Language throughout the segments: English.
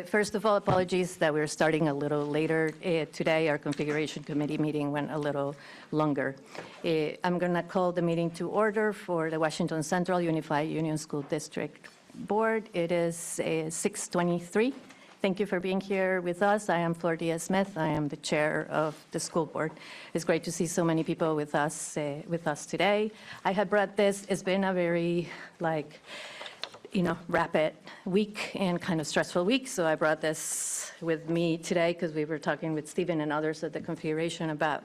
First of all, apologies that we're starting a little later today. Our configuration committee meeting went a little longer. I'm going to call the meeting to order for the Washington Central Unified Union School District Board. It is 6:23. Thank you for being here with us. I am Flor Diaz-Smith. I am the chair of the school board. It's great to see so many people with us today. I had brought this. It's been a very rapid week and kind of stressful week. So I brought this with me today because we were talking with Stephen and others at the configuration about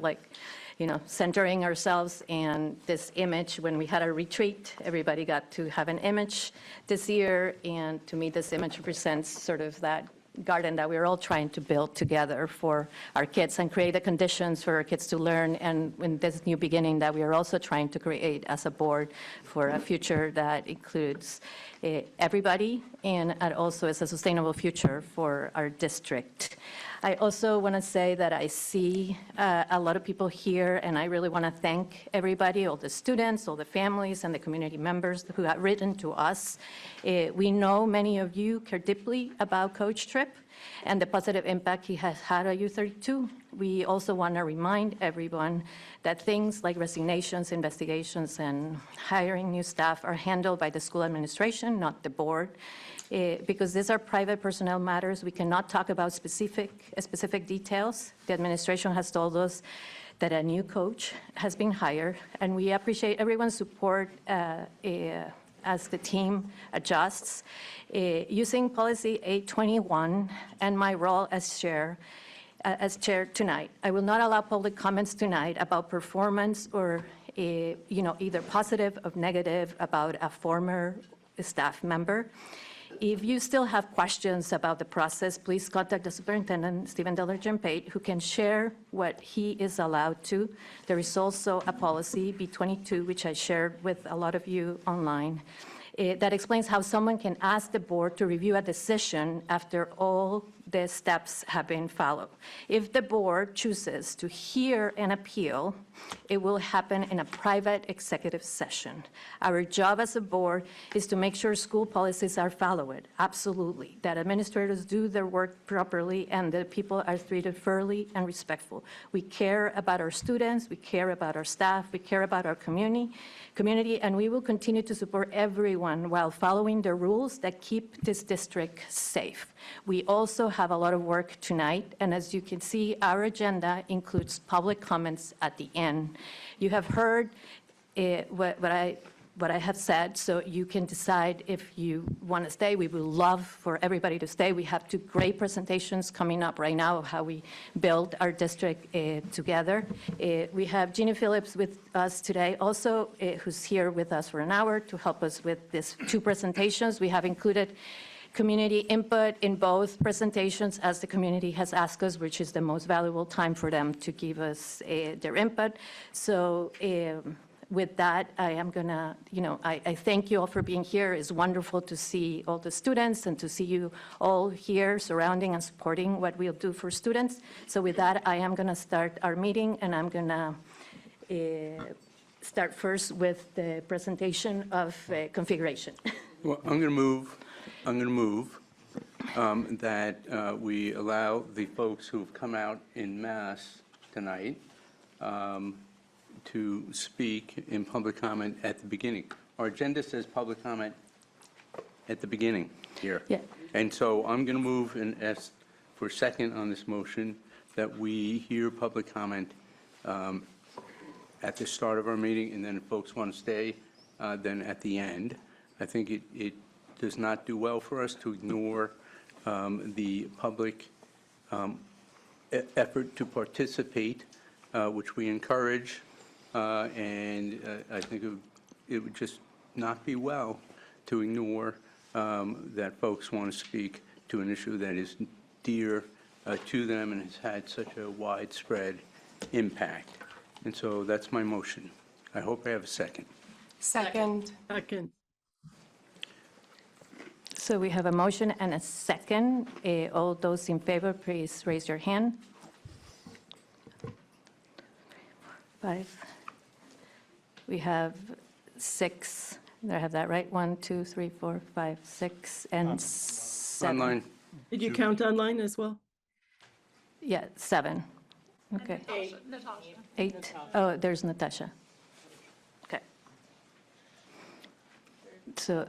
centering ourselves and this image. When we had our retreat, everybody got to have an image this year. And to me, this image represents sort of that garden that we're all trying to build together for our kids and create the conditions for our kids to learn, and in this new beginning that we are also trying to create as a board for a future that includes everybody and also is a sustainable future for our district. I also want to say that I see a lot of people here, and I really want to thank everybody, all the students, all the families, and the community members who have written to us. We know many of you care deeply about Coach Tripp and the positive impact he has had at U32. We also want to remind everyone that things like resignations, investigations, and hiring new staff are handled by the school administration, not the board. Because these are private personnel matters, we cannot talk about specific details. The administration has told us that a new coach has been hired, and we appreciate everyone's support as the team adjusts. Using policy 821 and my role as chair tonight, I will not allow public comments tonight about performance or either positive or negative about a former staff member. If you still have questions about the process, please contact the superintendent, Stephen Diller-Gempate, who can share what he is allowed to. There is also a policy, B22, which I shared with a lot of you online, that explains how someone can ask the board to review a decision after all the steps have been followed. If the board chooses to hear an appeal, it will happen in a private executive session. Our job as a board is to make sure school policies are followed, absolutely, that administrators do their work properly and that people are treated fairly and respectful. We care about our students, we care about our staff, we care about our community, and we will continue to support everyone while following the rules that keep this district safe. We also have a lot of work tonight, and as you can see, our agenda includes public comments at the end. You have heard what I have said, so you can decide if you want to stay. We would love for everybody to stay. We have two great presentations coming up right now of how we build our district together. We have Jeannie Phillips with us today also, who's here with us for an hour to help us with these two presentations. We have included community input in both presentations as the community has asked us, which is the most valuable time for them to give us their input. So with that, I am gonna, I thank you all for being here. It's wonderful to see all the students and to see you all here surrounding and supporting what we'll do for students. So with that, I am gonna start our meeting, and I'm gonna start first with the presentation of configuration. Well, I'm going to move that we allow the folks who have come out en masse tonight to speak in public comment at the beginning. Our agenda says public comment at the beginning here. Yeah. And so I'm going to move and ask for a second on this motion that we hear public comment at the start of our meeting, and then if folks want to stay, then at the end. I think it does not do well for us to ignore the public effort to participate, which we encourage, and I think it would just not be well to ignore that folks want to speak to an issue that is dear to them and has had such a widespread impact. And so that's my motion. I hope I have a second. Second. So we have a motion and a second. All those in favor, please raise your hand. 5. We have 6, do I have that right? 1, 2, 3, 4, 5, 6, and 7. Online, Did you count online as well? Yeah, 7. Okay. 8. Oh, there's Natasha. Okay. So,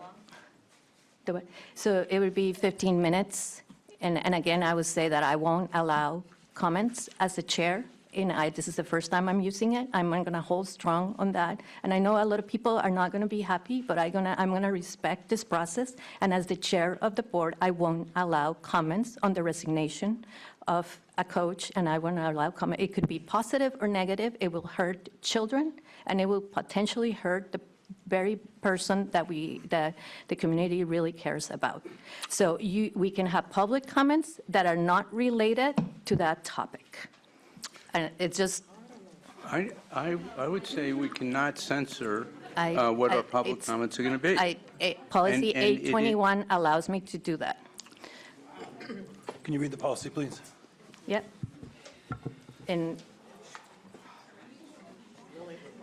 so it would be 15 minutes. And again, I would say that I won't allow comments as the chair. And this is the first time I'm using it. I'm going to hold strong on that. And I know a lot of people are not going to be happy, but I'm going to respect this process. And as the chair of the board, I won't allow comments on the resignation of a coach, and I won't allow comment. It could be positive or negative. It will hurt children, and it will potentially hurt the very person that the community really cares about. So we can have public comments that are not related to that topic. And it's just, I would say we cannot censor I- what I- our public it's- comments are going to be. Policy And it- 821 allows me to do that. Can you read the policy, please? Yep. And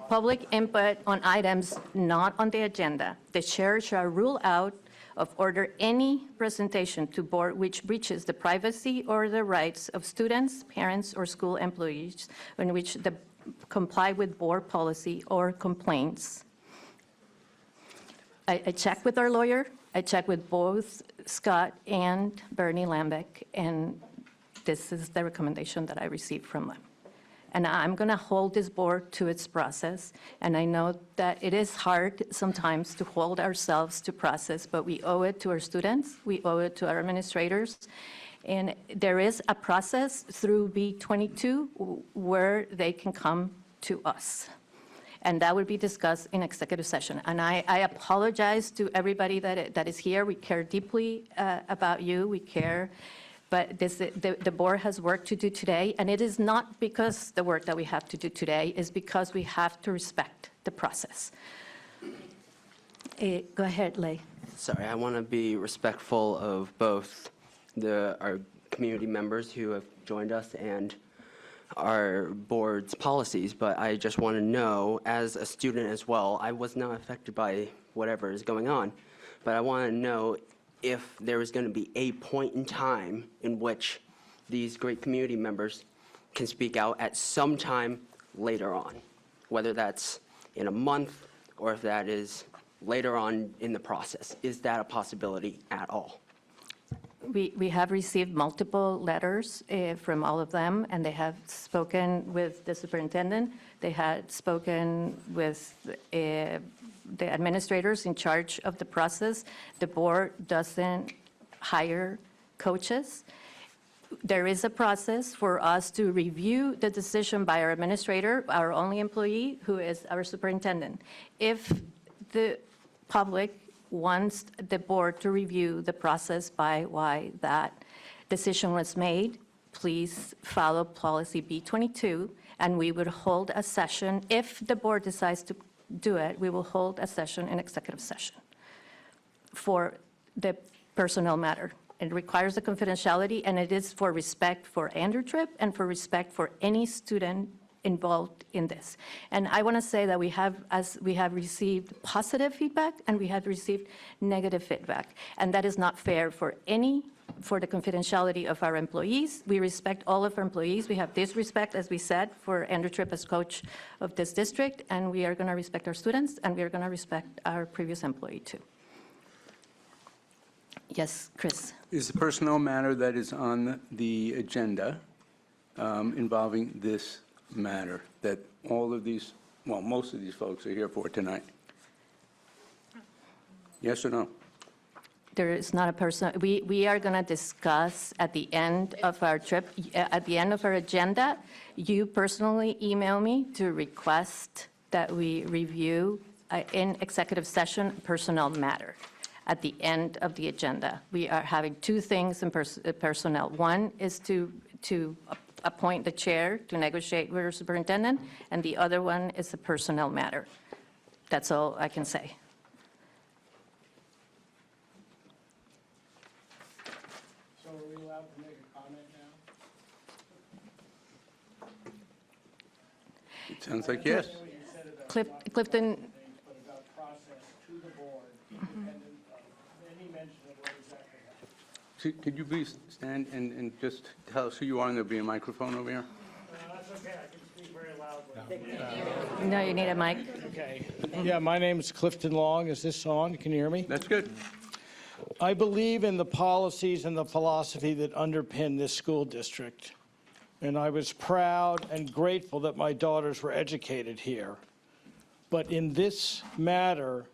public input on items not on the agenda. The chair shall rule out of order any presentation to board which breaches the privacy or the rights of students, parents, or school employees in which they comply with board policy or complaints. I checked with our lawyer. I checked with both Scott and Bernie Lambeck, and this is the recommendation that I received from them. And I'm going to hold this board to its process. And I know that it is hard sometimes to hold ourselves to process, but we owe it to our students. We owe it to our administrators. And there is a process through B22 where they can come to us. And that would be discussed in executive session. And I apologize to everybody that is here. We care deeply about you. We care. But the board has work to do today, and it is not because the work that we have to do today is because we have to respect the process. Go ahead, Lei. Sorry, I want to be respectful of both our community members who have joined us and our board's policies, but I just want to know, as a student as well, I was not affected by whatever is going on, but I want to know if there is going to be a point in time in which these great community members can speak out at some time later on, whether that's in a month or if that is later on in the process. Is that a possibility at all? We have received multiple letters from all of them, and they have spoken with the superintendent. They had spoken with the administrators in charge of the process. The board doesn't hire coaches. There is a process for us to review the decision by our administrator, our only employee, who is our superintendent. If the public wants the board to review the process by why that decision was made, please follow policy B22, and we would hold a session. If the board decides to do it, we will hold a session in executive session for the personnel matter. It requires the confidentiality, and it is for respect for Andrew Tripp and for respect for any student involved in this. And I want to say that we have received positive feedback and we have received negative feedback, and that is not fair for the confidentiality of our employees. We respect all of our employees. We have this respect, as we said, for Andrew Tripp as coach of this district, and we are going to respect our students, and we are going to respect our previous employee too. Yes, Chris. Is the personnel matter that is on the agenda involving this matter that all of these, well, most of these folks are here for tonight? Yes or no? There is not a person, we are going to discuss at the end of our trip, at the end of our agenda. You personally email me to request that we review in executive session personnel matter at the end of the agenda. We are having two things in personnel. One is to appoint the chair to negotiate with our superintendent, and the other one is a personnel matter. That's all I can say. So are we allowed to make a comment now? It sounds like yes. What you said about Clifton, things, but about process to the board, independent of any mention of what exactly happened. Could you please stand and just tell us who you are, and there'll be a microphone over here? That's okay, I can speak very loudly. no, you need a mic. Okay. Yeah, my name is Clifton Long. Is this on? Can you hear me? That's good. I believe in the policies and the philosophy that underpin this school district. And I was proud and grateful that my daughters were educated here. But in this matter,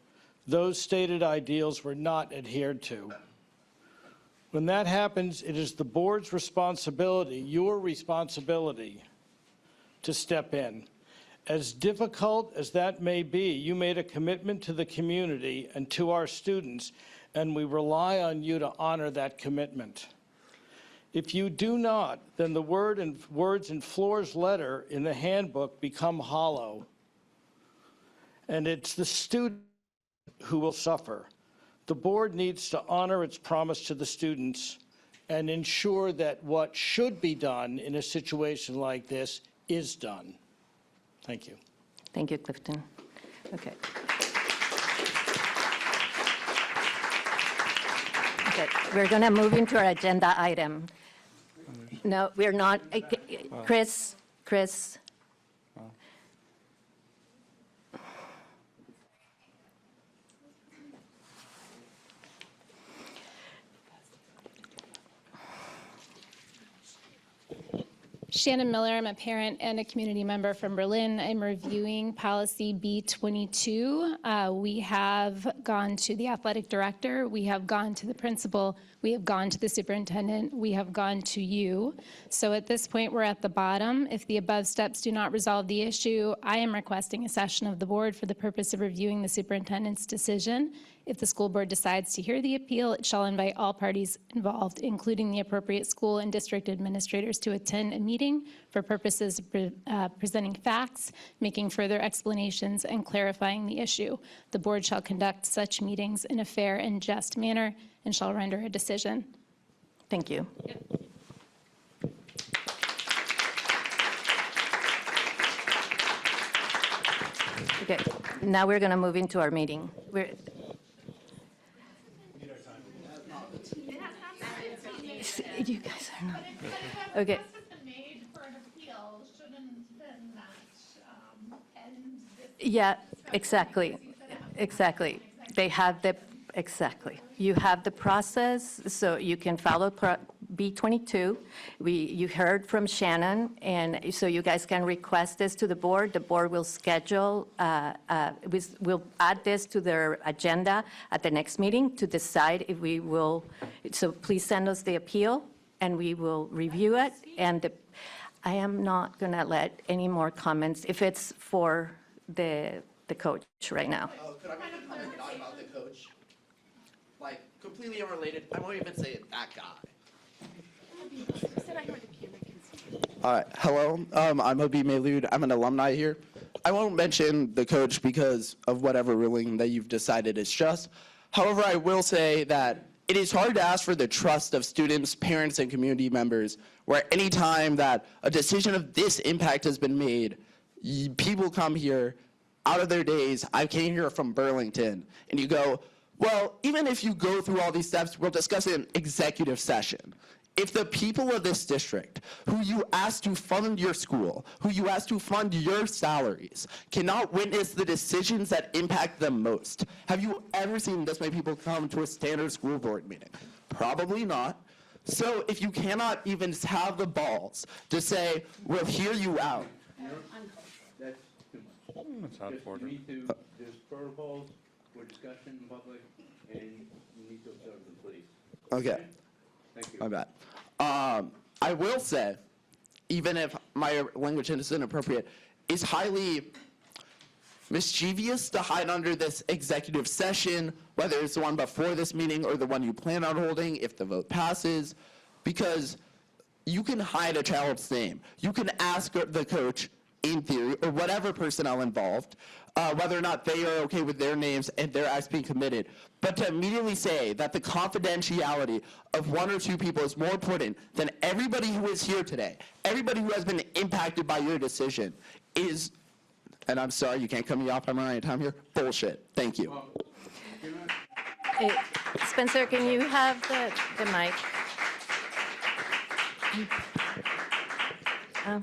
those stated ideals were not adhered to. When that happens, it is the board's responsibility, your responsibility, to step in. As difficult as that may be, you made a commitment to the community and to our students, and we rely on you to honor that commitment. If you do not, then the words in Floor's letter in the handbook become hollow, and it's the student who will suffer. The board needs to honor its promise to the students and ensure that what should be done in a situation like this is done. Thank you. Thank you, Clifton. Okay. Okay, we're going to move into our agenda item. No, we're not. Chris. Shannon Miller, I'm a parent and a community member from Berlin. I'm reviewing policy B22. We have gone to the athletic director, we have gone to the principal, we have gone to the superintendent, we have gone to you. So at this point, we're at the bottom. If the above steps do not resolve the issue, I am requesting a session of the board for the purpose of reviewing the superintendent's decision. If the school board decides to hear the appeal, it shall invite all parties involved, including the appropriate school and district administrators, to attend a meeting for purposes of presenting facts, making further explanations, and clarifying the issue. The board shall conduct such meetings in a fair and just manner and shall render a decision. Thank you. Okay, now we're going to move into our meeting. You guys are not. Okay. Made for an appeal, shouldn't then that end this? Yeah, exactly. They have exactly. You have the process, so you can follow B22. You heard from Shannon, and so you guys can request this to the board. The board will schedule, we'll add this to their agenda at the next meeting to decide if we will, so please send us the appeal, and we will review it. And I am not going to let any more comments if it's for the coach right now. Could I make a comment about the coach? Like, completely unrelated, I won't even say it, that guy. All right, hello, I'm Habib Maylud, I'm an alumni here. I won't mention the coach because of whatever ruling that you've decided is just. However, I will say that it is hard to ask for the trust of students, parents, and community members, where any time that a decision of this impact has been made, people come here out of their days. I came here from Burlington, and you go, well, even if you go through all these steps, we'll discuss it in executive session. If the people of this district, who you asked to fund your school, who you asked to fund your salaries, cannot witness the decisions that impact them most, have you ever seen this many people come to a standard school board meeting? Probably not. So if you cannot even have the balls to say, we'll hear you out. That's too much. That's out of order. You need to, there's protocols for discussion in public, and you need to observe them, please. Okay. Thank you. My bad. I will say, even if my language is inappropriate, it's highly mischievous to hide under this executive session, whether it's the one before this meeting or the one you plan on holding if the vote passes, because you can hide a child's name. You can ask the coach, in theory, or whatever personnel involved, whether or not they are okay with their names and their acts being committed. But to immediately say that the confidentiality of one or two people is more important than everybody who is here today, everybody who has been impacted by your decision, is And I'm sorry, you can't cut me off. I'm running out of time here. Bullshit. Thank you. Spencer, can you have the mic? I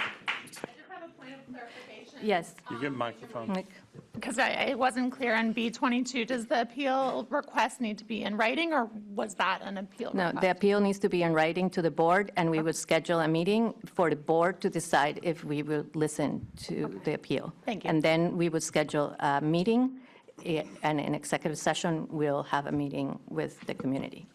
just have a point of clarification. Yes. You get microphone. Nick. Because it wasn't clear on B22, does the appeal request need to be in writing, or was that an appeal No, request? the appeal needs to be in writing to the board, and we would schedule a meeting for the board to decide if we will listen to the appeal. Thank you. And then we would schedule a meeting, and in executive session, we'll have a meeting with the community.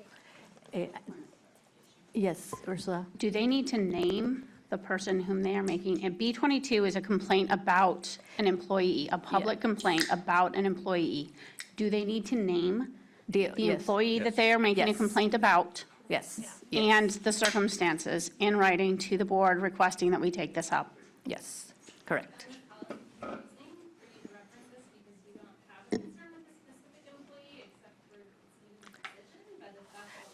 Yes, Ursula? Do they need to name the person whom they are making? And B22 is a complaint about an employee, a public complaint about an employee. Do they need to name the yes. employee that they are making a Yes. complaint about Yes. and the circumstances in writing to the board requesting that we take this up? Yes, correct.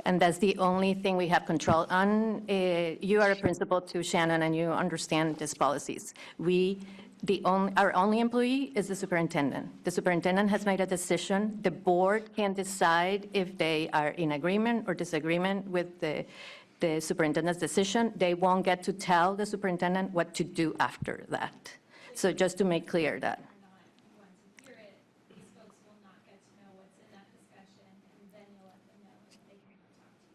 And that's the only thing we have control on. You are a principal too, Shannon, and you understand these policies. Our only employee is the superintendent. The superintendent has made a decision. The board can decide if they are in agreement or disagreement with the superintendent's decision. They won't get to tell the superintendent what to do after that. So just to make clear that. These folks will not get to know what's in that discussion, and then you'll let them know if they can talk to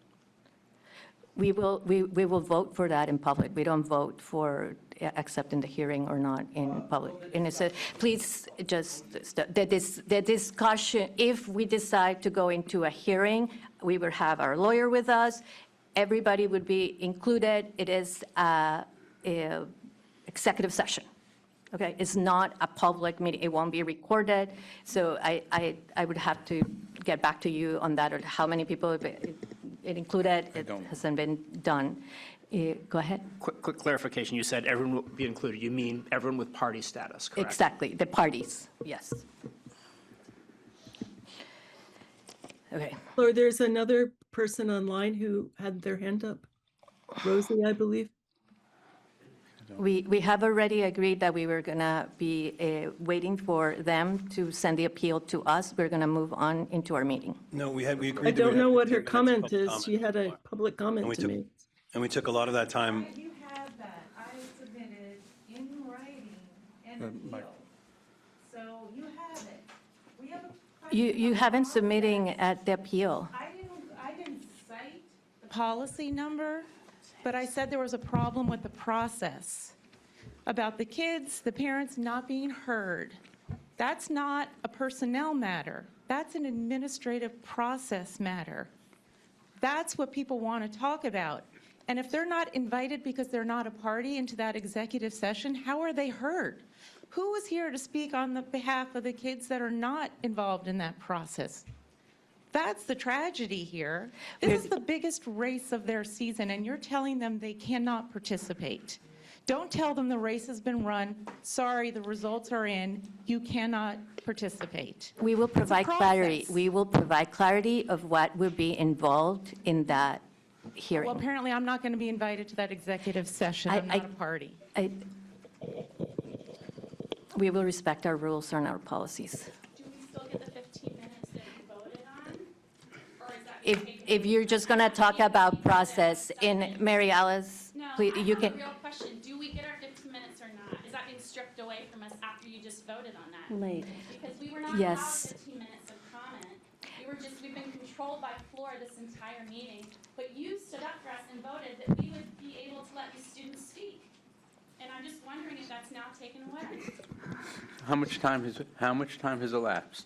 you. We will vote for that in public. We don't vote for accepting the hearing or not in public. And it's please just, the discussion, if we decide to go into a hearing, we will have our lawyer with us. Everybody would be included. It is a executive session. Okay, it's not a public meeting. It won't be recorded. So I would have to get back to you on that, or how many people it included. It hasn't been done. Go ahead. Quick clarification. You said everyone will be included. You mean everyone with party status, correct? Exactly, the parties, yes. Okay, Or there's another person online who had their hand up. Rosie, I believe. we have already agreed that we were going to be waiting for them to send the appeal to us. We're going to move on into our meeting. No, we agreed. I that don't we'd know have what 15 her minutes of comment public is. comment. She had a public comment we to took- me. And we took a lot of that time. You have that. I submitted in writing an appeal. So you have it. We have a. You haven't submitting at the appeal. I didn't cite the policy number, but I said there was a problem with the process about the kids, the parents not being heard. That's not a personnel matter. That's an administrative process matter. That's what people want to talk about. And if they're not invited because they're not a party into that executive session, how are they heard? Who is here to speak on the behalf of the kids that are not involved in that process? That's the tragedy here. This is the biggest race of their season, and you're telling them they cannot participate. Don't tell them the race has been run. Sorry, the results are in. You cannot participate. We will provide clarity. process. We will provide clarity of what will be involved in that Well, hearing. apparently, I'm not going to be invited to that executive session. I'm not a party. We will respect our rules and our policies. Do we still get the 15 minutes that you voted on? Or is that? If you're just going to talk about process, in Mary Alice, No, please, I you have a can, real question. Do we get our 15 minutes or not? Is that being stripped away from us after you just voted on that? Late. Because we were not allowed Yes. 15 minutes of comment. We've been controlled by floor this entire meeting, but you stood up for us and voted that we would be able to let these students speak. And I'm just wondering if that's now taken away. How much time has elapsed?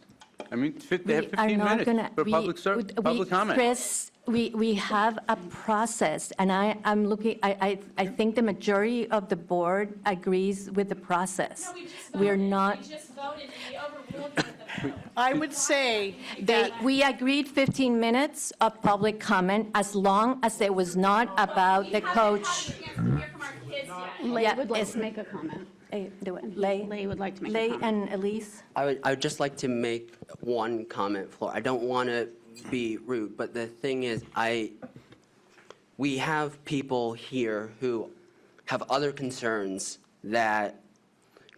I mean, they have we are 15 not minutes going to. for public comment. Chris, we have a process, and I'm looking, I think the majority of the board agrees with the process. No, we just We're voted. not, We just voted and we overruled you with the vote. I would say we agreed 15 minutes of public comment as long as it was not about the coach. We haven't had a chance to hear from our kids yet. Lay Yeah, would like it's- to make a comment. Lay, Lay would like to make a Lay comment. and Elise? I would just like to make one comment, Flora. I don't want to be rude, but the thing is, we have people here who have other concerns that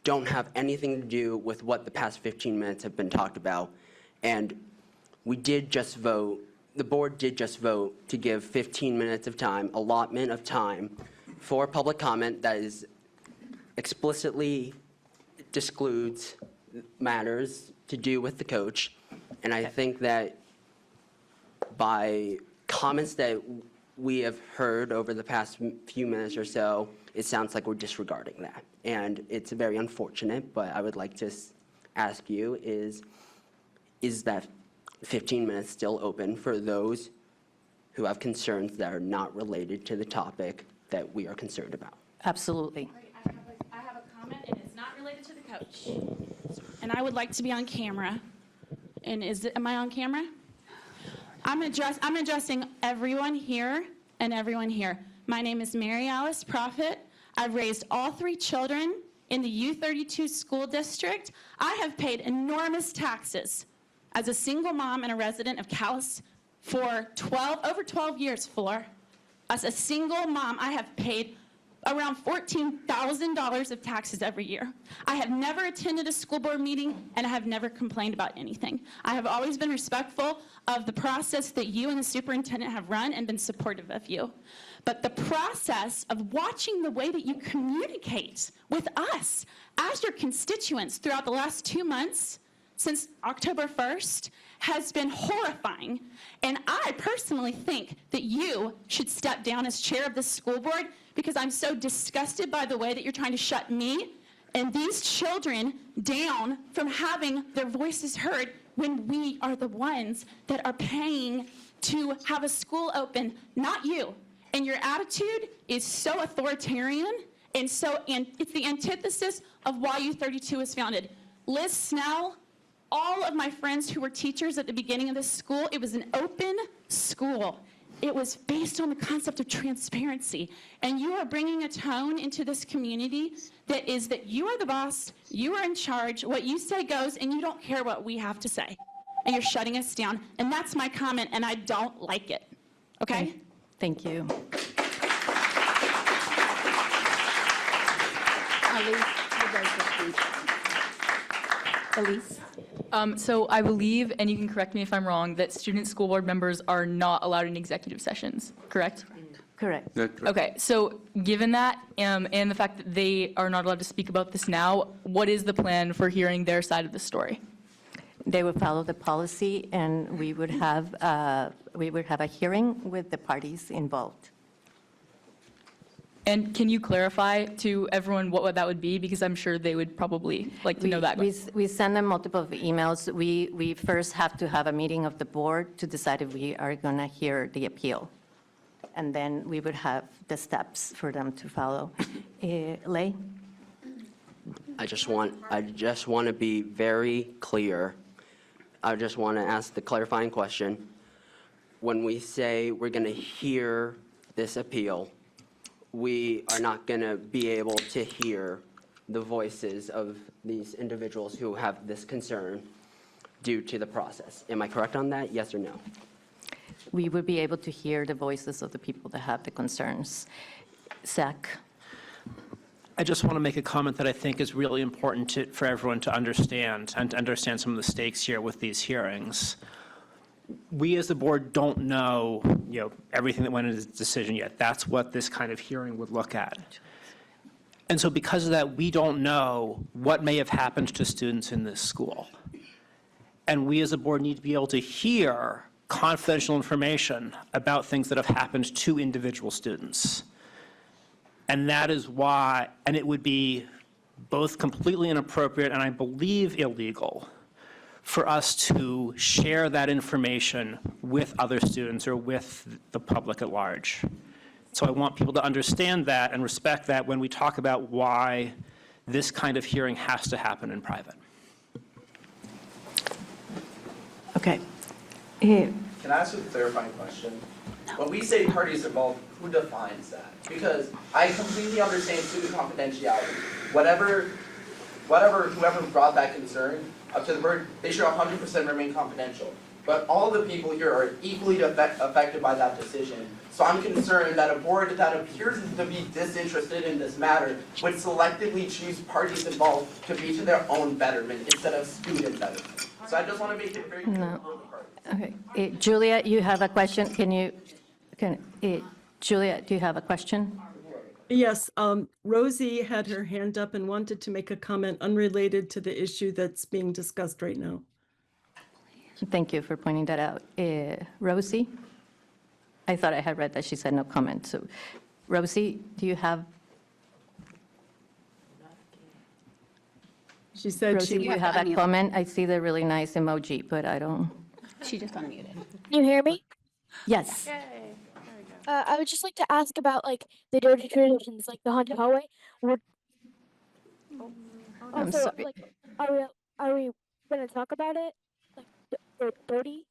don't have anything to do with what the past 15 minutes have been talked about. And we did just vote, the board did just vote to give 15 minutes of time, allotment of time for public comment that is explicitly excludes matters to do with the coach. And I think that by comments that we have heard over the past few minutes or so, it sounds like we're disregarding that. And it's very unfortunate, but I would like to ask you is that 15 minutes still open for those who have concerns that are not related to the topic that we are concerned about? Absolutely. I have a comment, and it's not related to the coach. And I would like to be on camera. And am I on camera? I'm addressing everyone here and everyone here. My name is Mary Alice Prophet. I've raised all 3 children in the U32 school district. I have paid enormous taxes as a single mom and a resident of Calais for over 12 years, Flor. As a single mom, I have paid around $14,000 of taxes every year. I have never attended a school board meeting, and I have never complained about anything. I have always been respectful of the process that you and the superintendent have run and been supportive of you. But the process of watching the way that you communicate with us as your constituents throughout the last 2 months, since October 1st, has been horrifying. And I personally think that you should step down as chair of this school board, because I'm so disgusted by the way that you're trying to shut me and these children down from having their voices heard when we are the ones that are paying to have a school open, not you. And your attitude is so authoritarian, and it's the antithesis of why U32 was founded. Liz Snell, all of my friends who were teachers at the beginning of this school, it was an open school. It was based on the concept of transparency. And you are bringing a tone into this community that is that you are the boss, you are in charge, what you say goes, and you don't care what we have to say. And you're shutting us down. And that's my comment, and I don't like it. Okay? Thank you. Elise? So I believe, and you can correct me if I'm wrong, that student school board members are not allowed in executive sessions, correct? Correct. That's right. Okay, so given that, and the fact that they are not allowed to speak about this now, what is the plan for hearing their side of the story? They would follow the policy, and we would have a hearing with the parties involved. And can you clarify to everyone what that would be? Because I'm sure they would probably like to know that. We send them multiple emails. We first have to have a meeting of the board to decide if we are going to hear the appeal. And then we would have the steps for them to follow. Lay? I just want to be very clear. I just want to ask the clarifying question. When we say we're going to hear this appeal, we are not going to be able to hear the voices of these individuals who have this concern due to the process. Am I correct on that? Yes or no? We would be able to hear the voices of the people that have the concerns. Zach? I just want to make a comment that I think is really important for everyone to understand, and to understand some of the stakes here with these hearings. We as the board don't know, everything that went into this decision yet. That's what this kind of hearing would look at. And so because of that, we don't know what may have happened to students in this school. And we as a board need to be able to hear confidential information about things that have happened to individual students. And that is why, and it would be both completely inappropriate and I believe illegal for us to share that information with other students or with the public at large. So I want people to understand that and respect that when we talk about why this kind of hearing has to happen in private. Okay. Can I ask a clarifying question? When we say parties involved, who defines that? Because I completely understand student confidentiality. Whoever brought that concern up to the board, they should 100% remain confidential. but all the people here are equally affected by that decision. So I'm concerned that a board that appears to be disinterested in this matter would selectively choose parties involved to be to their own betterment instead of student betterment. So I just want to make it very clear. No. Okay. Julia, you have a question? Julia, do you have a question? Yes, Rosie had her hand up and wanted to make a comment unrelated to the issue that's being discussed right now. Thank you for pointing that out. Rosie? I thought I had read that she said no comment. So Rosie, do you have? She said Rosie, do you have a comment? I see the really nice emoji, but I don't. She just unmuted. Can you hear me? Yes. I would just like to ask about like the dirty traditions, like the haunted hallway. I'm Also, sorry. like, are we gonna talk about it? Like the dirty?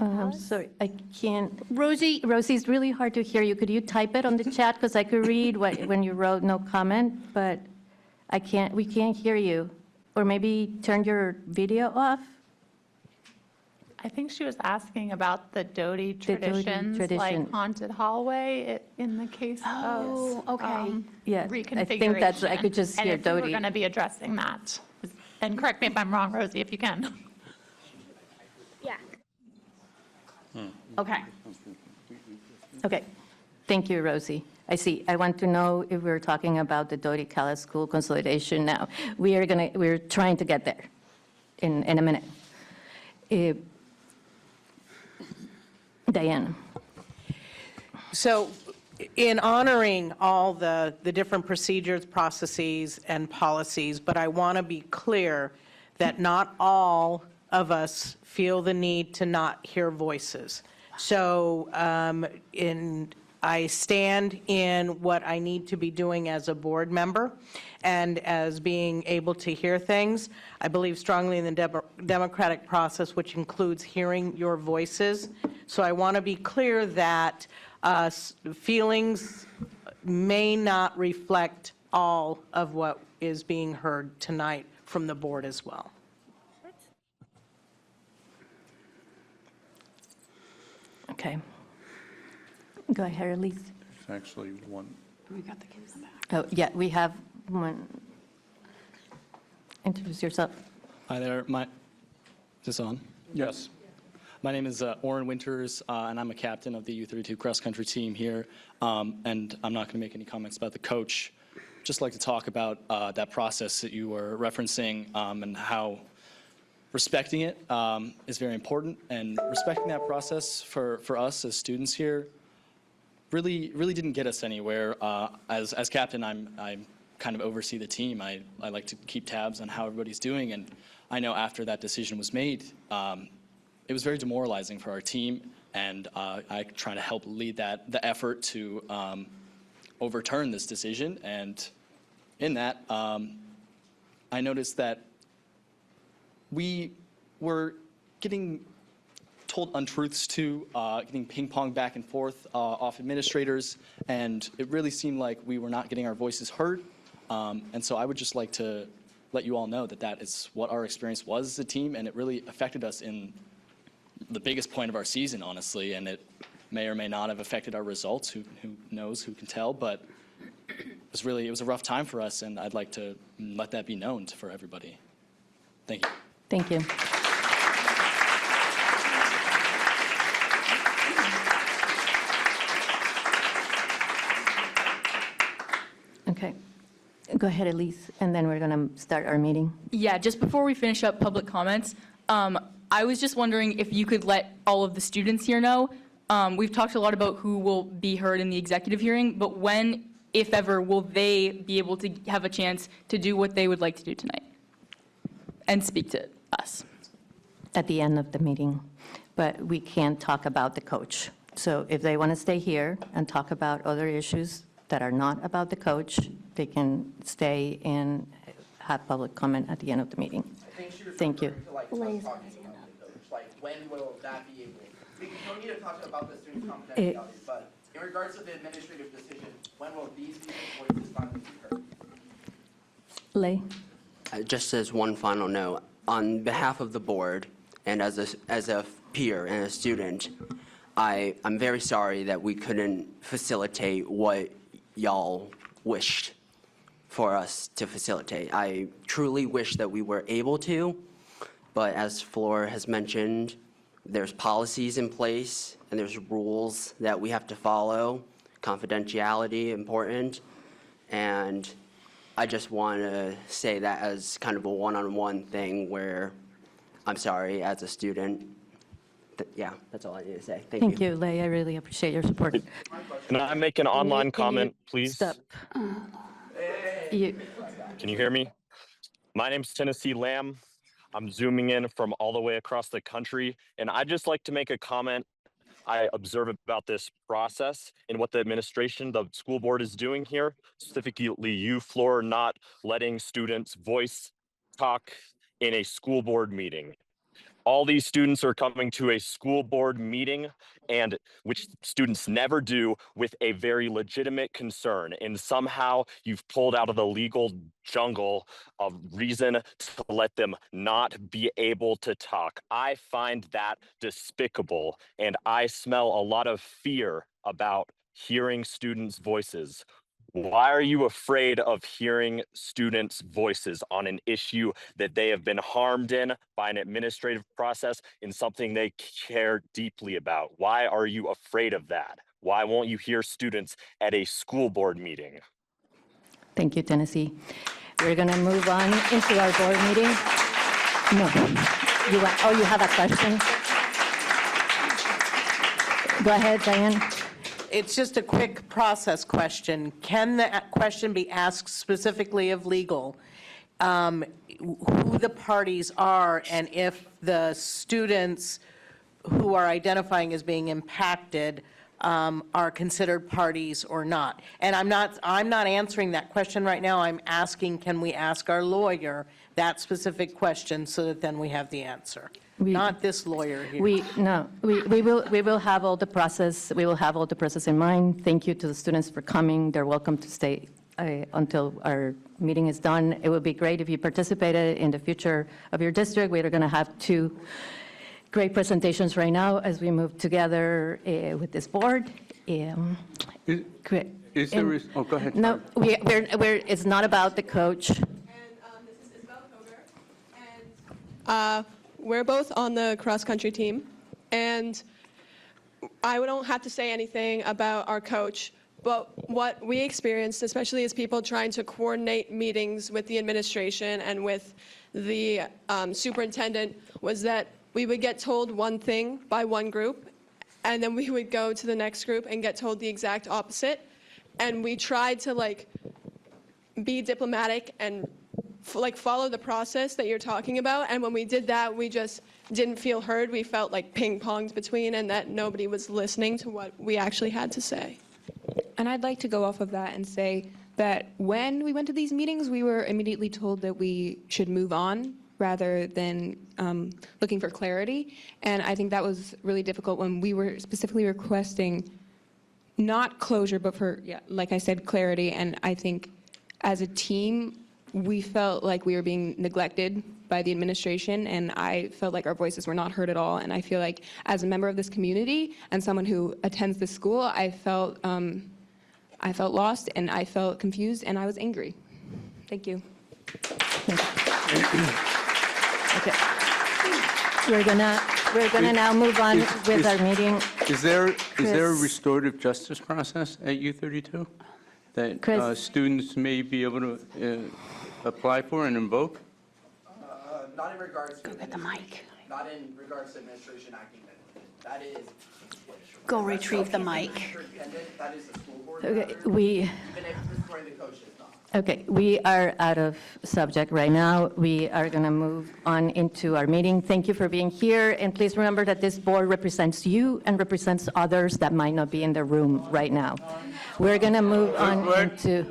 I'm sorry, I can't. Rosie, it's really hard to hear you. Could you type it on the chat? Because I could read when you wrote no comment, but we can't hear you. Or maybe turn your video off? I think she was asking about the Doty Doty traditions, tradition. like haunted hallway in the case Oh, of okay. Yeah, reconfiguration. I think that's, I could just hear And if we were Doty. going to be addressing that. And correct me if I'm wrong, Rosie, if you can. Yeah. Okay. Okay, thank you, Rosie. I see. I want to know if we're talking about the Doty Calais School consolidation now. We're trying to get there in a minute. Diane. So in honoring all the different procedures, processes, and policies, but I want to be clear that not all of us feel the need to not hear voices. So I stand in what I need to be doing as a board member and as being able to hear things. I believe strongly in the democratic process, which includes hearing your voices. So I want to be clear that feelings may not reflect all of what is being heard tonight from the board as well. Okay. Go ahead, Elise. There's actually one. We got the kids in the back. Oh, yeah, we have one. Introduce yourself. Hi there. Is this on? Yes. My name is Oren Winters, and I'm a captain of the U32 cross-country team here. And I'm not going to make any comments about the coach. Just like to talk about that process that you were referencing and how respecting it is very important. And respecting that process for us as students here really didn't get us anywhere. As captain, I kind of oversee the team. I like to keep tabs on how everybody's doing. And I know after that decision was made, it was very demoralizing for our team, and I try to help lead the effort to overturn this decision. And in that, I noticed that we were getting told untruths getting ping-ponged back and forth off administrators, and it really seemed like we were not getting our voices heard. And so I would just like to let you all know that that is what our experience was as a team, and it really affected us in the biggest point of our season, honestly, and it may or may not have affected our results. Who knows? Who can tell? But it was a rough time for us, and I'd like to let that be known for everybody. Thank you. Thank you. Okay. Go ahead, Elise, and then we're going to start our meeting. Yeah, just before we finish up public comments, I was just wondering if you could let all of the students here know. We've talked a lot about who will be heard in the executive hearing, but when, if ever, will they be able to have a chance to do what they would like to do tonight and speak to us? At the end of the meeting, but we can't talk about the coach. So if they want to stay here and talk about other issues that are not about the coach, they can stay and have public comment at the end of the meeting. Thank you. Like, when will that be able? We don't need to talk about the student confidentiality, but in regards to the administrative decision, when will these people's voices finally be heard? Lay. Just as one final note, on behalf of the board and as a peer and a student, I'm very sorry that we couldn't facilitate what y'all wished for us to facilitate. I truly wish that we were able to, but as Flor has mentioned, there's policies in place and there's rules that we have to follow, confidentiality important, and I just want to say that as kind of a one-on-one thing where I'm sorry as a student. Yeah, that's all I need to say. Thank you. Thank you, Lay. I really appreciate your support. Can I make an online comment, please? Stop. You, Can you hear me? My name's Tennessee Lamb. I'm zooming in from all the way across the country, and I'd just like to make a comment I observe about this process and what the administration, the school board is doing here, specifically you, Flor, not letting students voice talk in a school board meeting. All these students are coming to a school board meeting, and which students never do, with a very legitimate concern. And somehow you've pulled out of the legal jungle a reason to let them not be able to talk. I find that despicable, and I smell a lot of fear about hearing students' voices. Why are you afraid of hearing students' voices on an issue that they have been harmed in by an administrative process in something they care deeply about? Why are you afraid of that? Why won't you hear students at a school board meeting? thank you, Tennessee. We're going to move on into our board meeting. No. You have a question? Go ahead, Diane. It's just a quick process question. Can the question be asked specifically of legal? Who the parties are and if the students who are identifying as being impacted are considered parties or not? And I'm not answering that question right now. I'm asking, can we ask our lawyer that specific question so that then we have the answer? Not this lawyer here. We will have all the process, we will have all the process in mind. Thank you to the students for coming. They're welcome to stay until our meeting is done. It would be great if you participated in the future of your district. We're going to have 2 great presentations right now as we move together with this board. Is there, oh, go ahead. No, it's not about the coach. This is Isabel Koger, and we're both on the cross-country team, and I don't have to say anything about our coach, but what we experienced, especially as people trying to coordinate meetings with the administration and with the superintendent, was that we would get told one thing by one group, and then we would go to the next group and get told the exact opposite. And we tried to be diplomatic and follow the process that you're talking about. And when we did that, we just didn't feel heard. We felt like ping-ponged between, and that nobody was listening to what we actually had to say. And I'd like to go off of that and say that when we went to these meetings, we were immediately told that we should move on rather than looking for clarity. And I think that was really difficult when we were specifically requesting not closure, but for, like I said, clarity. And I think as a team, we felt like we were being neglected by the administration, and I felt like our voices were not heard at all. And I feel like as a member of this community and someone who attends this school, I felt lost, and I felt confused, and I was angry. Thank you. Okay. We're gonna now move on with our meeting. Is there a Chris. restorative justice process at U32 that Chris. students may be able to apply for and invoke? Not in regards to. Go get the mic. Not in regards to administration acting. That is. Go retrieve the mic. That is the school board. Okay, matter, Even if restoring the coach is not. Okay, we are out of subject right now. We are going to move on into our meeting. Thank you for being here, and please remember that this board represents you and represents others that might not be in the room right now. We're going to move on into...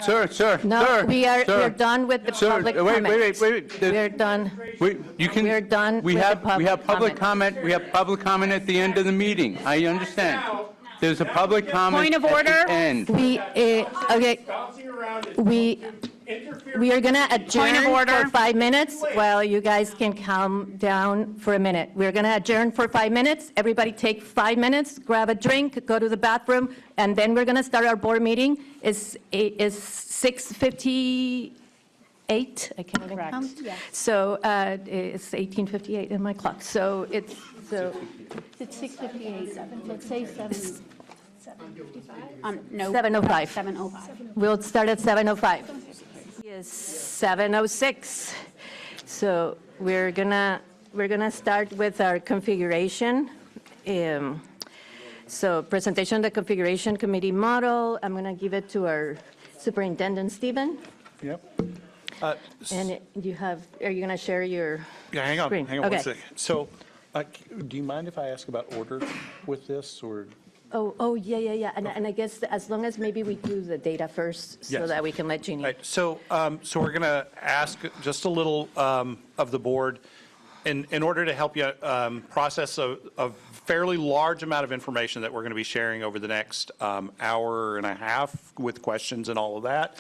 Sir, No, we're done with the public comment. Wait. We're done. We're done We with the have public comment. comment. We have public comment at the end of the meeting. I understand. There's a public comment Point of order. at the end. We, okay, we, We are going to adjourn order. for 5 minutes while you guys can calm down for a minute. We're going to adjourn for 5 minutes. Everybody take 5 minutes, grab a drink, go to the bathroom, and then we're going to start our board meeting. It's 6:58. I can't even count. So it's 18:58 in my clock. So it's 6:58. Let's say 7:55. No. 7:05. 7:05. We'll start at 7:05. It's 7:06. So we're gonna start with our configuration. So presentation of the configuration committee model. I'm gonna give it to our superintendent, Stephen. Yep. And are you gonna share your Yeah, hang on screen? one Okay. second. So, do you mind if I ask about order with this, or? Oh, yeah. And I guess as long as maybe we do the data first so Yes. that we can let Jeannie. Right, so we're going to ask just a little of the board in order to help you process a fairly large amount of information that we're going to be sharing over the next hour and a half with questions and all of that.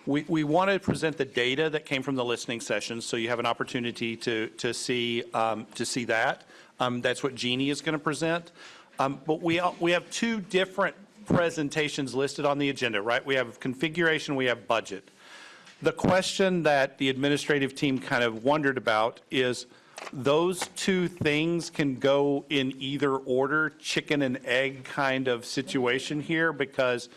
We want to present the data that came from the listening sessions, so you have an opportunity to see that. That's what Jeannie is going to present. But we have two different presentations listed on the agenda, right? We have configuration, we have budget. The question that the administrative team kind of wondered about is those two things can go in either order, chicken and egg kind of situation here, because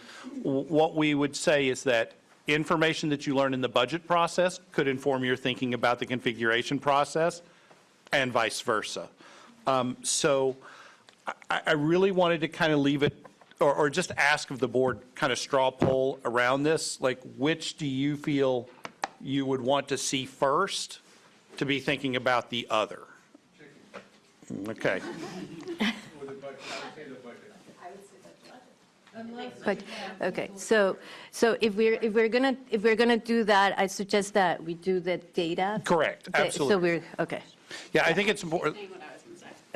what we would say is that information that you learn in the budget process could inform your thinking about the configuration process and vice versa. So I really wanted to kind of leave it, or just ask of the board kind of straw poll around this, like which do you feel you would want to see first to be thinking about the other? Okay. But, okay, so if we're gonna do that, I suggest that we do the data. Correct, Okay, absolutely. So we're, okay. Yeah, I think it's important.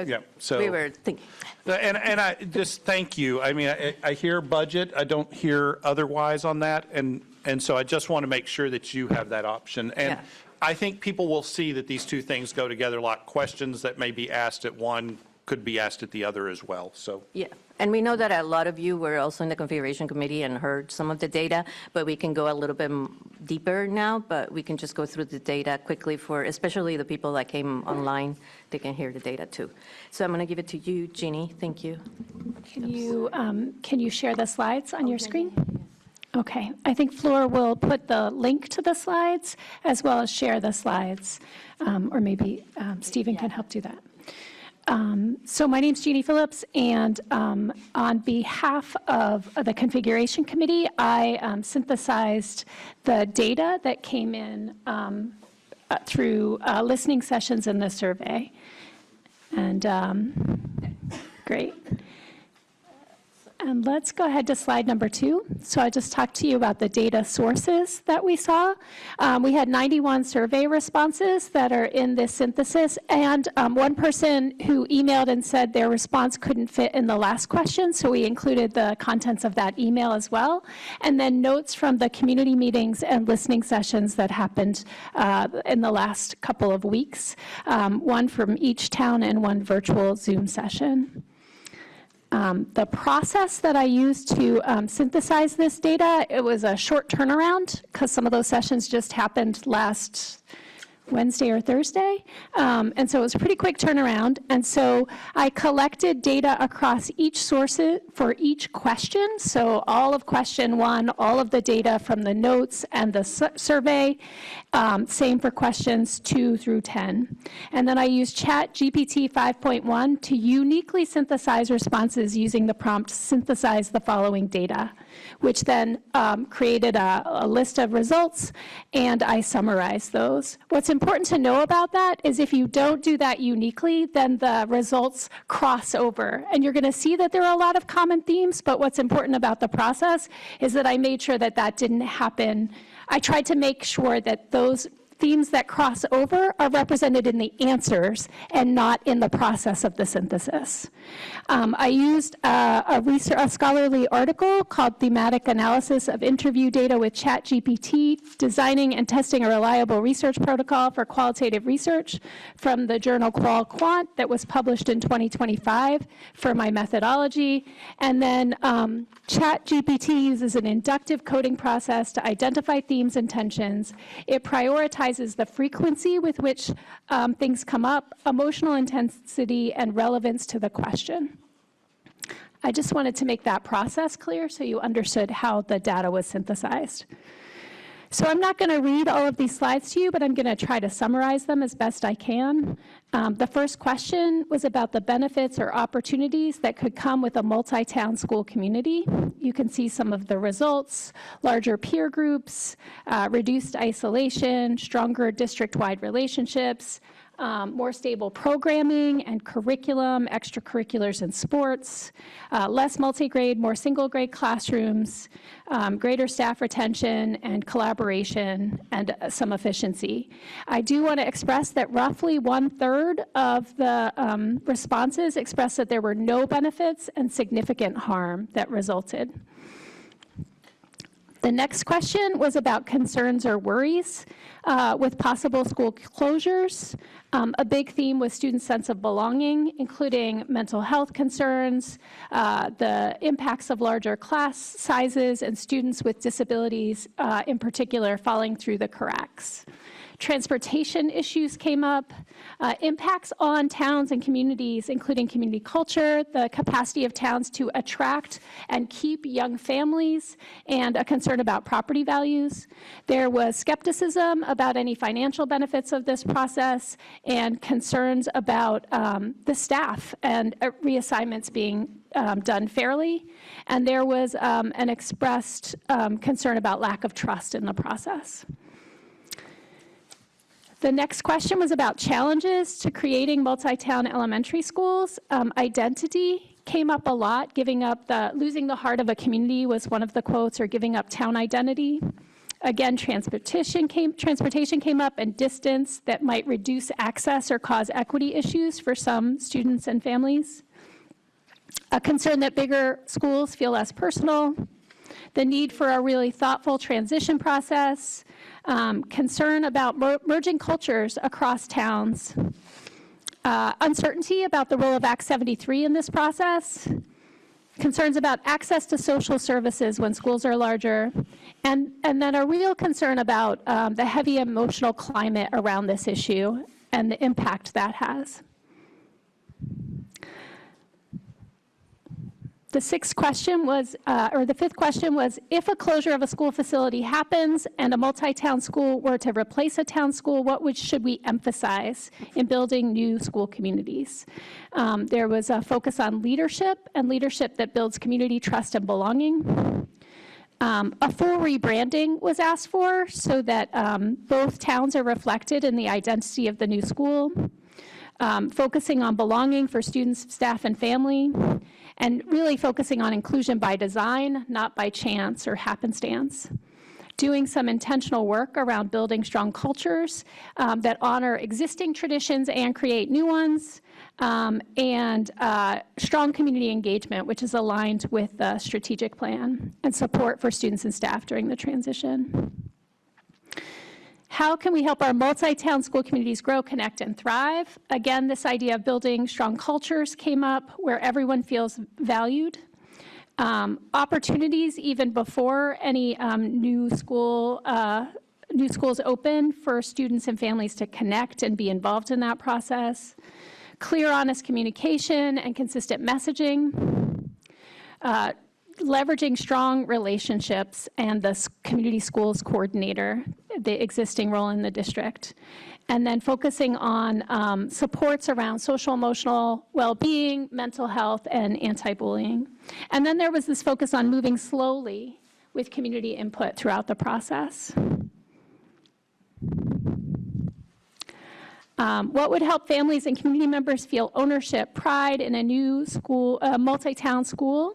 Yeah, so. We were thinking. And I just thank you. I mean, I hear budget, I don't hear otherwise on that, and so I just want to make sure that you have that option. And Yeah. I think people will see that these two things go together a lot. Questions that may be asked at one could be asked at the other as well, so. Yeah, and we know that a lot of you were also in the configuration committee and heard some of the data, but we can go a little bit deeper now, but we can just go through the data quickly for, especially the people that came online, they can hear the data too. So I'm going to give it to you, Jeannie, thank you. Can you share the slides on your screen? Okay, I think Flora will put the link to the slides as well as share the slides, or maybe Stephen can help do that. So my name's Jeannie Phillips, and on behalf of the Configuration Committee, I synthesized the data that came in through listening sessions in the survey. And great. And let's go ahead to slide number 2. So I just talked to you about the data sources that we saw. We had 91 survey responses that are in this synthesis, and one person who emailed and said their response couldn't fit in the last question, so we included the contents of that email as well. And then notes from the community meetings and listening sessions that happened in the last couple of weeks, one from each town and one virtual Zoom session. The process that I used to synthesize this data, it was a short turnaround because some of those sessions just happened last Wednesday or Thursday. And so it was a pretty quick turnaround. And so I collected data across each source for each question. So all of question 1, all of the data from the notes and the survey, same for questions 2 through 10. And then I used ChatGPT 5.1 to uniquely synthesize responses using the prompt, synthesize the following data, which then created a list of results, and I summarized those. What's important to know about that is if you don't do that uniquely, then the results cross over. And you're going to see that there are a lot of common themes, but what's important about the process is that I made sure that that didn't happen. I tried to make sure that those themes that cross over are represented in the answers and not in the process of the synthesis. I used a scholarly article called Thematic Analysis of Interview Data with ChatGPT, Designing and Testing a Reliable Research Protocol for Qualitative Research from the journal Qual Quant that was published in 2025 for my methodology. And then ChatGPT uses an inductive coding process to identify themes and tensions. It prioritizes the frequency with which things come up, emotional intensity, and relevance to the question. I just wanted to make that process clear so you understood how the data was synthesized. So I'm not going to read all of these slides to you, but I'm going to try to summarize them as best I can. The first question was about the benefits or opportunities that could come with a multi-town school community. You can see some of the results: larger peer groups, reduced isolation, stronger district-wide relationships, more stable programming and curriculum, extracurriculars and sports, less multi-grade, more single-grade classrooms, greater staff retention and collaboration, and some efficiency. I do want to express that roughly 1/3 of the responses expressed that there were no benefits and significant harm that resulted. The next question was about concerns or worries with possible school closures. A big theme was students' sense of belonging, including mental health concerns, the impacts of larger class sizes, and students with disabilities in particular falling through the cracks. Transportation issues came up, impacts on towns and communities, including community culture, the capacity of towns to attract and keep young families, and a concern about property values. There was skepticism about any financial benefits of this process and concerns about the staff and reassignments being done fairly. And there was an expressed concern about lack of trust in the process. The next question was about challenges to creating multi-town elementary schools. Identity came up a lot. Losing the heart of a community was one of the quotes, or giving up town identity. Again, transportation came up, and distance that might reduce access or cause equity issues for some students and families. A concern that bigger schools feel less personal. The need for a really thoughtful transition process. Concern about merging cultures across towns. Uncertainty about the role of Act 73 in this process. Concerns about access to social services when schools are larger. And then a real concern about the heavy emotional climate around this issue and the impact that has. The fifth question was, if a closure of a school facility happens and a multi-town school were to replace a town school, what should we emphasize in building new school communities? There was a focus on leadership, and leadership that builds community trust and belonging. A full rebranding was asked for so that both towns are reflected in the identity of the new school. Focusing on belonging for students, staff, and family, and really focusing on inclusion by design, not by chance or happenstance. Doing some intentional work around building strong cultures that honor existing traditions and create new ones, and strong community engagement, which is aligned with the strategic plan, and support for students and staff during the transition. How can we help our multi-town school communities grow, connect, and thrive? Again, this idea of building strong cultures came up where everyone feels valued. Opportunities even before any new schools open for students and families to connect and be involved in that process. Clear, honest communication and consistent messaging. Leveraging strong relationships and the community schools coordinator, the existing role in the district. And then focusing on supports around social emotional well-being, mental health, and anti-bullying. And then there was this focus on moving slowly with community input throughout the process. What would help families and community members feel ownership, pride in a new school, multi-town school?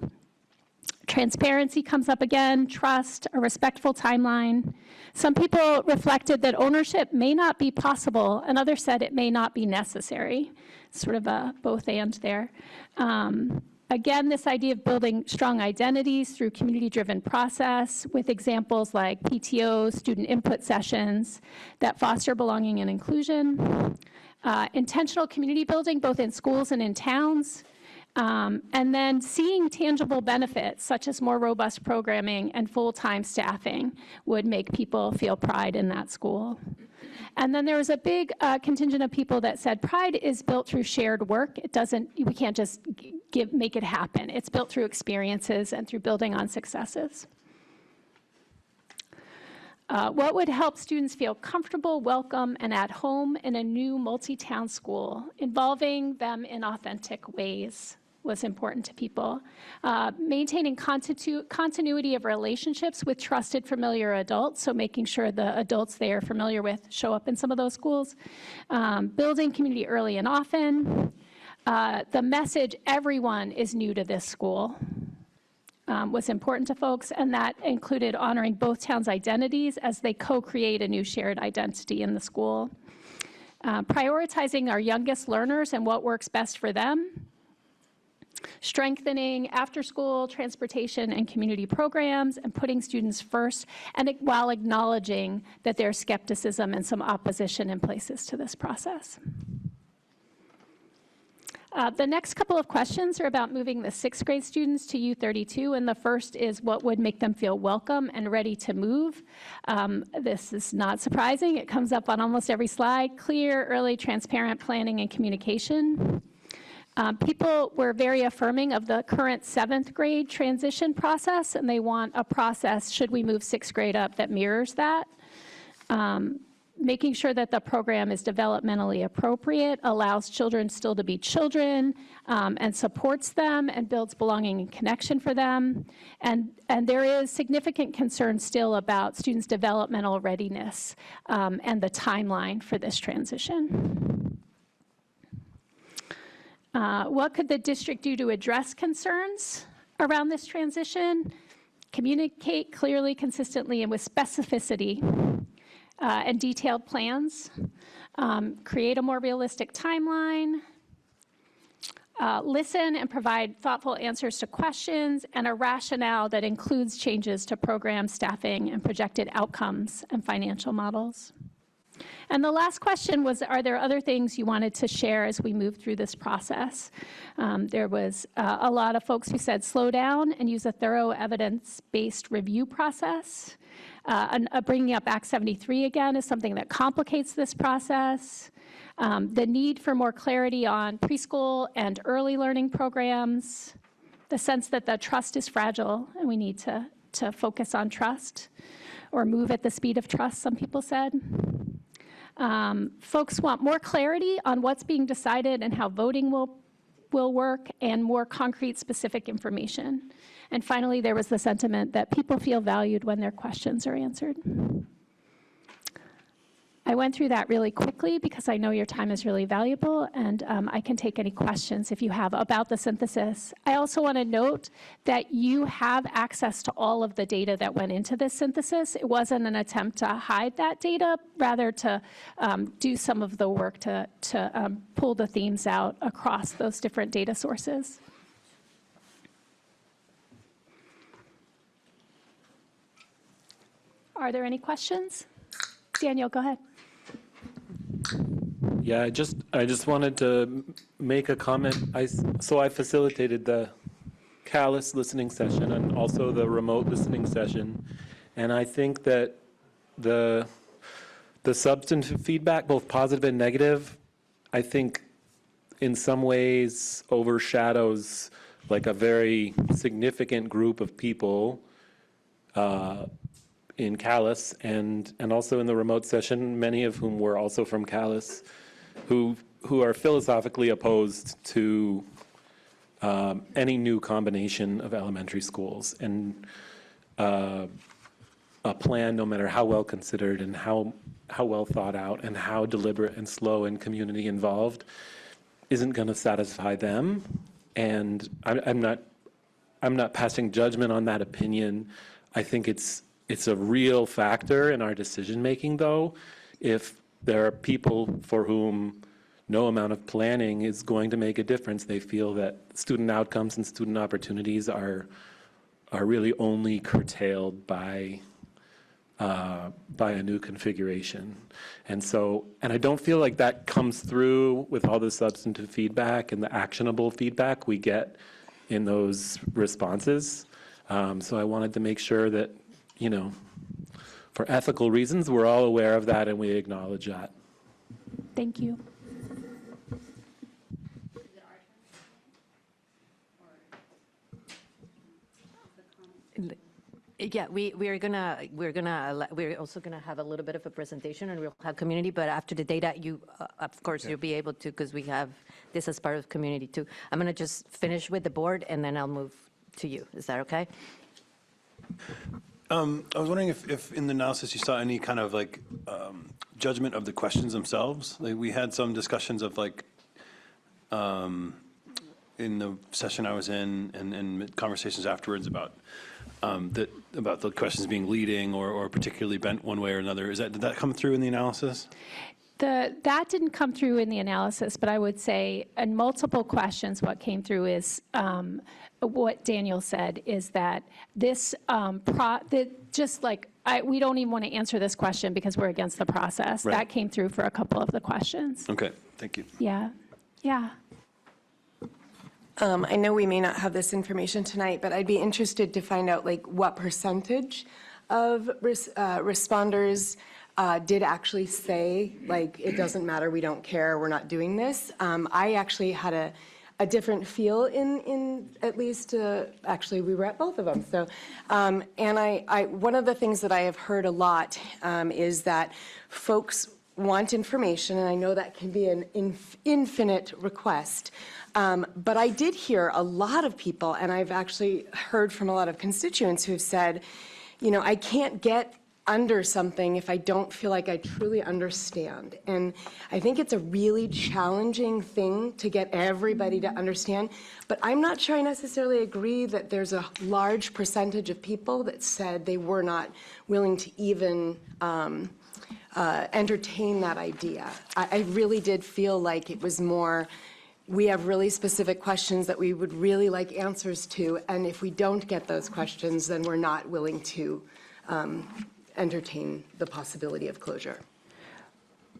Transparency comes up again, trust, a respectful timeline. Some people reflected that ownership may not be possible, and others said it may not be necessary. Sort of a both and there. Again, this idea of building strong identities through community-driven process with examples like PTO, student input sessions that foster belonging and inclusion. Intentional community building, both in schools and in towns. And then seeing tangible benefits, such as more robust programming and full-time staffing, would make people feel pride in that school. And then there was a big contingent of people that said pride is built through shared work. We can't just make it happen. It's built through experiences and through building on successes. What would help students feel comfortable, welcome, and at home in a new multi-town school, involving them in authentic ways was important to people. Maintaining continuity of relationships with trusted, familiar adults, so making sure the adults they are familiar with show up in some of those schools. Building community early and often. The message, everyone is new to this school, was important to folks, and that included honoring both towns' identities as they co-create a new shared identity in the school. Prioritizing our youngest learners and what works best for them. Strengthening after-school transportation and community programs, and putting students first, and while acknowledging that there's skepticism and some opposition in places to this process. The next couple of questions are about moving the 6th grade students to U32, and the first is what would make them feel welcome and ready to move. This is not surprising. It comes up on almost every slide. Clear, early, transparent planning and communication. People were very affirming of the current 7th grade transition process, and they want a process, should we move 6th grade up, that mirrors that. Making sure that the program is developmentally appropriate, allows children still to be children, and supports them and builds belonging and connection for them. And there is significant concern still about students' developmental readiness and the timeline for this transition. What could the district do to address concerns around this transition? Communicate clearly, consistently, and with specificity and detailed plans. Create a more realistic timeline. Listen and provide thoughtful answers to questions and a rationale that includes changes to program staffing and projected outcomes and financial models. And the last question was, are there other things you wanted to share as we move through this process? There was a lot of folks who said slow down and use a thorough evidence-based review process. Bringing up Act 73 again is something that complicates this process. The need for more clarity on preschool and early learning programs. The sense that the trust is fragile and we need to focus on trust, or move at the speed of trust, some people said. Folks want more clarity on what's being decided and how voting will work, and more concrete, specific information. And finally, there was the sentiment that people feel valued when their questions are answered. I went through that really quickly because I know your time is really valuable, and I can take any questions if you have about the synthesis. I also want to note that you have access to all of the data that went into this synthesis. It wasn't an attempt to hide that data, rather to do some of the work to pull the themes out across those different data sources. Are there any questions? Daniel, go ahead. Yeah, I just wanted to make a comment. So I facilitated the Callis listening session and also the remote listening session, and I think that the substantive feedback, both positive and negative, I think in some ways overshadows like a very significant group of people in Callis, and also in the remote session, many of whom were also from Callis, who are philosophically opposed to any new combination of elementary schools, and a plan, no matter how well considered and how well thought out and how deliberate and slow and community involved, isn't going to satisfy them. And I'm not I'm not passing judgment on that opinion. I think it's a real factor in our decision-making, though, if there are people for whom no amount of planning is going to make a difference. They feel that student outcomes and student opportunities are really only curtailed by a new configuration. And I don't feel like that comes through with all the substantive feedback and the actionable feedback we get in those responses. So I wanted to make sure that, for ethical reasons, we're all aware of that and we acknowledge that. Thank you. Yeah, we're also gonna have a little bit of a presentation, and we'll have community, but after the data, of course, you'll be able to, because we have this as part of community too. I'm gonna just finish with the board, and then I'll move to you. Is that okay? I was wondering if in the analysis you saw any kind of judgment of the questions themselves. Like, we had some discussions of in the session I was in and conversations afterwards about the questions being leading or particularly bent one way or another. Did that come through in the analysis? That didn't come through in the analysis, but I would say in multiple questions, what came through is what Daniel said is that this, we don't even want to answer this question because we're against the process. Right. That came through for a couple of the questions. Okay, thank you. Yeah, yeah. I know we may not have this information tonight, but I'd be interested to find out what percentage of responders did actually say, it doesn't matter, we don't care, we're not doing this. I actually had a different feel in at least, actually, we were at both of them. So, and one of the things that I have heard a lot is that folks want information, and I know that can be an infinite request. But I did hear a lot of people, and I've actually heard from a lot of constituents who have said, I can't get under something if I don't feel like I truly understand. And I think it's a really challenging thing to get everybody to understand. But I'm not sure I necessarily agree that there's a large percentage of people that said they were not willing to even entertain that idea. I really did feel like it was more, we have really specific questions that we would really like answers to, and if we don't get those questions, then we're not willing to entertain the possibility of closure.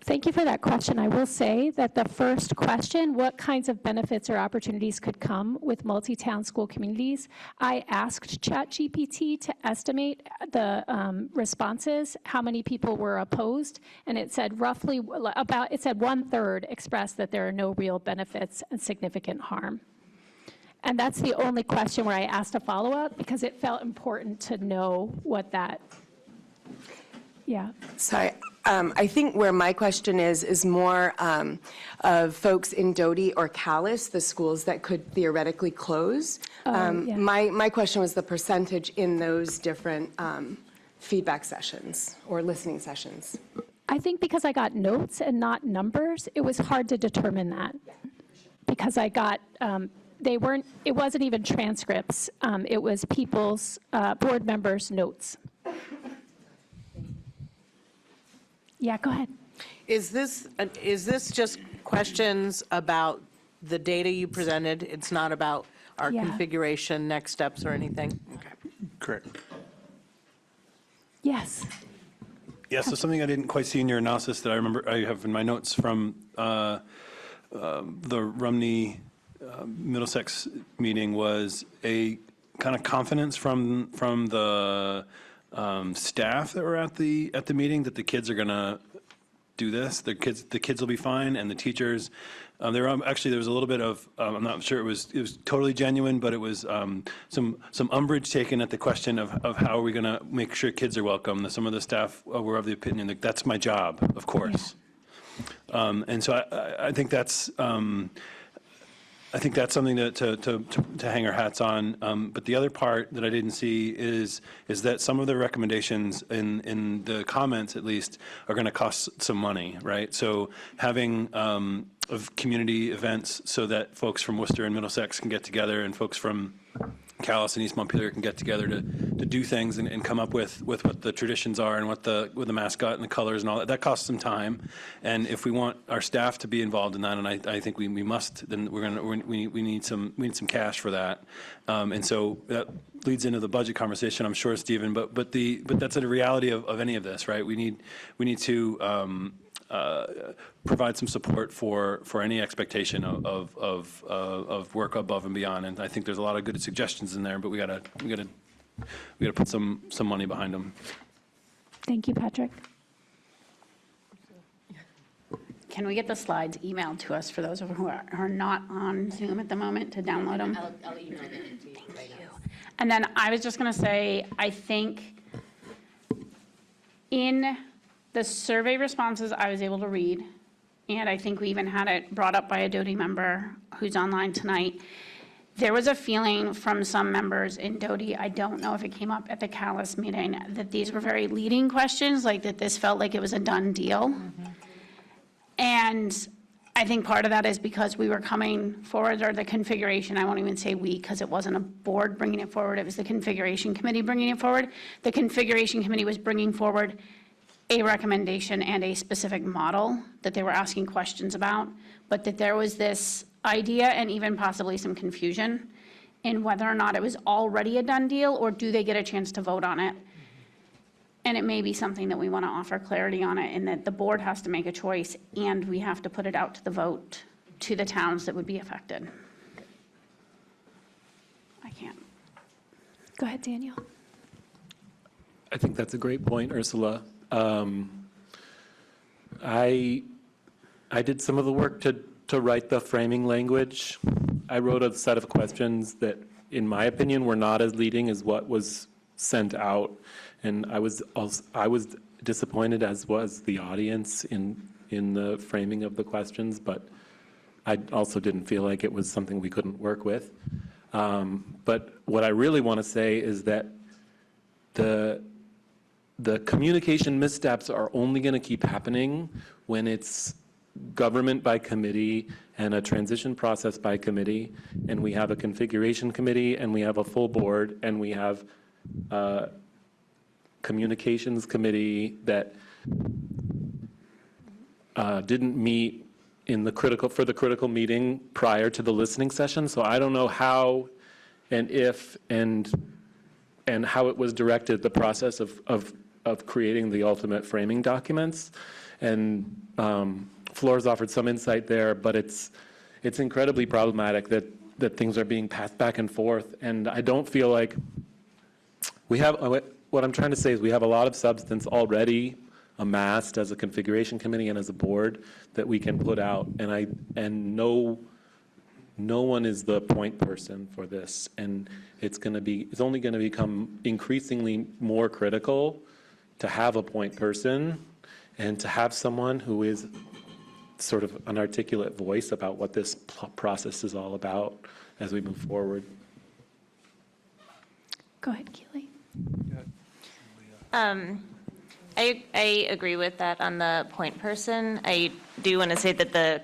Thank you for that question. I will say that the first question, what kinds of benefits or opportunities could come with multi-town school communities, I asked ChatGPT to estimate the responses, how many people were opposed, and it said roughly it said 1/3 expressed that there are no real benefits and significant harm. And that's the only question where I asked a follow-up because it felt important to know what that, yeah. Sorry. I think where my question is more of folks in Doty or Calais, the schools that could theoretically close. Yeah. My question was the percentage in those different feedback sessions or listening sessions. I think because I got notes and not numbers, it was hard to determine that. Because I got, it wasn't even transcripts. It was people's, board members' notes. Yeah, go ahead. Is this just questions about the data you presented? It's not about our configuration, next steps, or anything? Okay. Correct. Yes. Yeah, so something I didn't quite see in your analysis that I remember I have in my notes from the Rumney Middlesex meeting was a kind of confidence from the staff that were at the meeting that the kids are going to do this. The kids will be fine, and the teachers. There was a little bit of I'm not sure it was totally genuine, but it was some umbrage taken at the question of how are we going to make sure kids are welcome. Some of the staff were of the opinion that that's my job, of course. Yeah. And so I think that's. I think that's something to hang our hats on. But the other part that I didn't see is that some of the recommendations in the comments, at least, are going to cost some money, right? So having of community events so that folks from Worcester and Middlesex can get together and folks from Calais and East Montpelier can get together to do things and come up with what the traditions are and with the mascot and the colors and all that. That costs some time, and if we want our staff to be involved in that, and I think we must, then we need some cash for that, and so that leads into the budget conversation, I'm sure, Stephen. But that's a reality of any of this, right? We need to provide some support for any expectation of work above and beyond. And I think there's a lot of good suggestions in there, but we gotta put some money behind them. Thank you, Patrick. Can we get the slides emailed to us for those who are not on Zoom at the moment to download them? I'll email them to you. Thank you. And then I was just going to say, I think in the survey responses I was able to read, and I think we even had it brought up by a Doty member who's online tonight, there was a feeling from some members in Doty, I don't know if it came up at the Calais meeting, that these were very leading questions, like that this felt like it was a done deal. And I think part of that is because we were coming forward, or the configuration, I won't even say we, because it wasn't a board bringing it forward, it was the configuration committee bringing it forward. The configuration committee was bringing forward a recommendation and a specific model that they were asking questions about, but that there was this idea and even possibly some confusion in whether or not it was already a done deal, or do they get a chance to vote on it? And it may be something that we want to offer clarity on it, in that the board has to make a choice and we have to put it out to the vote to the towns that would be affected. I can't. Go ahead, Daniel. I think that's a great point, Ursula. I did some of the work to write the framing language. I wrote a set of questions that, in my opinion, were not as leading as what was sent out. And I was disappointed, as was the audience, in the framing of the questions, but I also didn't feel like it was something we couldn't work with. But what I really want to say is that the communication missteps are only going to keep happening when it's government by committee and a transition process by committee, and we have a configuration committee, and we have a full board, and we have communications committee that didn't meet for the critical meeting prior to the listening session. So I don't know how and if and how it was directed, the process of creating the ultimate framing documents. And Flora's offered some insight there, but it's incredibly problematic that things are being passed back and forth. And I don't feel like we have, what I'm trying to say is we have a lot of substance already amassed as a configuration committee and as a board that we can put out. And no one is the point person for this. And it's only going to become increasingly more critical to have a point person and to have someone who is sort of an articulate voice about what this process is all about as we move forward. Go ahead, Keely. I agree with that on the point person. I do want to say that the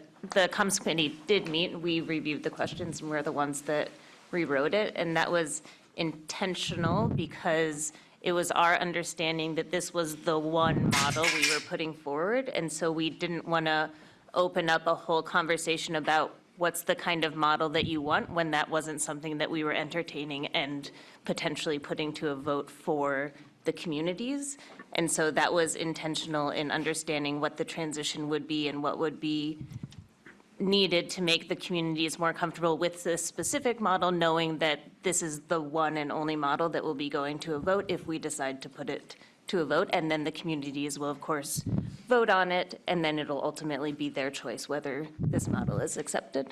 comms committee did meet. We reviewed the questions and we're the ones that rewrote it. And that was intentional because it was our understanding that this was the one model we were putting forward. And so we didn't want to open up a whole conversation about what's the kind of model that you want when that wasn't something that we were entertaining and potentially putting to a vote for the communities. And so that was intentional in understanding what the transition would be and what would be needed to make the communities more comfortable with this specific model, knowing that this is the one and only model that will be going to a vote if we decide to put it to a vote. And then the communities will, of course, vote on it, and then it'll ultimately be their choice whether this model is accepted.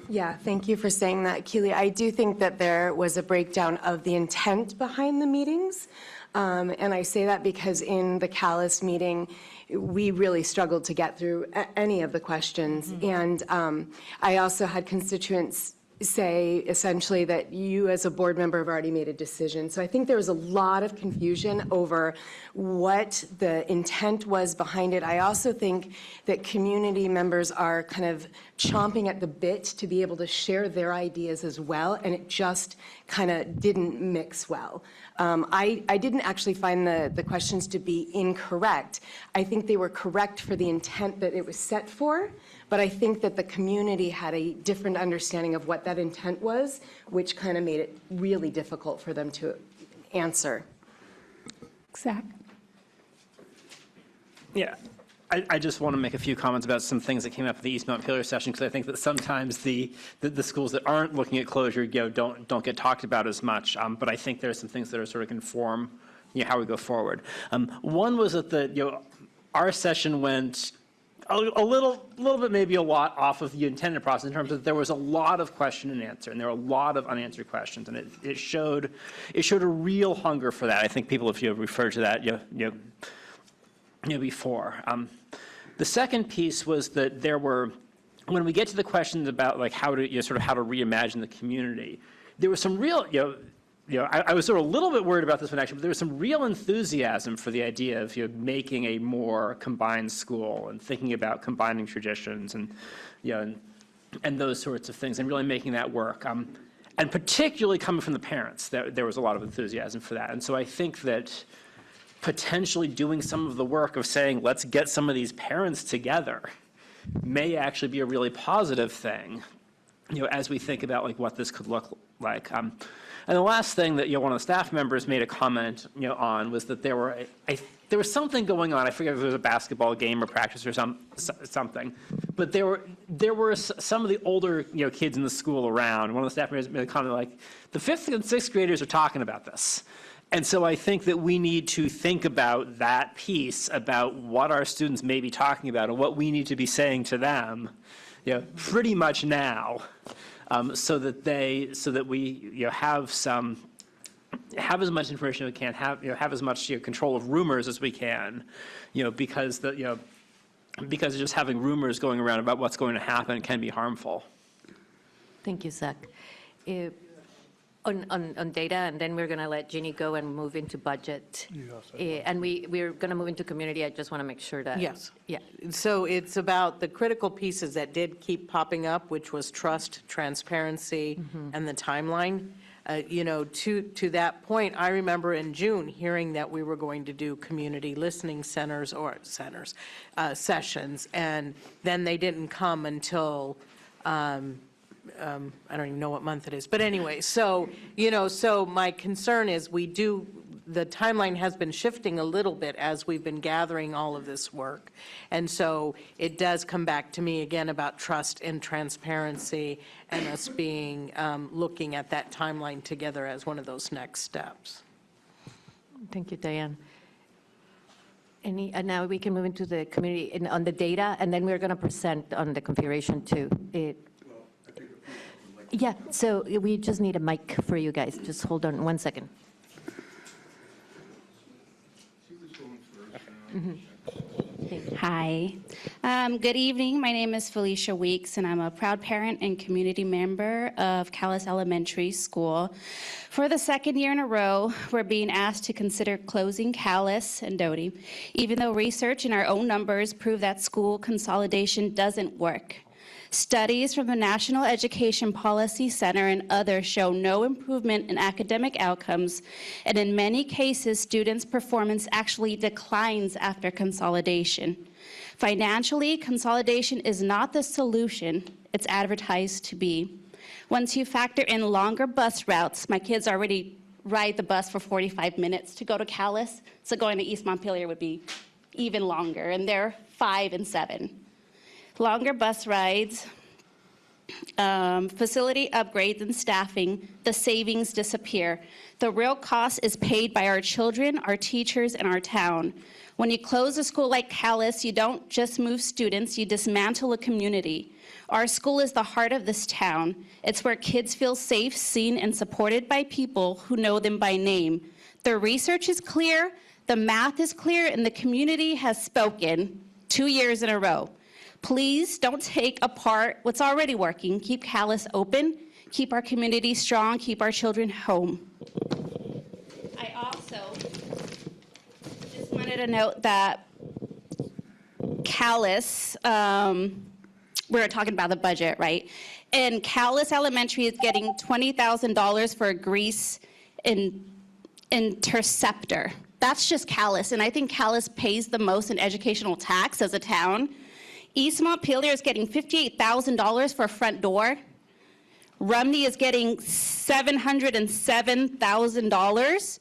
Yeah, thank you for saying that, Keely. I do think that there was a breakdown of the intent behind the meetings. And I say that because in the Calais meeting, we really struggled to get through any of the questions. And I also had constituents say essentially that you as a board member have already made a decision. So I think there was a lot of confusion over what the intent was behind it. I also think that community members are kind of chomping at the bit to be able to share their ideas as well, and it just kind of didn't mix well. I didn't actually find the questions to be incorrect. I think they were correct for the intent that it was set for, but I think that the community had a different understanding of what that intent was, which kind of made it really difficult for them to answer. Zach? Yeah, I just want to make a few comments about some things that came up at the East Montpelier session, because I think that sometimes the schools that aren't looking at closure, don't get talked about as much. But I think there are some things that are sort of inform, how we go forward. One was that our session went a little bit, maybe a lot off of the intended process in terms of there was a lot of question and answer, and there were a lot of unanswered questions, and it showed a real hunger for that. I think people, if you refer to that, before. The second piece was that there were, when we get to the questions about like how to how to reimagine the community, there was some real I was sort of a little bit worried about this one actually, but there was some real enthusiasm for the idea of making a more combined school and thinking about combining traditions and and those sorts of things and really making that work. And particularly coming from the parents, there was a lot of enthusiasm for that. And so I think that potentially doing some of the work of saying, let's get some of these parents together may actually be a really positive thing, as we think about like what this could look like. And the last thing that one of the staff members made a comment on was that there was something going on. I forget if it was a basketball game or practice or something, but there were some of the older kids in the school around. One of the staff members made a comment like, the 5th and 6th graders are talking about this. And so I think that we need to think about that piece, about what our students may be talking about and what we need to be saying to them, pretty much now, so that we have as much information as we can, have as much control of rumors as we can, because because just having rumors going around about what's going to happen can be harmful. Thank you, Zach. On data, and then we're going to let Jeannie go and move into budget. And we're going to move into community. I just want to make sure that. Yes. Yeah. So it's about the critical pieces that did keep popping up, which was trust, transparency, and the timeline. To that point, I remember in June hearing that we were going to do community listening sessions, and then they didn't come until I don't even know what month it is, but anyway, so my concern is the timeline has been shifting a little bit as we've been gathering all of this work. And so it does come back to me again about trust and transparency and us being, looking at that timeline together as one of those next steps. Thank you, Diane. And now we can move into the community on the data, and then we're going to present on the configuration too. Yeah, so we just need a mic for you guys. Just hold on 1 second. Hi. Good evening. My name is Felicia Weeks, and I'm a proud parent and community member of Calais Elementary School. For the second year in a row, we're being asked to consider closing Calais and Doty, even though research and our own numbers prove that school consolidation doesn't work. Studies from the National Education Policy Center and others show no improvement in academic outcomes, and in many cases, students' performance actually declines after consolidation. Financially, consolidation is not the solution it's advertised to be. Once you factor in longer bus routes, my kids already ride the bus for 45 minutes to go to Calais, so going to East Montpelier would be even longer, and they're 5 and 7. Longer bus rides, facility upgrades and staffing, the savings disappear. The real cost is paid by our children, our teachers, and our town. When you close a school like Calais, you don't just move students, you dismantle a community. Our school is the heart of this town. It's where kids feel safe, seen, and supported by people who know them by name. The research is clear, the math is clear, and the community has spoken 2 years in a row. Please don't take apart what's already working. Keep Calais open, keep our community strong, keep our children home. I also just wanted to note that Callis, we were talking about the budget, right? And Callis Elementary is getting $20,000 for a grease interceptor. That's just Callis, and I think Callis pays the most in educational tax as a town. East Montpelier is getting $58,000 for a front door. Rumney is getting $707,000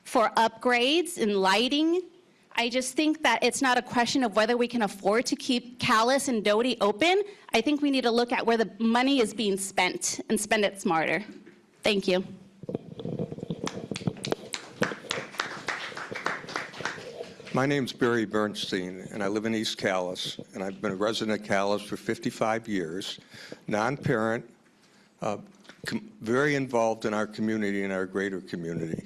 for upgrades and lighting. I just think that it's not a question of whether we can afford to keep Callis and Doty open. I think we need to look at where the money is being spent and spend it smarter. Thank you. My name's Barry Bernstein, and I live in East Callis, and I've been a resident of Callis for 55 years, non-parent, very involved in our community and our greater community.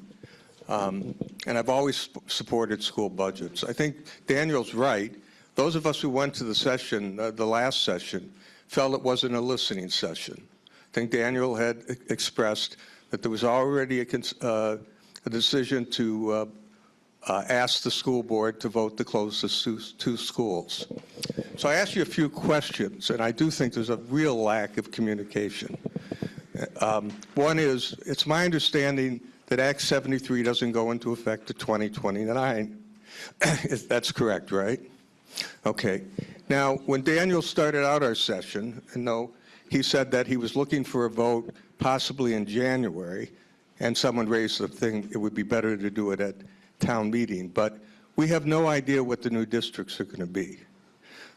And I've always supported school budgets. I think Daniel's right. Those of us who went to the session, the last session, felt it wasn't a listening session. I think Daniel had expressed that there was already a decision to ask the school board to vote to close the two schools. So I asked you a few questions, and I do think there's a real lack of communication. One is, it's my understanding that Act 73 doesn't go into effect to 2029. That's correct, right? Okay. Now, when Daniel started out our session, he said that he was looking for a vote possibly in January, and someone raised the thing, it would be better to do it at town meeting, but we have no idea what the new districts are going to be.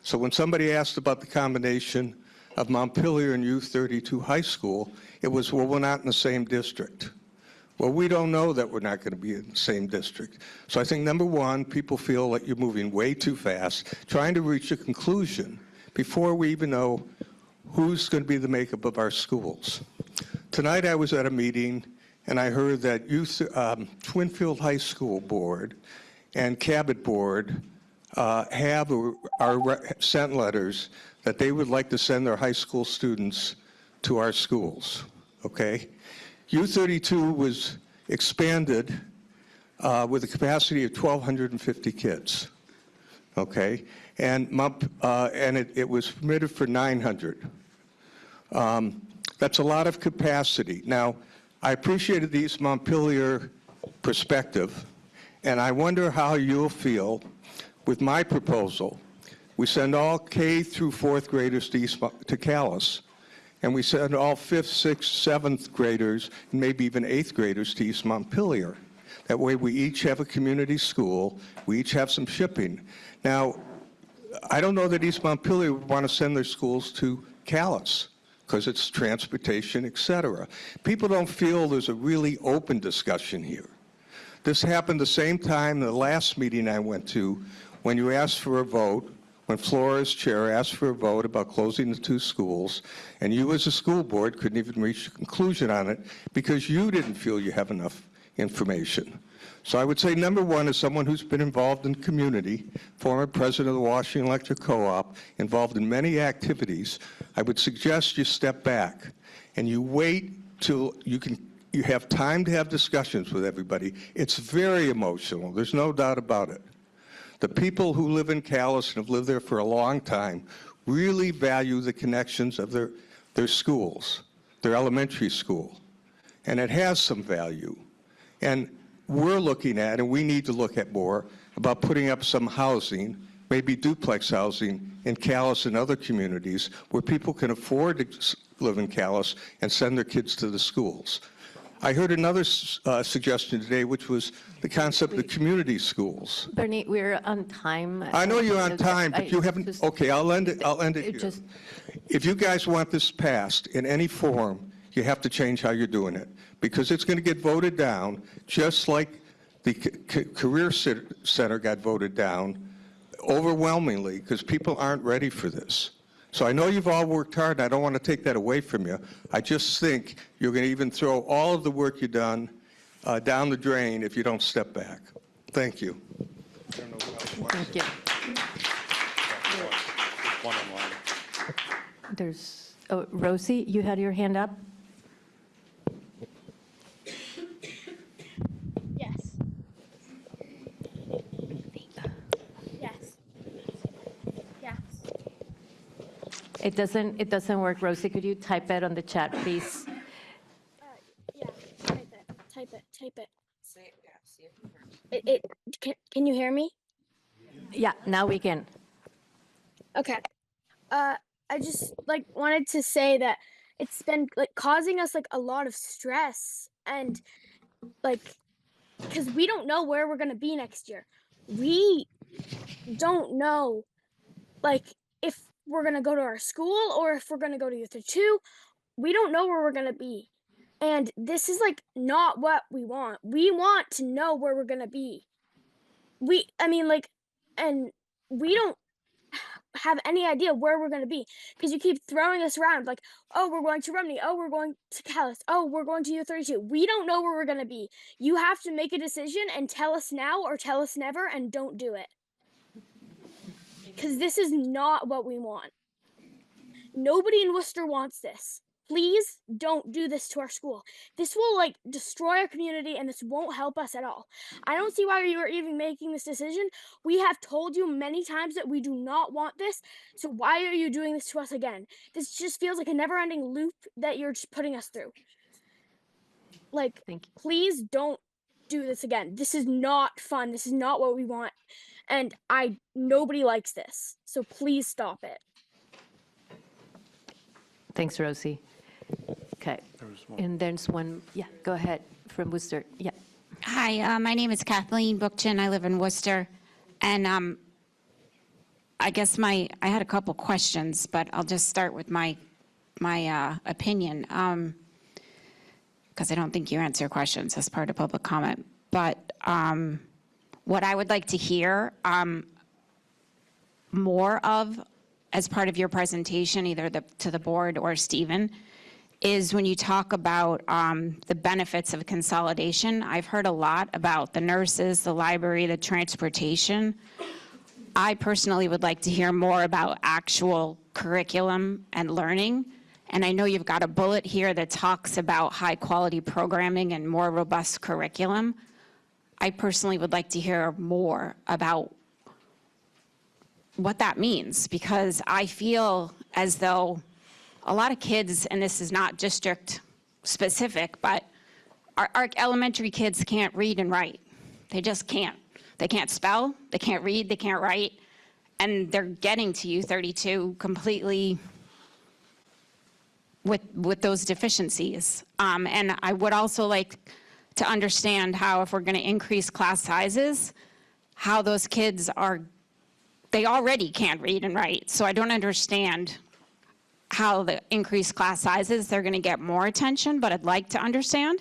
So when somebody asked about the combination of Montpelier and U32 High School, it was, well, we're not in the same district. Well, we don't know that we're not going to be in the same district. So I think, number one, people feel that you're moving way too fast, trying to reach a conclusion before we even know who's going to be the makeup of our schools. Tonight I was at a meeting, and I heard that Twinfield High School Board and Cabot Board have sent letters that they would like to send their high school students to our schools, okay? U32 was expanded with a capacity of 1,250 kids, okay? And it was permitted for 900. That's a lot of capacity. Now, I appreciated the East Montpelier perspective, and I wonder how you'll feel with my proposal. We send all K through 4th graders to Callis, and we send all 5th, 6th, 7th graders, and maybe even 8th graders to East Montpelier. That way we each have a community school, we each have some shipping. Now, I don't know that East Montpelier would want to send their schools to Callis, because it's transportation, et cetera. People don't feel there's a really open discussion here. This happened the same time the last meeting I went to, when you asked for a vote, when Flora's chair asked for a vote about closing the two schools, and you as a school board couldn't even reach a conclusion on it because you didn't feel you have enough information. So I would say, number one, as someone who's been involved in community, former president of the Washington Electric Co-op, involved in many activities, I would suggest you step back and you wait till you have time to have discussions with everybody. It's very emotional. There's no doubt about it. The people who live in Callis and have lived there for a long time really value the connections of their schools, their elementary school, and it has some value. And we're looking at, and we need to look at more, about putting up some housing, maybe duplex housing in Callis and other communities where people can afford to live in Callis and send their kids to the schools. I heard another suggestion today, which was the concept of community schools. Bernie, we're on time. I know you're on time, but you haven't, okay, I'll end it here. If you guys want this passed in any form, you have to change how you're doing it, because it's going to get voted down, just like the Career Center got voted down overwhelmingly, because people aren't ready for this. So I know you've all worked hard, and I don't want to take that away from you. I just think you're going to even throw all of the work you've done down the drain if you don't step back. Thank you. Thank you. There's, Rosie, you had your hand up? It doesn't work. Rosie, could you type it on the chat, please? Yeah, type it. Can you hear me? Yeah, now we can. Okay. I just wanted to say that it's been causing us a lot of stress and because we don't know where we're gonna be next year. We don't know if we're gonna go to our school or if we're gonna go to Youth 2. We don't know where we're gonna be. And this is not what we want. We want to know where we're gonna be. And we don't have any idea where we're gonna be because you keep throwing us around oh, we're going to Rumney, oh, we're going to Calais, oh, we're going to U32. We don't know where we're gonna be. You have to make a decision and tell us now or tell us never and don't do it. Because this is not what we want. Nobody in Worcester wants this. Please don't do this to our school. This will destroy our community and this won't help us at all. I don't see why you are even making this decision. We have told you many times that we do not want this. So why are you doing this to us again? This just feels like a never-ending loop that you're just putting us through. Please don't do this again. This is not fun. This is not what we want. And nobody likes this. So please stop it. Thanks, Rosie. Okay. And there's one, yeah, go ahead, from Worcester. Yeah. Hi, my name is Kathleen Bookchin. I live in Worcester. And I guess I had a couple questions, but I'll just start with my opinion, because I don't think you answer questions as part of public comment. But what I would like to hear more of as part of your presentation, either to the board or Stephen, is when you talk about the benefits of consolidation. I've heard a lot about the nurses, the library, the transportation. I personally would like to hear more about actual curriculum and learning. And I know you've got a bullet here that talks about high quality programming and more robust curriculum. I personally would like to hear more about what that means, because I feel as though a lot of kids, and this is not district specific, but our elementary kids can't read and write. They just can't. They can't spell, they can't read, they can't write, and they're getting to U32 completely with those deficiencies. And I would also like to understand how, if we're going to increase class sizes, how those kids they already can't read and write. So I don't understand how the increased class sizes, they're going to get more attention, but I'd like to understand.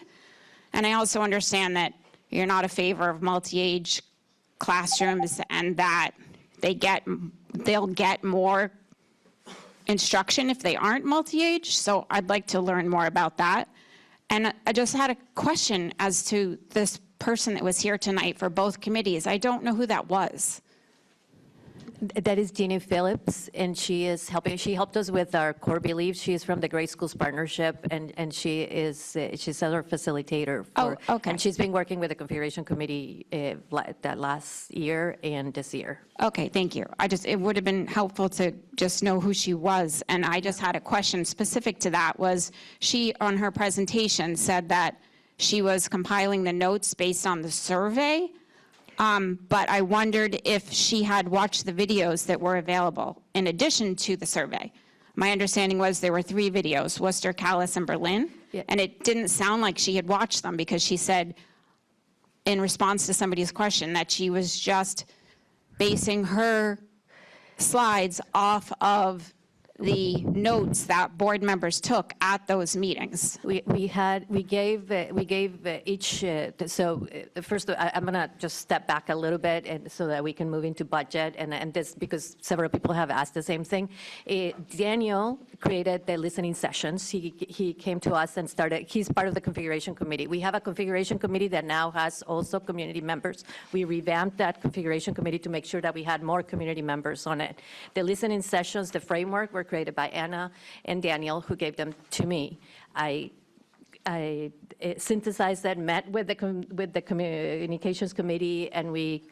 And I also understand that you're not a favor of multi-age classrooms and that they'll get more instruction if they aren't multi-age. So I'd like to learn more about that. And I just had a question as to this person that was here tonight for both committees. I don't know who that was. That is Jeannie Phillips, and she is helping. She helped us with our core beliefs. She is from the Great Schools Partnership, and she's our facilitator. Okay. And she's been working with the Configuration Committee that last year and this year. Okay, thank you. It would have been helpful to just know who she was, and I just had a question specific to that. Was she, on her presentation, said that she was compiling the notes based on the survey? But I wondered if she had watched the videos that were available in addition to the survey. My understanding was there were 3 videos, Worcester, Calais, and Berlin. Yeah. And it didn't sound like she had watched them, because she said, in response to somebody's question, that she was just basing her slides off of the notes that board members took at those meetings. We gave each, first, I'm going to just step back a little bit and so that we can move into budget, and this, because several people have asked the same thing. Daniel created the listening sessions. He came to us and he's part of the configuration committee. We have a configuration committee that now has also community members. We revamped that configuration committee to make sure that we had more community members on it. The listening sessions, the framework, were created by Anna and Daniel, who gave them to me. synthesized that, met with the communications committee, and we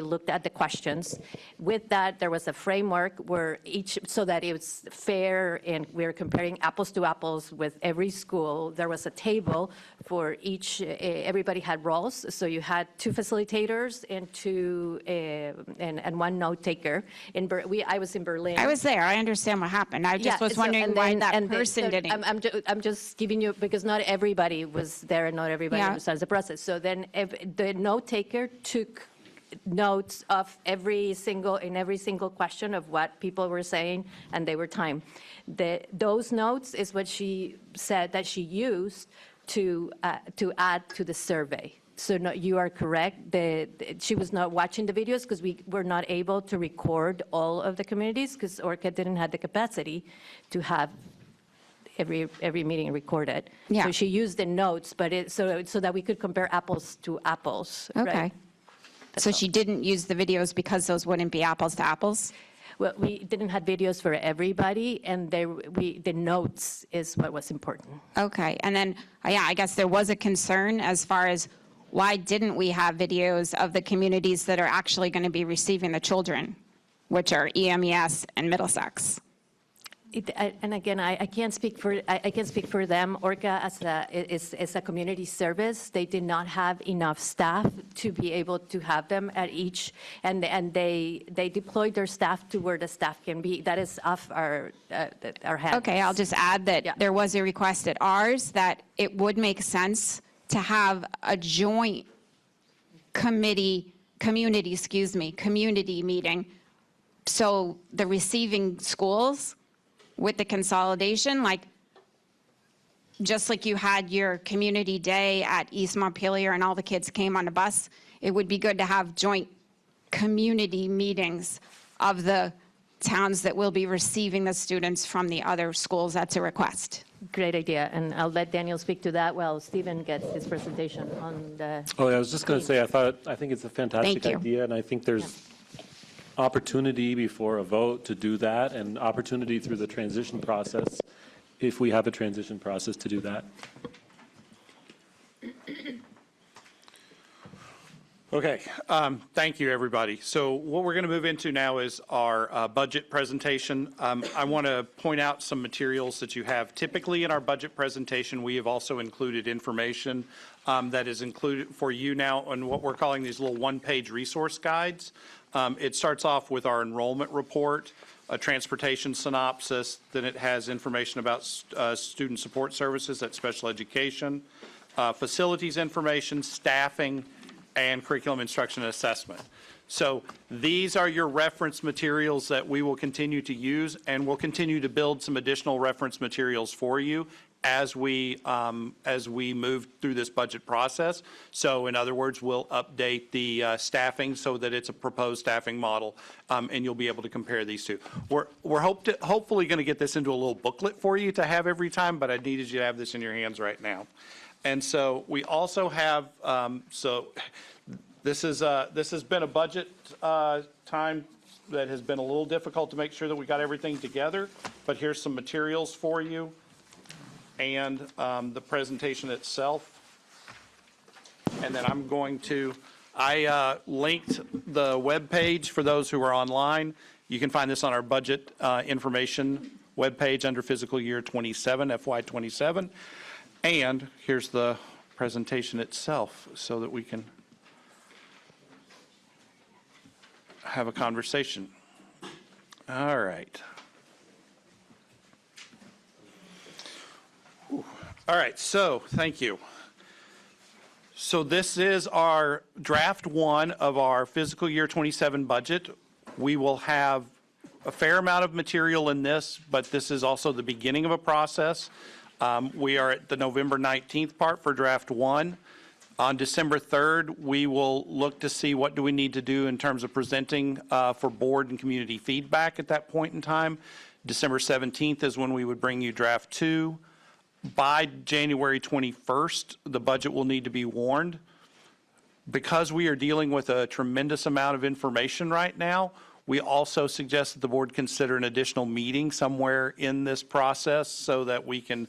looked at the questions. With that, there was a framework where so that it was fair, and we were comparing apples to apples with every school. There was a table for each. Everybody had roles, so you had 2 facilitators and 1 note taker. I was in Berlin. I was there. I understand what happened. I just was wondering why that person didn't. I'm just giving you, because not everybody was there and not everybody understands the process. So then the note taker took notes of every single question of what people were saying, and they were timed. Those notes is what she said that she used to add to the survey. So no, you are correct. She was not watching the videos because we were not able to record all of the communities because ORCA didn't have the capacity to have every meeting recorded. Yeah. So she used the notes, but so that we could compare apples to apples. Okay. Right? So she didn't use the videos because those wouldn't be apples to apples? Well, we didn't have videos for everybody, and the notes is what was important. Okay. And then, I guess there was a concern as far as why didn't we have videos of the communities that are actually going to be receiving the children, which are EMES and Middlesex? And again, I can't speak for them. ORCA is a community service. They did not have enough staff to be able to have them at each, and they deployed their staff to where the staff can be. That is off our hands. Okay, I'll just add that there was a request at ours that it would make sense to have a joint community meeting. So the receiving schools with the consolidation, just like you had your community day at East Montpelier and all the kids came on a bus, it would be good to have joint community meetings of the towns that will be receiving the students from the other schools. That's a request. Great idea, and I'll let Daniel speak to that while Stephen gets his presentation on the. Oh, I was just going to say, I think it's a fantastic idea, and I think there's opportunity before a vote to do that, and opportunity through the transition process, if we have a transition process to do that. Okay, thank you, everybody. So what we're going to move into now is our budget presentation. I want to point out some materials that you have. Typically in our budget presentation, we have also included information that is included for you now on what we're calling these little one-page resource guides. It starts off with our enrollment report, a transportation synopsis, then it has information about student support services at special education, facilities information, staffing, and curriculum instruction and assessment. So these are your reference materials that we will continue to use, and we'll continue to build some additional reference materials for you as we move through this budget process. So in other words, we'll update the staffing so that it's a proposed staffing model, and you'll be able to compare these two. We're hopefully going to get this into a little booklet for you to have every time, but I needed you to have this in your hands right now. And so we also have, this has been a budget time that has been a little difficult to make sure that we got everything together, but here's some materials for you and the presentation itself. And then I linked the web page for those who are online. You can find this on our budget information webpage under fiscal year 27, FY27. And here's the presentation itself so that we can have a conversation. All right. All right, so thank you. So this is our draft one of our fiscal year 27 budget. We will have a fair amount of material in this, but this is also the beginning of a process. We are at the November 19th part for draft one. On December 3rd, we will look to see what do we need to do in terms of presenting for board and community feedback at that point in time. December 17th is when we would bring you draft two. By January 21st, the budget will need to be warned. Because we are dealing with a tremendous amount of information right now, We also suggest that the board consider an additional meeting somewhere in this process so that we can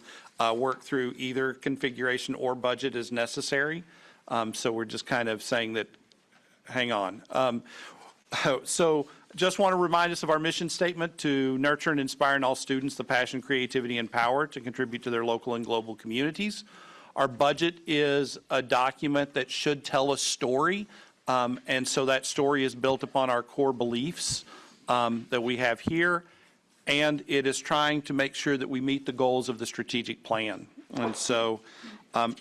work through either configuration or budget as necessary. So we're just kind of saying that, hang on. So just want to remind us of our mission statement: to nurture and inspire in all students the passion, creativity, and power to contribute to their local and global communities. Our budget is a document that should tell a story, and so that story is built upon our core beliefs that we have here, and it is trying to make sure that we meet the goals of the strategic plan. And so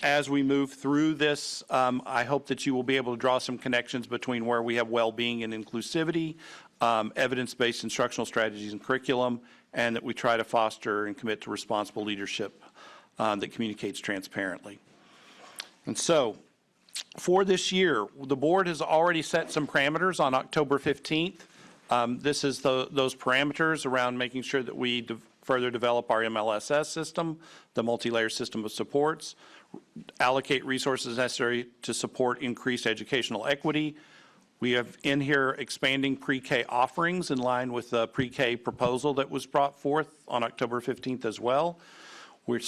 as we move through this, I hope that you will be able to draw some connections between where we have well-being and inclusivity, evidence-based instructional strategies and curriculum, and that we try to foster and commit to responsible leadership that communicates transparently. And so for this year, the board has already set some parameters on October 15th. This is those parameters around making sure that we further develop our MLSS system, the multi-layer system of supports, allocate resources necessary to support increased educational equity. We have in here expanding pre-K offerings in line with the pre-K proposal that was brought forth on October 15th as well. We're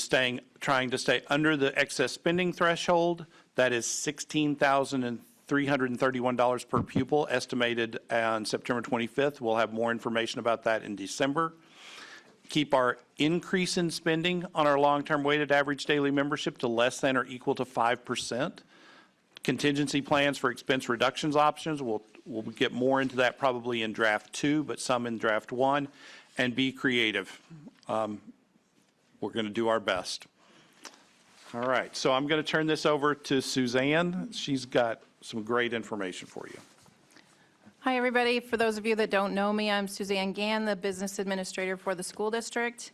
trying to stay under the excess spending threshold. That is $16,331 per pupil, estimated on September 25th. We'll have more information about that in December. Keep our increase in spending on our long-term weighted average daily membership to less than or equal to 5%. Contingency plans for expense reductions options, we'll get more into that probably in draft 2, but some in draft 1. And be creative. We're going to do our best. All right, so I'm going to turn this over to Suzanne. She's got some great information for you. Hi, everybody. For those of you that don't know me, I'm Suzanne Gann, the business administrator for the school district.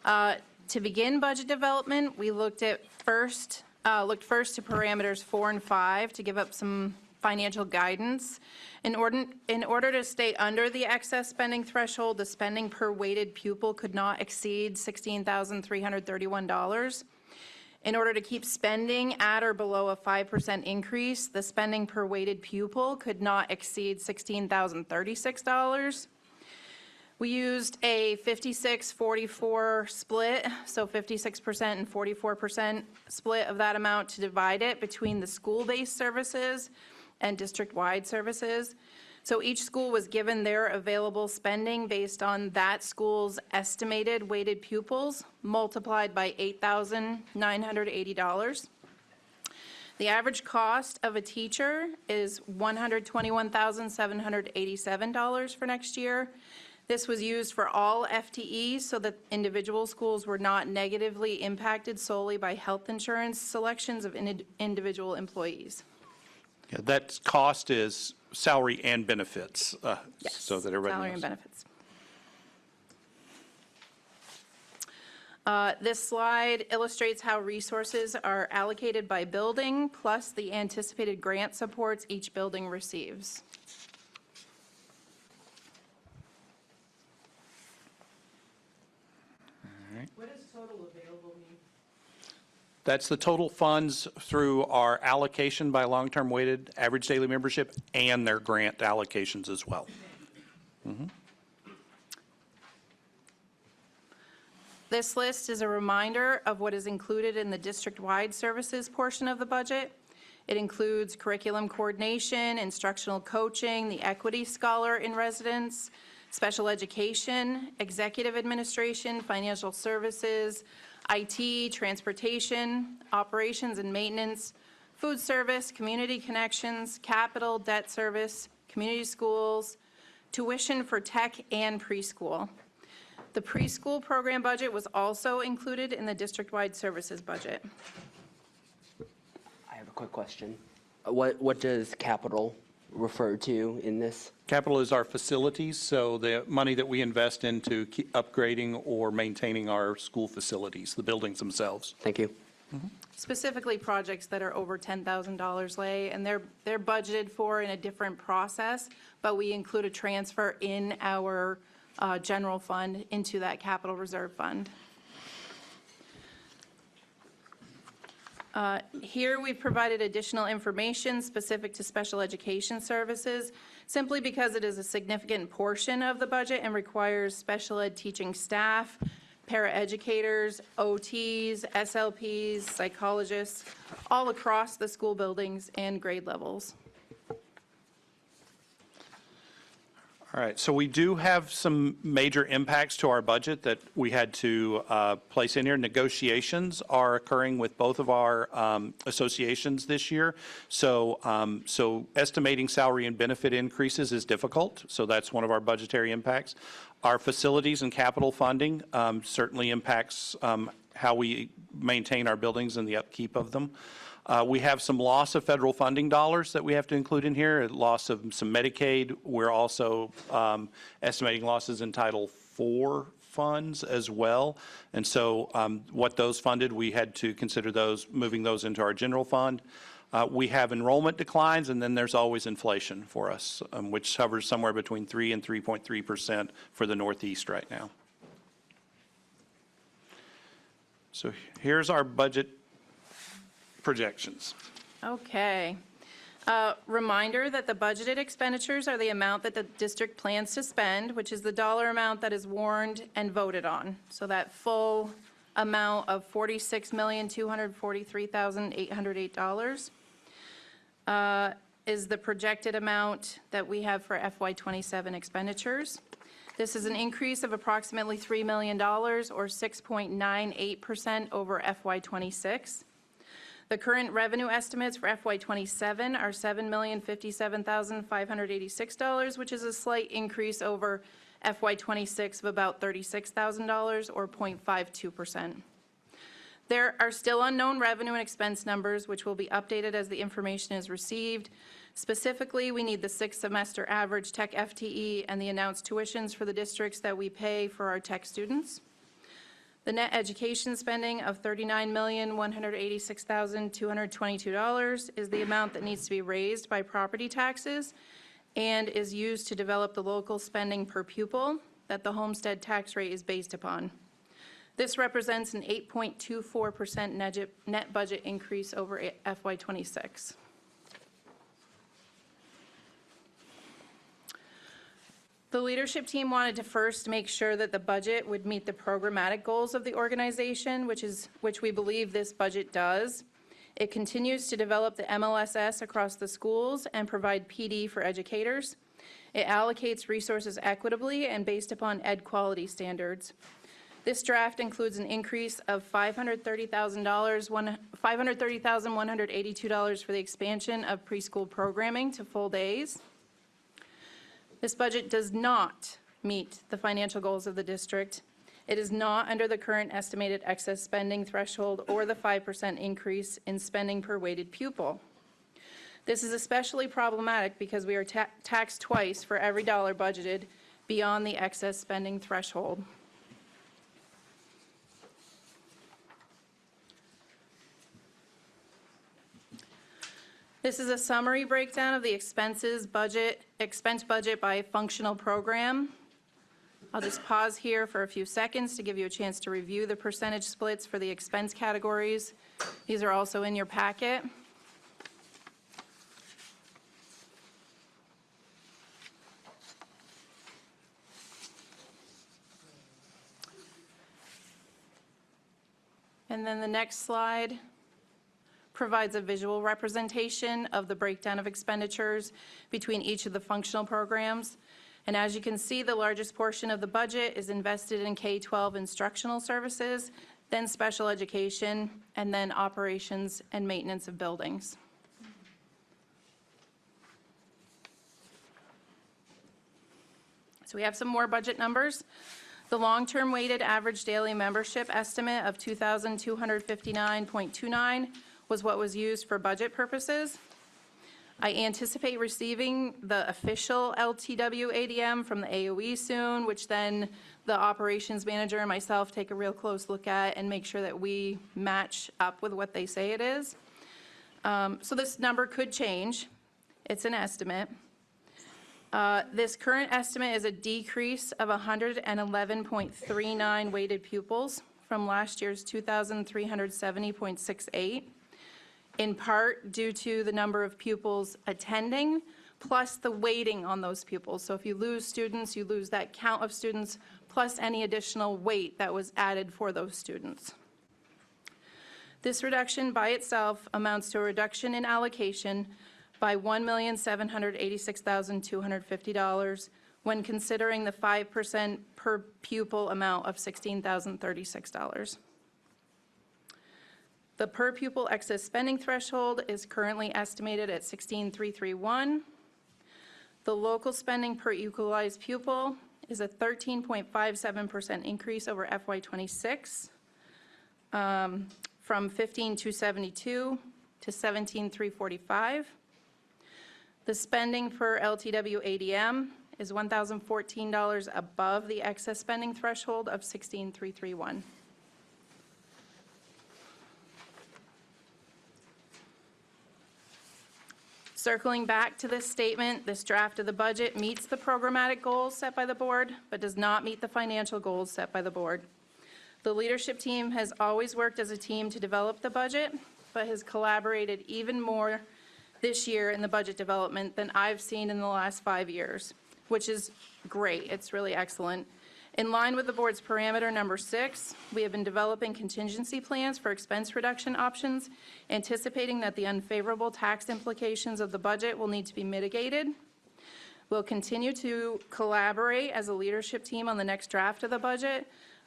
To begin budget development, we looked first to parameters 4 and 5 to give up some financial guidance. In order to stay under the excess spending threshold, the spending per weighted pupil could not exceed $16,331. In order to keep spending at or below a 5% increase, the spending per weighted pupil could not exceed $16,036. We used a 56-44 split, so 56% and 44% split of that amount to divide it between the school-based services and district-wide services. So each school was given their available spending based on that school's estimated weighted pupils multiplied by $8,980. The average cost of a teacher is $121,787 for next year. This was used for all FTEs so that individual schools were not negatively impacted solely by health insurance selections of individual employees. Yeah, that cost is salary and benefits, Yes, so that everybody salary knows. and benefits. This slide illustrates how resources are allocated by building, plus the anticipated grant supports each building receives. What does total available mean? That's the total funds through our allocation by long-term weighted average daily membership and their grant allocations as well. This list is a reminder of what is included in the district-wide services portion of the budget. It includes curriculum coordination, instructional coaching, the Equity Scholar in Residence, special education, executive administration, financial services, IT, transportation, operations and maintenance, food service, community connections, capital, debt service, community schools, tuition for tech and preschool. The preschool program budget was also included in the district-wide services budget. I have a quick question. What does capital refer to in this? Capital is our facilities, so the money that we invest into upgrading or maintaining our school facilities, the buildings themselves. Thank you. Specifically projects that are over $10,000 lay, and they're budgeted for in a different process, but we include a transfer in our general fund into that capital reserve fund. Here, we've provided additional information specific to special education services, simply because it is a significant portion of the budget and requires special ed teaching staff, paraeducators, OTs, SLPs, psychologists, all across the school buildings and grade levels. All right, so we do have some major impacts to our budget that we had to place in here. Negotiations are occurring with both of our associations this year. So estimating salary and benefit increases is difficult. So that's one of our budgetary impacts. Our facilities and capital funding certainly impacts how we maintain our buildings and the upkeep of them. We have some loss of federal funding dollars that we have to include in here, loss of some Medicaid. We're also estimating losses in Title IV funds as well. And so what those funded, we had to consider those, moving those into our general fund. We have enrollment declines, and then there's always inflation for us, which hovers somewhere between 3 and 3.3% for the Northeast right now. So here's our budget projections. Okay. Reminder that the budgeted expenditures are the amount that the district plans to spend, which is the dollar amount that is warned and voted on. So that full amount of $46,243,808 is the projected amount that we have for FY27 expenditures. This is an increase of approximately $3 million, or 6.98% over FY26. The current revenue estimates for FY27 are $7,057,586, which is a slight increase over FY26 of about $36,000, or 0.52%. There are still unknown revenue and expense numbers, which will be updated as the information is received. Specifically, we need the 6-semester average tech FTE and the announced tuitions for the districts that we pay for our tech students. The net education spending of $39,186,222 is the amount that needs to be raised by property taxes and is used to develop the local spending per pupil that the homestead tax rate is based upon. This represents an 8.24% net budget increase over FY26. The leadership team wanted to first make sure that the budget would meet the programmatic goals of the organization, which we believe this budget does. It continues to develop the MLSS across the schools and provide PD for educators. It allocates resources equitably and based upon ed quality standards. This draft includes an increase of $530,182 for the expansion of preschool programming to full days. This budget does not meet the financial goals of the district. It is not under the current estimated excess spending threshold or the 5% increase in spending per weighted pupil. This is especially problematic because we are taxed twice for every dollar budgeted beyond the excess spending threshold. This is a summary breakdown of the expense budget by functional program. I'll just pause here for a few seconds to give you a chance to review the percentage splits for the expense categories. These are also in your packet. And then the next slide provides a visual representation of the breakdown of expenditures between each of the functional programs. And as you can see, the largest portion of the budget is invested in K-12 instructional services, then special education, and then operations and maintenance of buildings. So we have some more budget numbers. The long-term weighted average daily membership estimate of 2,259.29 was what was used for budget purposes. I anticipate receiving the official LTW ADM from the AOE soon, which then the operations manager and myself take a real close look at and make sure that we match up with what they say it is. So this number could change. It's an estimate. This current estimate is a decrease of 111.39 weighted pupils from last year's 2,370.68. in part due to the number of pupils attending, plus the weighting on those pupils. So if you lose students, you lose that count of students, plus any additional weight that was added for those students. This reduction by itself amounts to a reduction in allocation by $1,786,250 when considering the 5% per pupil amount of $16,036. The per pupil excess spending threshold is currently estimated at $16,331. The local spending per equalized pupil is a 13.57% increase over FY26, from $15,272 to $17,345. The spending for LTW ADM is $1,014 above the excess spending threshold of $16,331. Circling back to this statement, this draft of the budget meets the programmatic goals set by the board, but does not meet the financial goals set by the board. The leadership team has always worked as a team to develop the budget, but has collaborated even more this year in the budget development than I've seen in the last 5 years, which is great. It's really excellent. In line with the board's parameter number 6, we have been developing contingency plans for expense reduction options, anticipating that the unfavorable tax implications of the budget will need to be mitigated. We'll continue to collaborate as a leadership team on the next draft of the budget,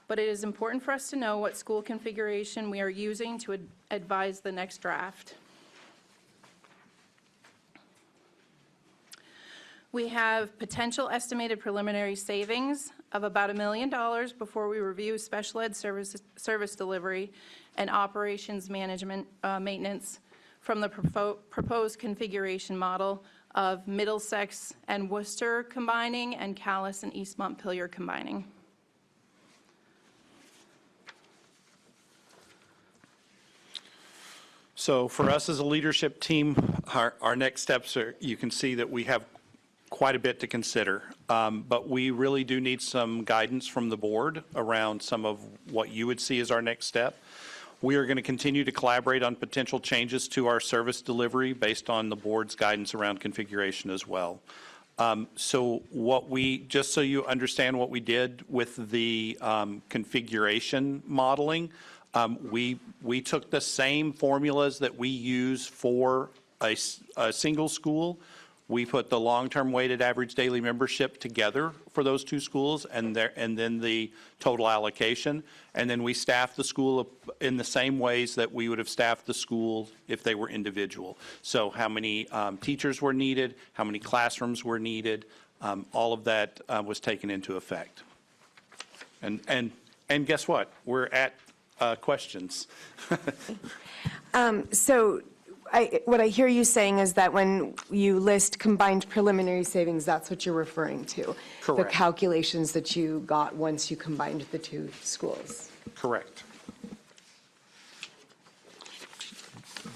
but it is important for us to know what school configuration we are using to advise the next draft. We have potential estimated preliminary savings of about $1 million before we review special ed service delivery and operations management maintenance from the proposed configuration model of Middlesex and Worcester combining and Calais and East Montpelier combining. So for us as a leadership team, our next steps are, you can see that we have quite a bit to consider, but we really do need some guidance from the board around some of what you would see as our next step. We are going to continue to collaborate on potential changes to our service delivery based on the board's guidance around configuration as well. So just so you understand what we did with the configuration modeling, we took the same formulas that we use for a single school. We put the long-term weighted average daily membership together for those two schools and then the total allocation. And then we staffed the school in the same ways that we would have staffed the school if they were individual. So how many teachers were needed, how many classrooms were needed, all of that was taken into effect. And guess what? We're at questions. So what I hear you saying is that when you list combined preliminary savings, that's what you're referring to? Correct. The calculations that you got once you combined the two schools? Correct.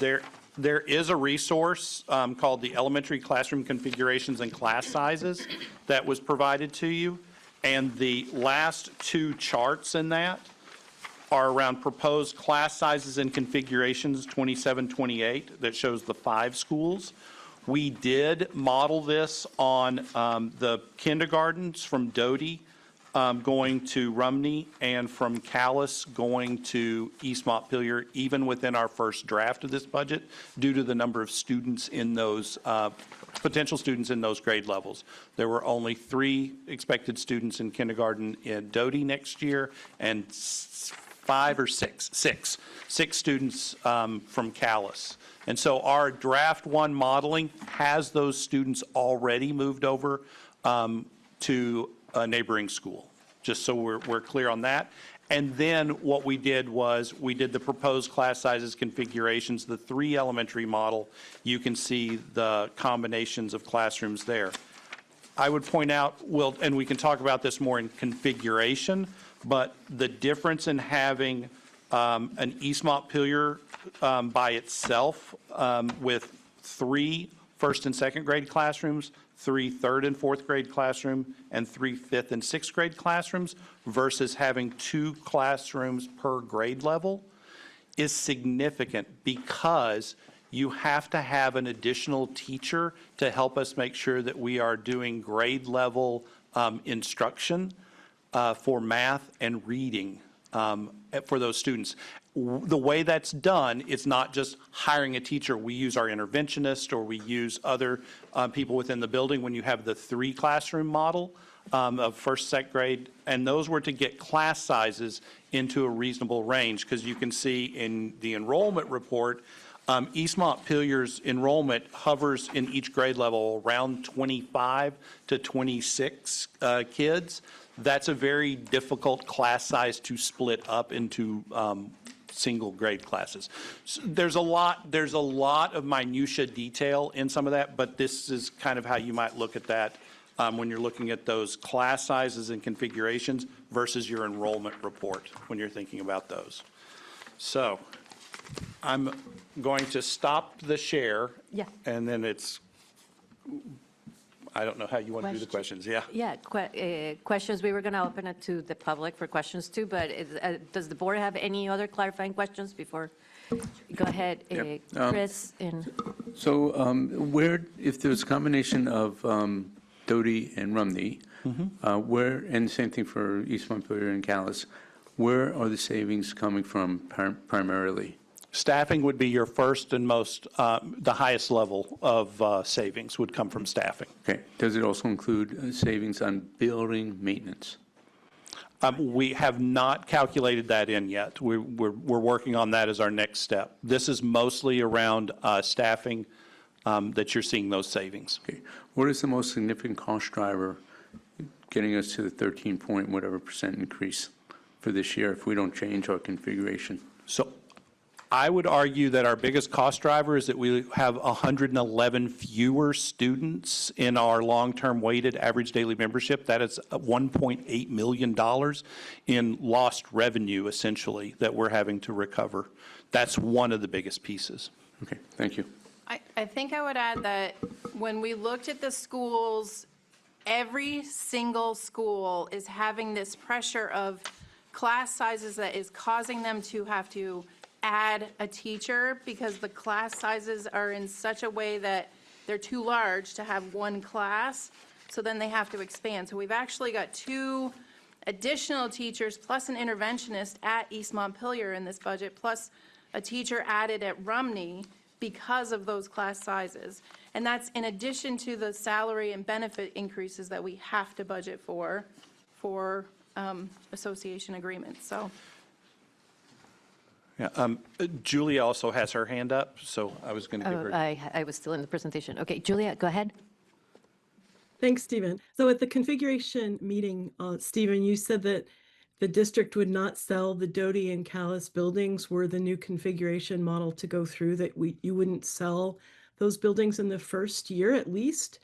There is a resource called the Elementary Classroom Configurations and Class Sizes that was provided to you, and the last two charts in that are around proposed class sizes and configurations 27-28 that shows the 5 schools. We did model this on the kindergartens from Doty going to Rumney and from Calais going to East Montpelier, even within our first draft of this budget, due to the number of students in those, potential students in those grade levels. There were only 3 expected students in kindergarten in Doty next year and 5 or 6 students from Calais. And so our draft 1 modeling has those students already moved over to a neighboring school, just so we're clear on that. And then what we did was we did the proposed class sizes configurations, the 3 elementary model. You can see the combinations of classrooms there. I would point out, and we can talk about this more in configuration, but the difference in having an East Montpelier by itself with 3 first and second grade classrooms, 3 third and fourth grade classroom, and 3 fifth and sixth grade classrooms versus having 2 classrooms per grade level is significant because you have to have an additional teacher to help us make sure that we are doing grade level instruction for math and reading for those students. The way that's done, it's not just hiring a teacher. We use our interventionist, or we use other people within the building when you have the 3 classroom model of first, second grade, and those were to get class sizes into a reasonable range, because you can see in the enrollment report, East Montpelier's enrollment hovers in each grade level around 25 to 26 kids. That's a very difficult class size to split up into single grade classes. So there's a lot of minutia detail in some of that, but this is kind of how you might look at that when you're looking at those class sizes and configurations versus your enrollment report when you're thinking about those. So I'm going to stop the share. Yeah. And then I don't know how you want to do the questions. Yeah. Yeah, questions, we were going to open it to the public for questions too, but does the board have any other clarifying questions before? Go ahead, Chris. So if there's a combination of Doty and Rumney, and the same thing for East Montpelier and Calais, where are the savings coming from primarily? Staffing would be your first and the highest level of savings would come from staffing. Okay. Does it also include savings on building maintenance? We have not calculated that in yet. We're working on that as our next step. This is mostly around staffing that you're seeing those savings. Okay. What is the most significant cost driver getting us to the 13% increase for this year if we don't change our configuration? So I would argue that our biggest cost driver is that we have 111 fewer students in our long-term weighted average daily membership. That is $1.8 million in lost revenue, essentially, that we're having to recover. That's one of the biggest pieces. Okay, thank you. I think I would add that when we looked at the schools, every single school is having this pressure of class sizes that is causing them to have to add a teacher because the class sizes are in such a way that they're too large to have one class, so then they have to expand. So we've actually got 2 additional teachers plus an interventionist at East Montpelier in this budget, plus a teacher added at Rumney because of those class sizes. And that's in addition to the salary and benefit increases that we have to budget for association agreements, so. Yeah, Julia also has her hand up, so I was going to give her. I was still in the presentation. Okay, Julia, go ahead. Thanks, Stephen. So at the configuration meeting, Stephen, you said that the district would not sell the Doty and Calais buildings were the new configuration model to go through, that you wouldn't sell those buildings in the first year at least.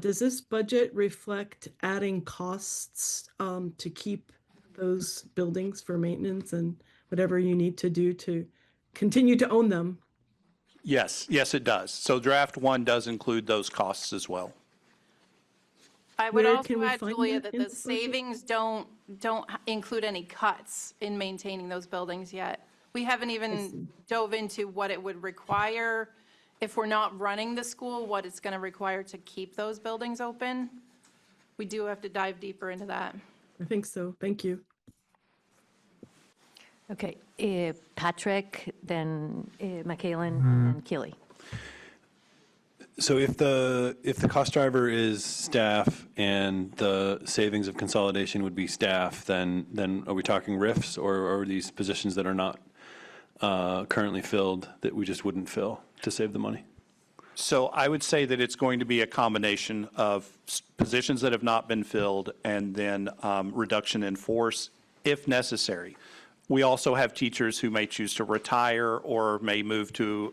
Does this budget reflect adding costs to keep those buildings for maintenance and whatever you need to do to continue to own them? Yes, it does. So draft 1 does include those costs as well. I would Where also can we add, find Julia, that that in the the budget? savings don't include any cuts in maintaining those buildings yet. We haven't even dove into what it would require if we're not running the school, what it's going to require to keep those buildings open. We do have to dive deeper into that. I think so. Thank you. Okay, Patrick, then Michaelan, and Keely. So if the cost driver is staff and the savings of consolidation would be staff, then are we talking RIFs, or are these positions that are not currently filled that we just wouldn't fill to save the money? So I would say that it's going to be a combination of positions that have not been filled and then reduction in force if necessary. We also have teachers who may choose to retire or may move to,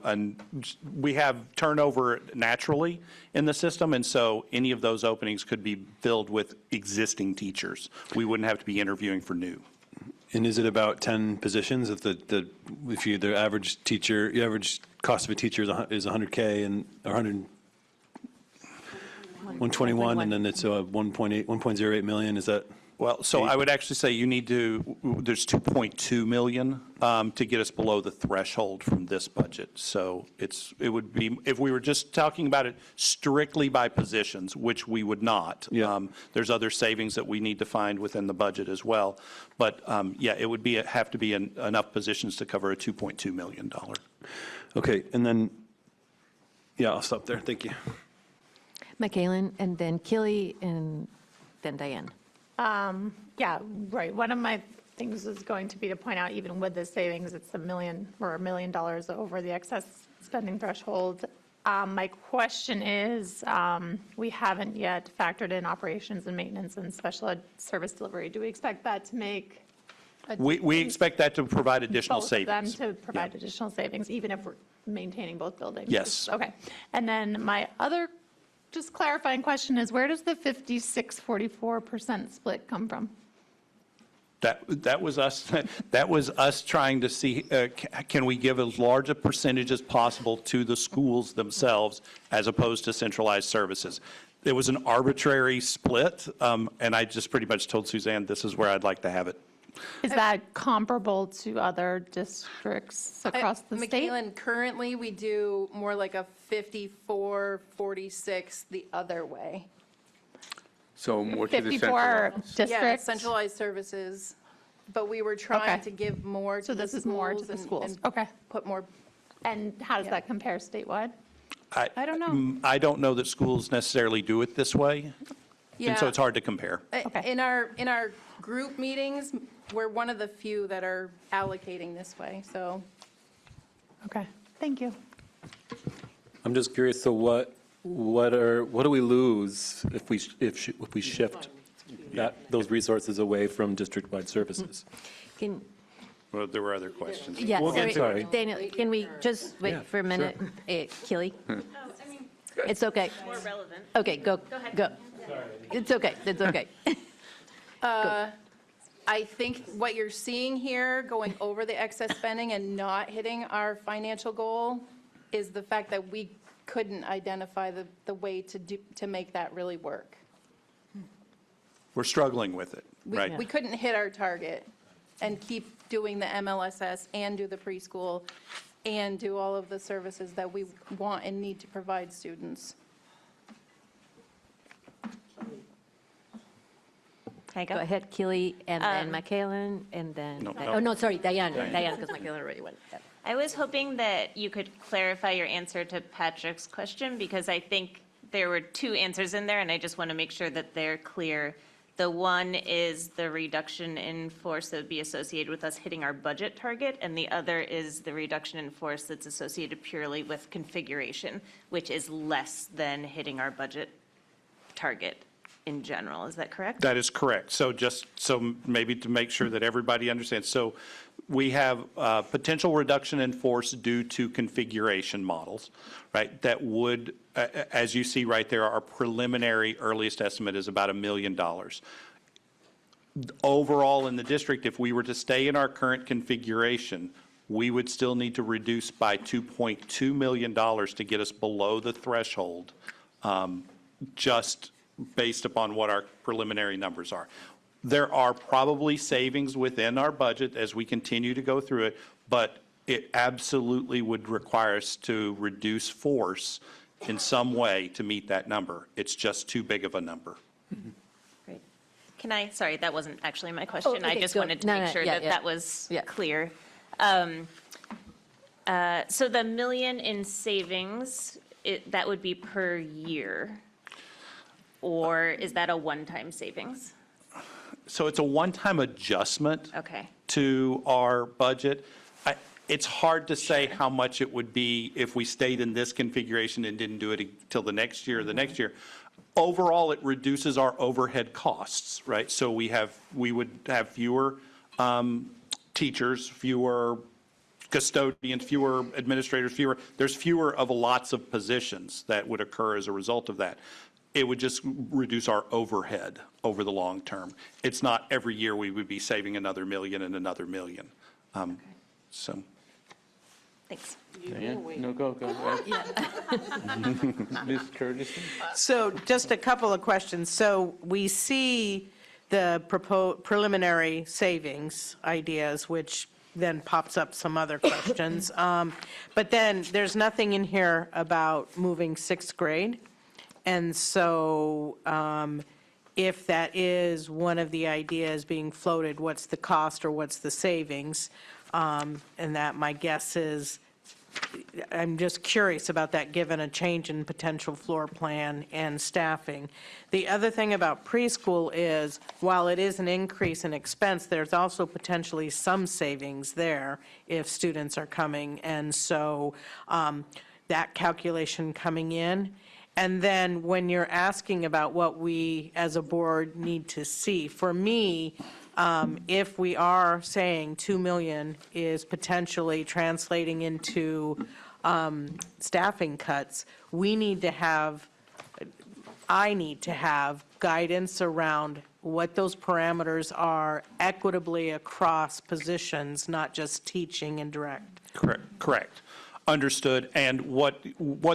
we have turnover naturally in the system, and so any of those openings could be filled with existing teachers. We wouldn't have to be interviewing for new. And is it about 10 positions? If the average teacher, the average cost of a teacher is $100K and 121, and then it's 1.08 million, is that Well, so I would actually say you need to, there's 2.2 million to get us below the threshold from this budget. So it would be, if we were just talking about it strictly by positions, which we would not. There's other savings that we need to find within the budget as well. But yeah, it would have to be enough positions to cover a $2.2 million. Okay, and then, yeah, I'll stop there. Thank you. Michaelan, and then Killy, and then Diane. Yeah, right. One of my things is going to be to point out, even with the savings, it's $1 million over the excess spending threshold. My question is, we haven't yet factored in operations and maintenance and special ed service delivery. Do we expect that to make? We expect that to provide additional savings. Both of them to provide additional savings, even if we're maintaining both buildings? Yes. Okay. And then my other just clarifying question is, where does the 56-44% split come from? That was us trying to see, can we give as large a percentage as possible to the schools themselves as opposed to centralized services. It was an arbitrary split, and I just pretty much told Suzanne, this is where I'd like to have it. Is that comparable to other districts across the state? Michaelan, currently, we do more like a 54-46 the other way. So more to the 54 centralized. Yeah, districts? centralized services, but we were trying to give more to So the schools. this is more to the schools, and okay. Put more. And how does that compare statewide? I don't know. I don't know that schools necessarily do it this way, and so Yeah. it's hard to compare. In our group meetings, we're one of the few that are allocating this way, so. Okay, thank you. I'm just curious, so what do we lose if we shift those resources away from district-wide services? Well, there were other questions. Yeah, We'll get- sorry. Daniel, can we just wait Yeah, for a minute? Killy? Oh, It's okay. More relevant. Okay, go. It's okay, it's okay. I think what you're seeing here, going over the excess spending and not hitting our financial goal, is the fact that we couldn't identify the way to make that really work. We're struggling with it, right? We couldn't hit our target and keep doing the MLSS and do the preschool and do all of the services that we want and need to provide students. Go ahead, Killy, and then Michaelan, and then, No. oh, no, sorry, Diane, because Michaelan already went. I was hoping that you could clarify your answer to Patrick's question, because I think there were two answers in there, and I just want to make sure that they're clear. The one is the reduction in force that would be associated with us hitting our budget target, and the other is the reduction in force that's associated purely with configuration, which is less than hitting our budget target in general. Is that correct? That is correct. So just, so maybe to make sure that everybody understands. So we have potential reduction in force due to configuration models, right? That would, as you see right there, our preliminary earliest estimate is about $1 million. Overall in the district, if we were to stay in our current configuration, we would still need to reduce by $2.2 million to get us below the threshold, just based upon what our preliminary numbers are. There are probably savings within our budget as we continue to go through it, but it absolutely would require us to reduce force in some way to meet that number. It's just too big of a number. Great. Can I, sorry, that wasn't actually my question. I okay, just go. wanted to No, make no, sure yeah, that yeah. that was Yeah. clear. So the $1 million in savings, that would be per year? Or is that a one-time savings? So it's a one-time adjustment Okay. to our budget. It's hard to say how much it would be if we stayed in this configuration and didn't do it until the next year or the next year. Overall, it reduces our overhead costs, right? So we would have fewer teachers, fewer custodians, fewer administrators, there's fewer of lots of positions that would occur as a result of that. It would just reduce our overhead over the long term. It's not every year we would be saving another million and another million. So. Thanks. No, go ahead. Ms. Curtis? So just a couple of questions. So we see the preliminary savings ideas, which then pops up some other questions. But then there's nothing in here about moving sixth grade. And so if that is one of the ideas being floated, what's the cost or what's the savings? And that, my guess is, I'm just curious about that, given a change in potential floor plan and staffing. The other thing about preschool is, while it is an increase in expense, there's also potentially some savings there if students are coming. And so that calculation coming in. And then when you're asking about what we as a board need to see, for me, if we are saying 2 million is potentially translating into staffing cuts, I need to have guidance around what those parameters are equitably across positions, not just teaching and direct. Correct. Understood. And what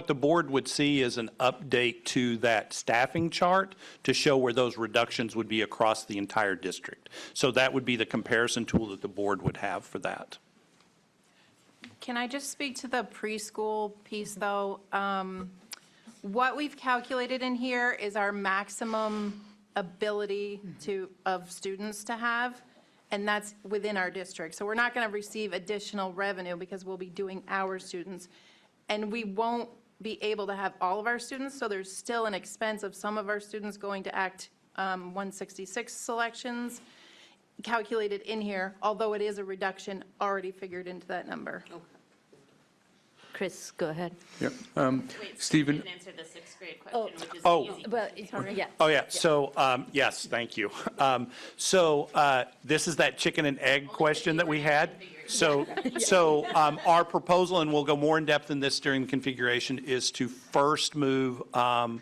the board would see is an update to that staffing chart to show where those reductions would be across the entire district. So that would be the comparison tool that the board would have for that. Can I just speak to the preschool piece, though? What we've calculated in here is our maximum ability of students to have, and that's within our district. So we're not going to receive additional revenue because we'll be doing our students. And we won't be able to have all of our students, so there's still an expense of some of our students going to Act 166 selections calculated in here, although it is a reduction already figured into that number. Chris, go ahead. Yep. Stephen? Didn't answer the sixth grade question, which is Oh. easy. Well, yeah. Oh, yeah. So, yes, thank you. This is that chicken and egg question that we had. So our proposal, and we'll go more in depth in this during the configuration, is to first move all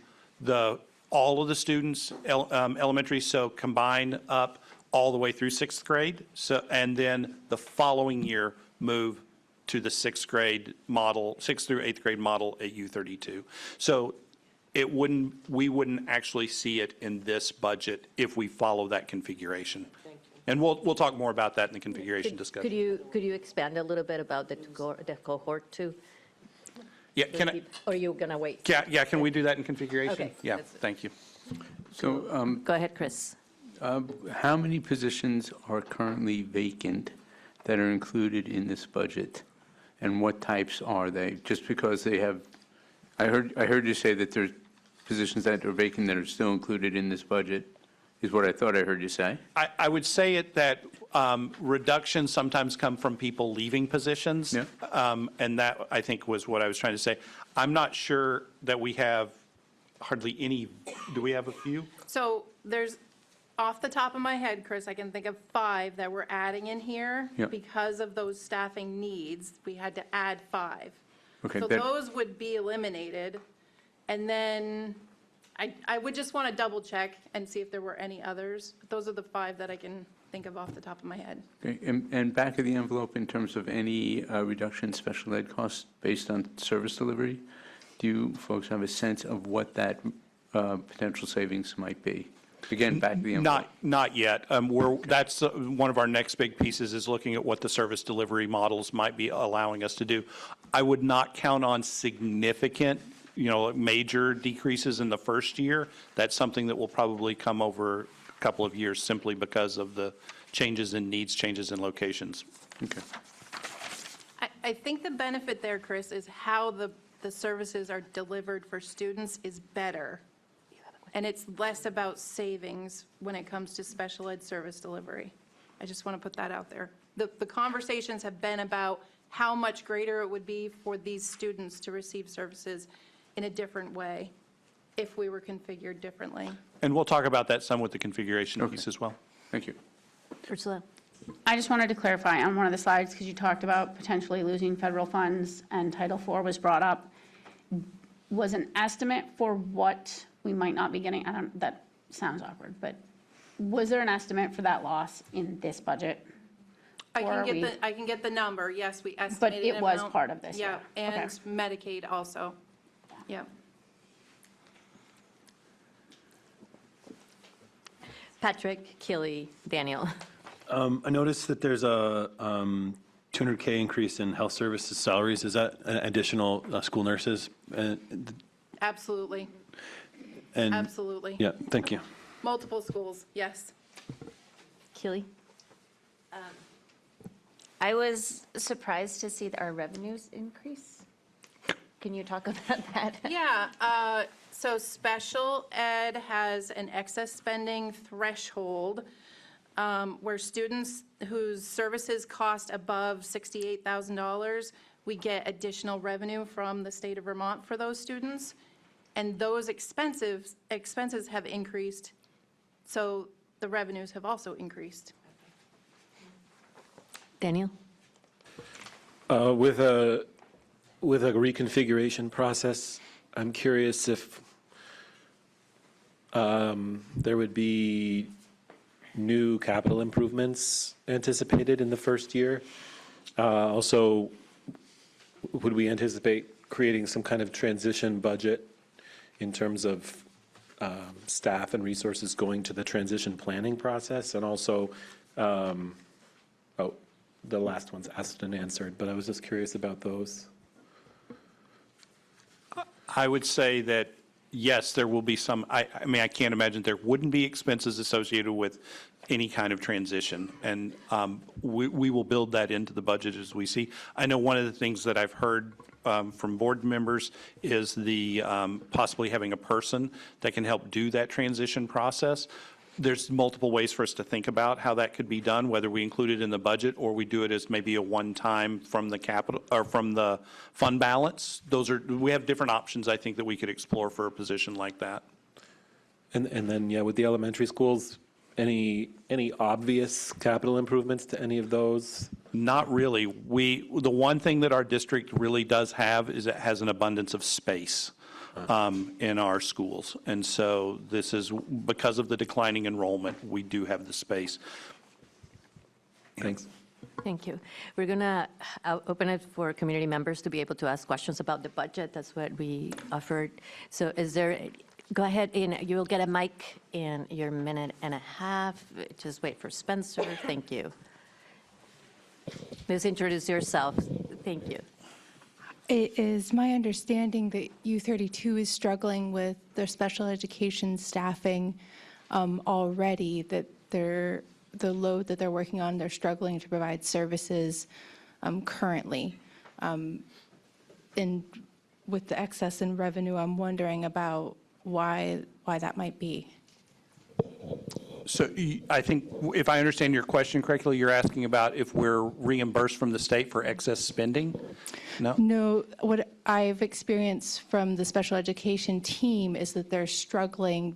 of the students, elementary, so combine up all the way through sixth grade. So, and then the following year, move to the sixth grade model, sixth through eighth grade model at U32. So we wouldn't actually see it in this budget if we follow that configuration. And we'll talk more about that in the configuration discussion. Could you expand a little bit about the cohort too? Yeah, can I? Or are you going to wait? Yeah, can we do that in configuration? Okay. Yeah, thank you. So Go ahead, Chris. how many positions are currently vacant that are included in this budget? And what types are they? Just because they have, I heard you say that there's positions that are vacant that are still included in this budget, is what I thought I heard you say. I would say that reductions sometimes come from people leaving positions. Yeah. And that, I think, was what I was trying to say. I'm not sure that we have hardly any, do we have a few? So there's, off the top of my head, Chris, I can think of 5 that we're adding in here. Yep. Because of those staffing needs, we had to add 5. Okay, So that- those would be eliminated. And then I would just want to double check and see if there were any others. But those are the 5 that I can think of off the top of my head. Okay, and back of the envelope, in terms of any reduction in special ed costs based on service delivery, do you folks have a sense of what that potential savings might be? Again, back of the envelope. Not yet. That's one of our next big pieces, is looking at what the service delivery models might be allowing us to do. I would not count on significant, major decreases in the first year. That's something that will probably come over a couple of years simply because of the changes in needs, changes in locations. Okay. I think the benefit there, Chris, is how the services are delivered for students is better. And it's less about savings when it comes to special ed service delivery. I just want to put that out there. The conversations have been about how much greater it would be for these students to receive services in a different way if we were configured differently. And we'll talk about that some with the configuration piece as well. Thank you. Ursula? I just wanted to clarify on one of the slides, because you talked about potentially losing federal funds and Title IV was brought up. Was an estimate for what we might not be getting, that sounds awkward, but was there an estimate for that loss in this budget? I Or can are get the number, yes, we But estimated it was amount. part of this, Yeah, yeah. and Okay. Medicaid also, yeah. Patrick, Keely, Daniel. I noticed that there's a 200K increase in health services salaries. Is that an additional school nurses? Absolutely. And Absolutely. Yeah, thank you. Multiple schools, yes. Keely? I was surprised to see that our revenues increase. Can you talk about that? Yeah, so special ed has an excess spending threshold where students whose services cost above $68,000, we get additional revenue from the state of Vermont for those students. And those expenses have increased, so the revenues have also increased. Daniel? With a reconfiguration process, I'm curious if there would be new capital improvements anticipated in the first year. Also, would we anticipate creating some kind of transition budget in terms of staff and resources going to the transition planning process? And also, the last one's asked and answered, but I was just curious about those. I would say that, yes, there will be some, I mean, I can't imagine there wouldn't be expenses associated with any kind of transition. And we will build that into the budget as we see. I know one of the things that I've heard from board members is the possibly having a person that can help do that transition process. There's multiple ways for us to think about how that could be done, whether we include it in the budget or we do it as maybe a one-time from the capital or from the fund balance. We have different options, I think, that we could explore for a position like that. And then, yeah, with the elementary schools, any obvious capital improvements to any of those? Not really. The one thing that our district really does have is it has an abundance of space in our schools. And so this is, because of the declining enrollment, we do have the space. Thanks. Thank you. We're going to open it for community members to be able to ask questions about the budget. That's what we offered. So is there, go ahead, and you'll get a mic in your minute and a half. Just wait for Spencer. Thank you. Please introduce yourself. Thank you. It is my understanding that U32 is struggling with their special education staffing already, that the load that they're working on, they're struggling to provide services currently. And with the excess in revenue, I'm wondering about why that might be. So I think, if I understand your question correctly, you're asking about if we're reimbursed from the state for excess spending? No? No, what I've experienced from the special education team is that they're struggling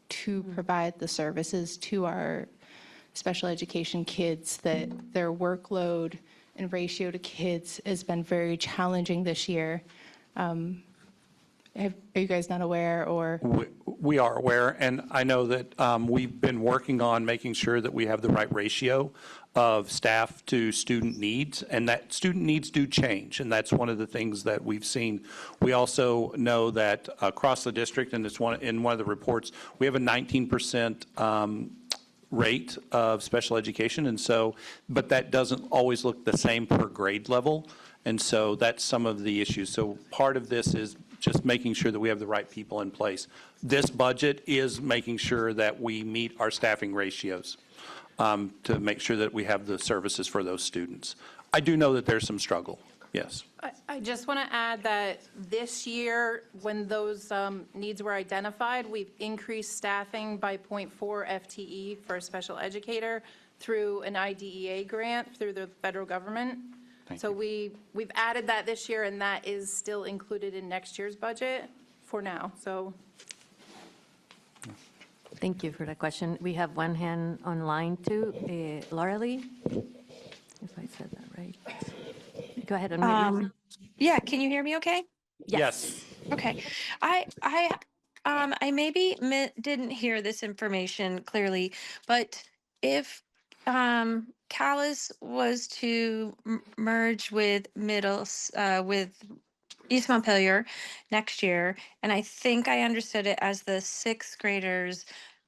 to provide the services to our special education kids, that their workload and ratio to kids has been very challenging this year. Are you guys not aware, or? We are aware, and I know that we've been working on making sure that we have the right ratio of staff to student needs, and that student needs do change, and that's one of the things that we've seen. We also know that across the district, and it's in one of the reports, we have a 19% rate of special education, and so, but that doesn't always look the same per grade level, and so that's some of the issues. So part of this is just making sure that we have the right people in place. This budget is making sure that we meet our staffing ratios to make sure that we have the services for those students. I do know that there's some struggle, yes. I just want to add that this year, when those needs were identified, we've increased staffing by 0.4 FTE for a special educator through an IDEA grant through the federal government. So we've added that this year, and that is still included in next year's budget for now, so. Thank you for that question. We have one hand online too. Laura Lee, if I said that right. Go ahead and yeah, can you hear me okay? Yes. Okay. I maybe didn't hear this information clearly, but if Calais was to merge with with East Montpelier next year, and I think I understood it as the sixth graders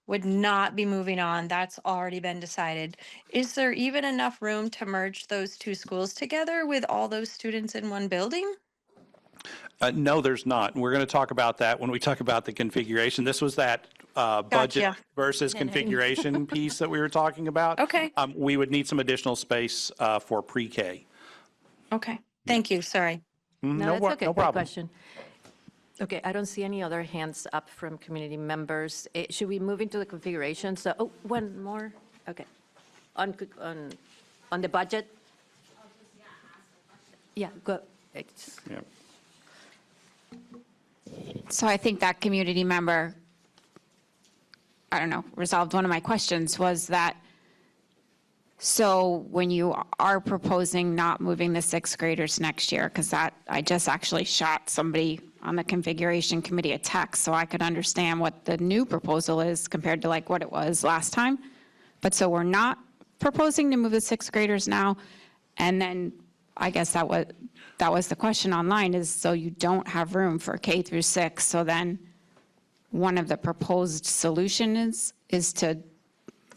would not be moving on. That's already been decided. Is there even enough room to merge those two schools together with all those students in one building? No, there's not. And we're going to talk about that when we talk about the configuration. This was that budget Gotcha. versus configuration piece that we were talking about. Okay. We would need some additional space for pre-K. Okay, thank you, sorry. No, that's okay. No Good problem. question. Okay, I don't see any other hands up from community members. Should we move into the configuration? So, oh, one more? Okay. On the budget? Yeah, go. It's- Yeah. So I think that community member, I don't know, resolved one of my questions was that, so when you are proposing not moving the sixth graders next year, because that, I just actually shot somebody on the configuration committee a text so I could understand what the new proposal is compared to like what it was last time. But so we're not proposing to move the sixth graders now. And then I guess that was the question online is, so you don't have room for K through 6. So then one of the proposed solutions is to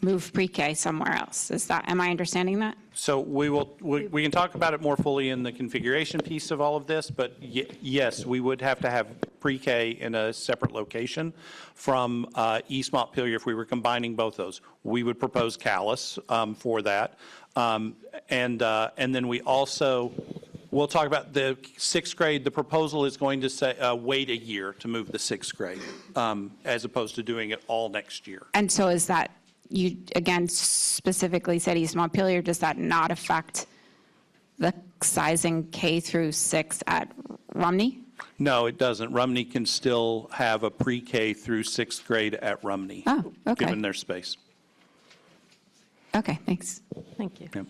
move pre-K somewhere else. Am I understanding that? So we can talk about it more fully in the configuration piece of all of this, but yes, we would have to have pre-K in a separate location from East Montpelier if we were combining both those. We would propose Calais for that. And then we also, we'll talk about the sixth grade. The proposal is going to say wait a year to move the sixth grade as opposed to doing it all next year. And so is that, you again specifically said East Montpelier, does that not affect the sizing K through 6 at Rumney? No, it doesn't. Rumney can still have a pre-K through sixth grade at Rumney. Oh, okay. Given their space. Okay, thanks. Thank you. Yep.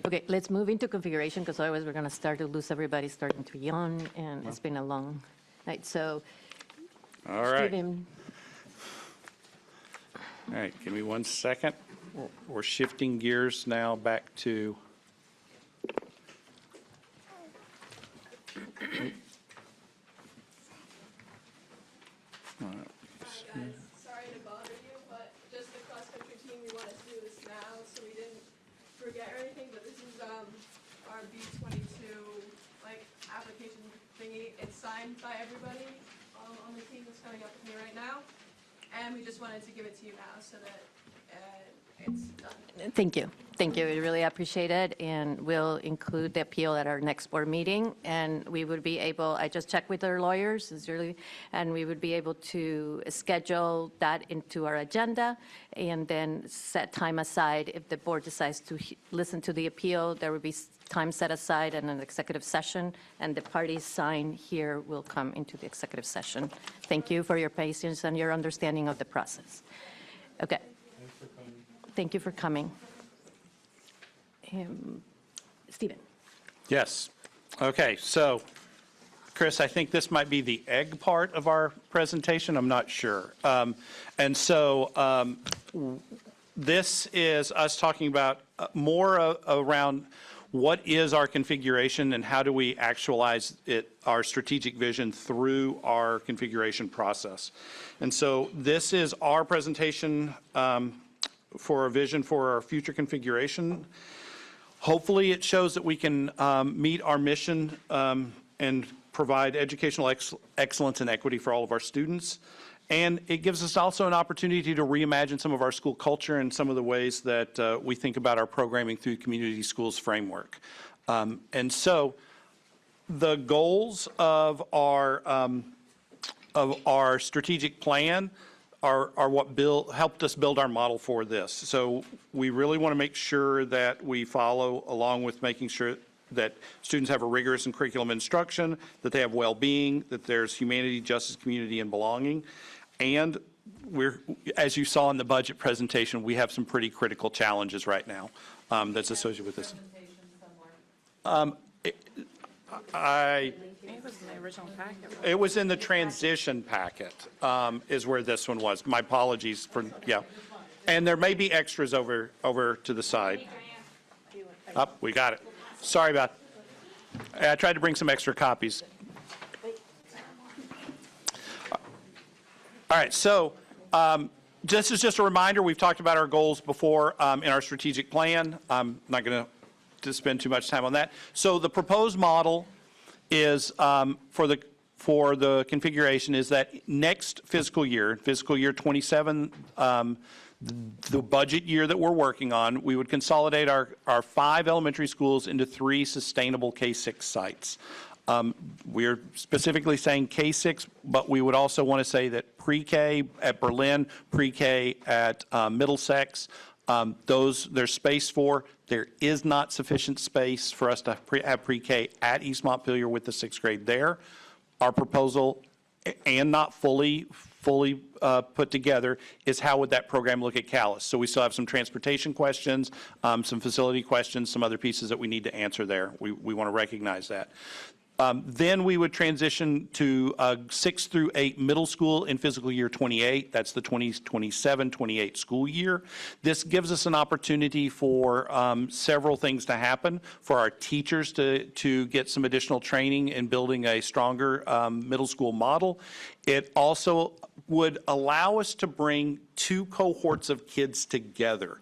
Okay, let's move into configuration because otherwise we're going to start to lose everybody starting to yawn, and it's been a long night. So, All right. Stephen, All right, give me 1 second. We're shifting gears now back to. Sorry to bother you, but just the cross-country team, we want to do this now, so we didn't forget or anything, but this is our B-22, like, application thingy. It's signed by everybody on the team that's coming up with me right now, and we just wanted to give it to you now so that it's done. thank you. Thank you. We really appreciate it, and we'll include the appeal at our next board meeting. And we would be able, I just checked with our lawyers, and we would be able to schedule that into our agenda and then set time aside. If the board decides to listen to the appeal, there will be time set aside and an executive session, and the parties signed here will come into the executive session. Thank you for your patience and your understanding of the process. Okay. Thank you for coming. Stephen. Yes. Okay, so, Chris, I think this might be the egg part of our presentation. I'm not sure. And so this is us talking about more around what is our configuration and how do we actualize it, our strategic vision through our configuration process. And so this is our presentation for a vision for our future configuration. Hopefully, it shows that we can meet our mission and provide educational excellence and equity for all of our students. And it gives us also an opportunity to reimagine some of our school culture and some of the ways that we think about our programming through community schools framework. And so the goals of our strategic plan are what helped us build our model for this. So we really want to make sure that we follow along with making sure that students have a rigorous and curriculum instruction, that they have well-being, that there's humanity, justice, community, and belonging. And as you saw in the budget presentation, we have some pretty critical challenges right now that's associated with this. It was in the original packet. It was in the transition packet, is where this one was. My apologies for, yeah. And there may be extras over to the side. We got it. Sorry about, I tried to bring some extra copies. All right, so This is just a reminder, we've talked about our goals before in our strategic plan. I'm not going to spend too much time on that. So the proposed model is for the configuration is that next fiscal year 27, the budget year that we're working on, we would consolidate our 5 elementary schools into 3 sustainable K-6 sites. We're specifically saying K-6, but we would also want to say that pre-K at Berlin, pre-K at Middlesex, there's space for. There is not sufficient space for us to have pre-K at East Montpelier with the 6th grade there. Our proposal, and not fully put together, is how would that program look at Calais? So we still have some transportation questions, some facility questions, some other pieces that we need to answer there. We want to recognize that. Then we would transition to 6 through 8 middle school in fiscal year 28. That's the 2027-28 school year. This gives us an opportunity for several things to happen, for our teachers to get some additional training in building a stronger middle school model. It also would allow us to bring 2 cohorts of kids together.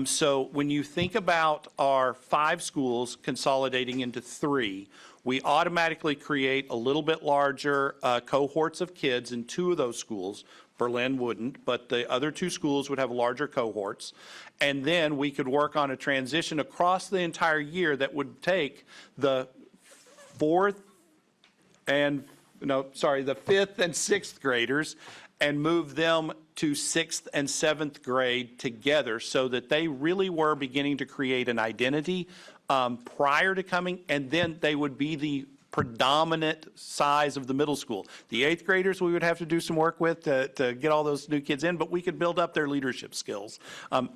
So when you think about our 5 schools consolidating into 3, we automatically create a little bit larger cohorts of kids in 2 of those schools. Berlin wouldn't, but the other 2 schools would have larger cohorts. And then we could work on a transition across the entire year that would take the 5th and 6th graders and move them to 6th and 7th grade together, so that they really were beginning to create an identity prior to coming, and then they would be the predominant size of the middle school. The 8th graders we would have to do some work with to get all those new kids in, but we could build up their leadership skills.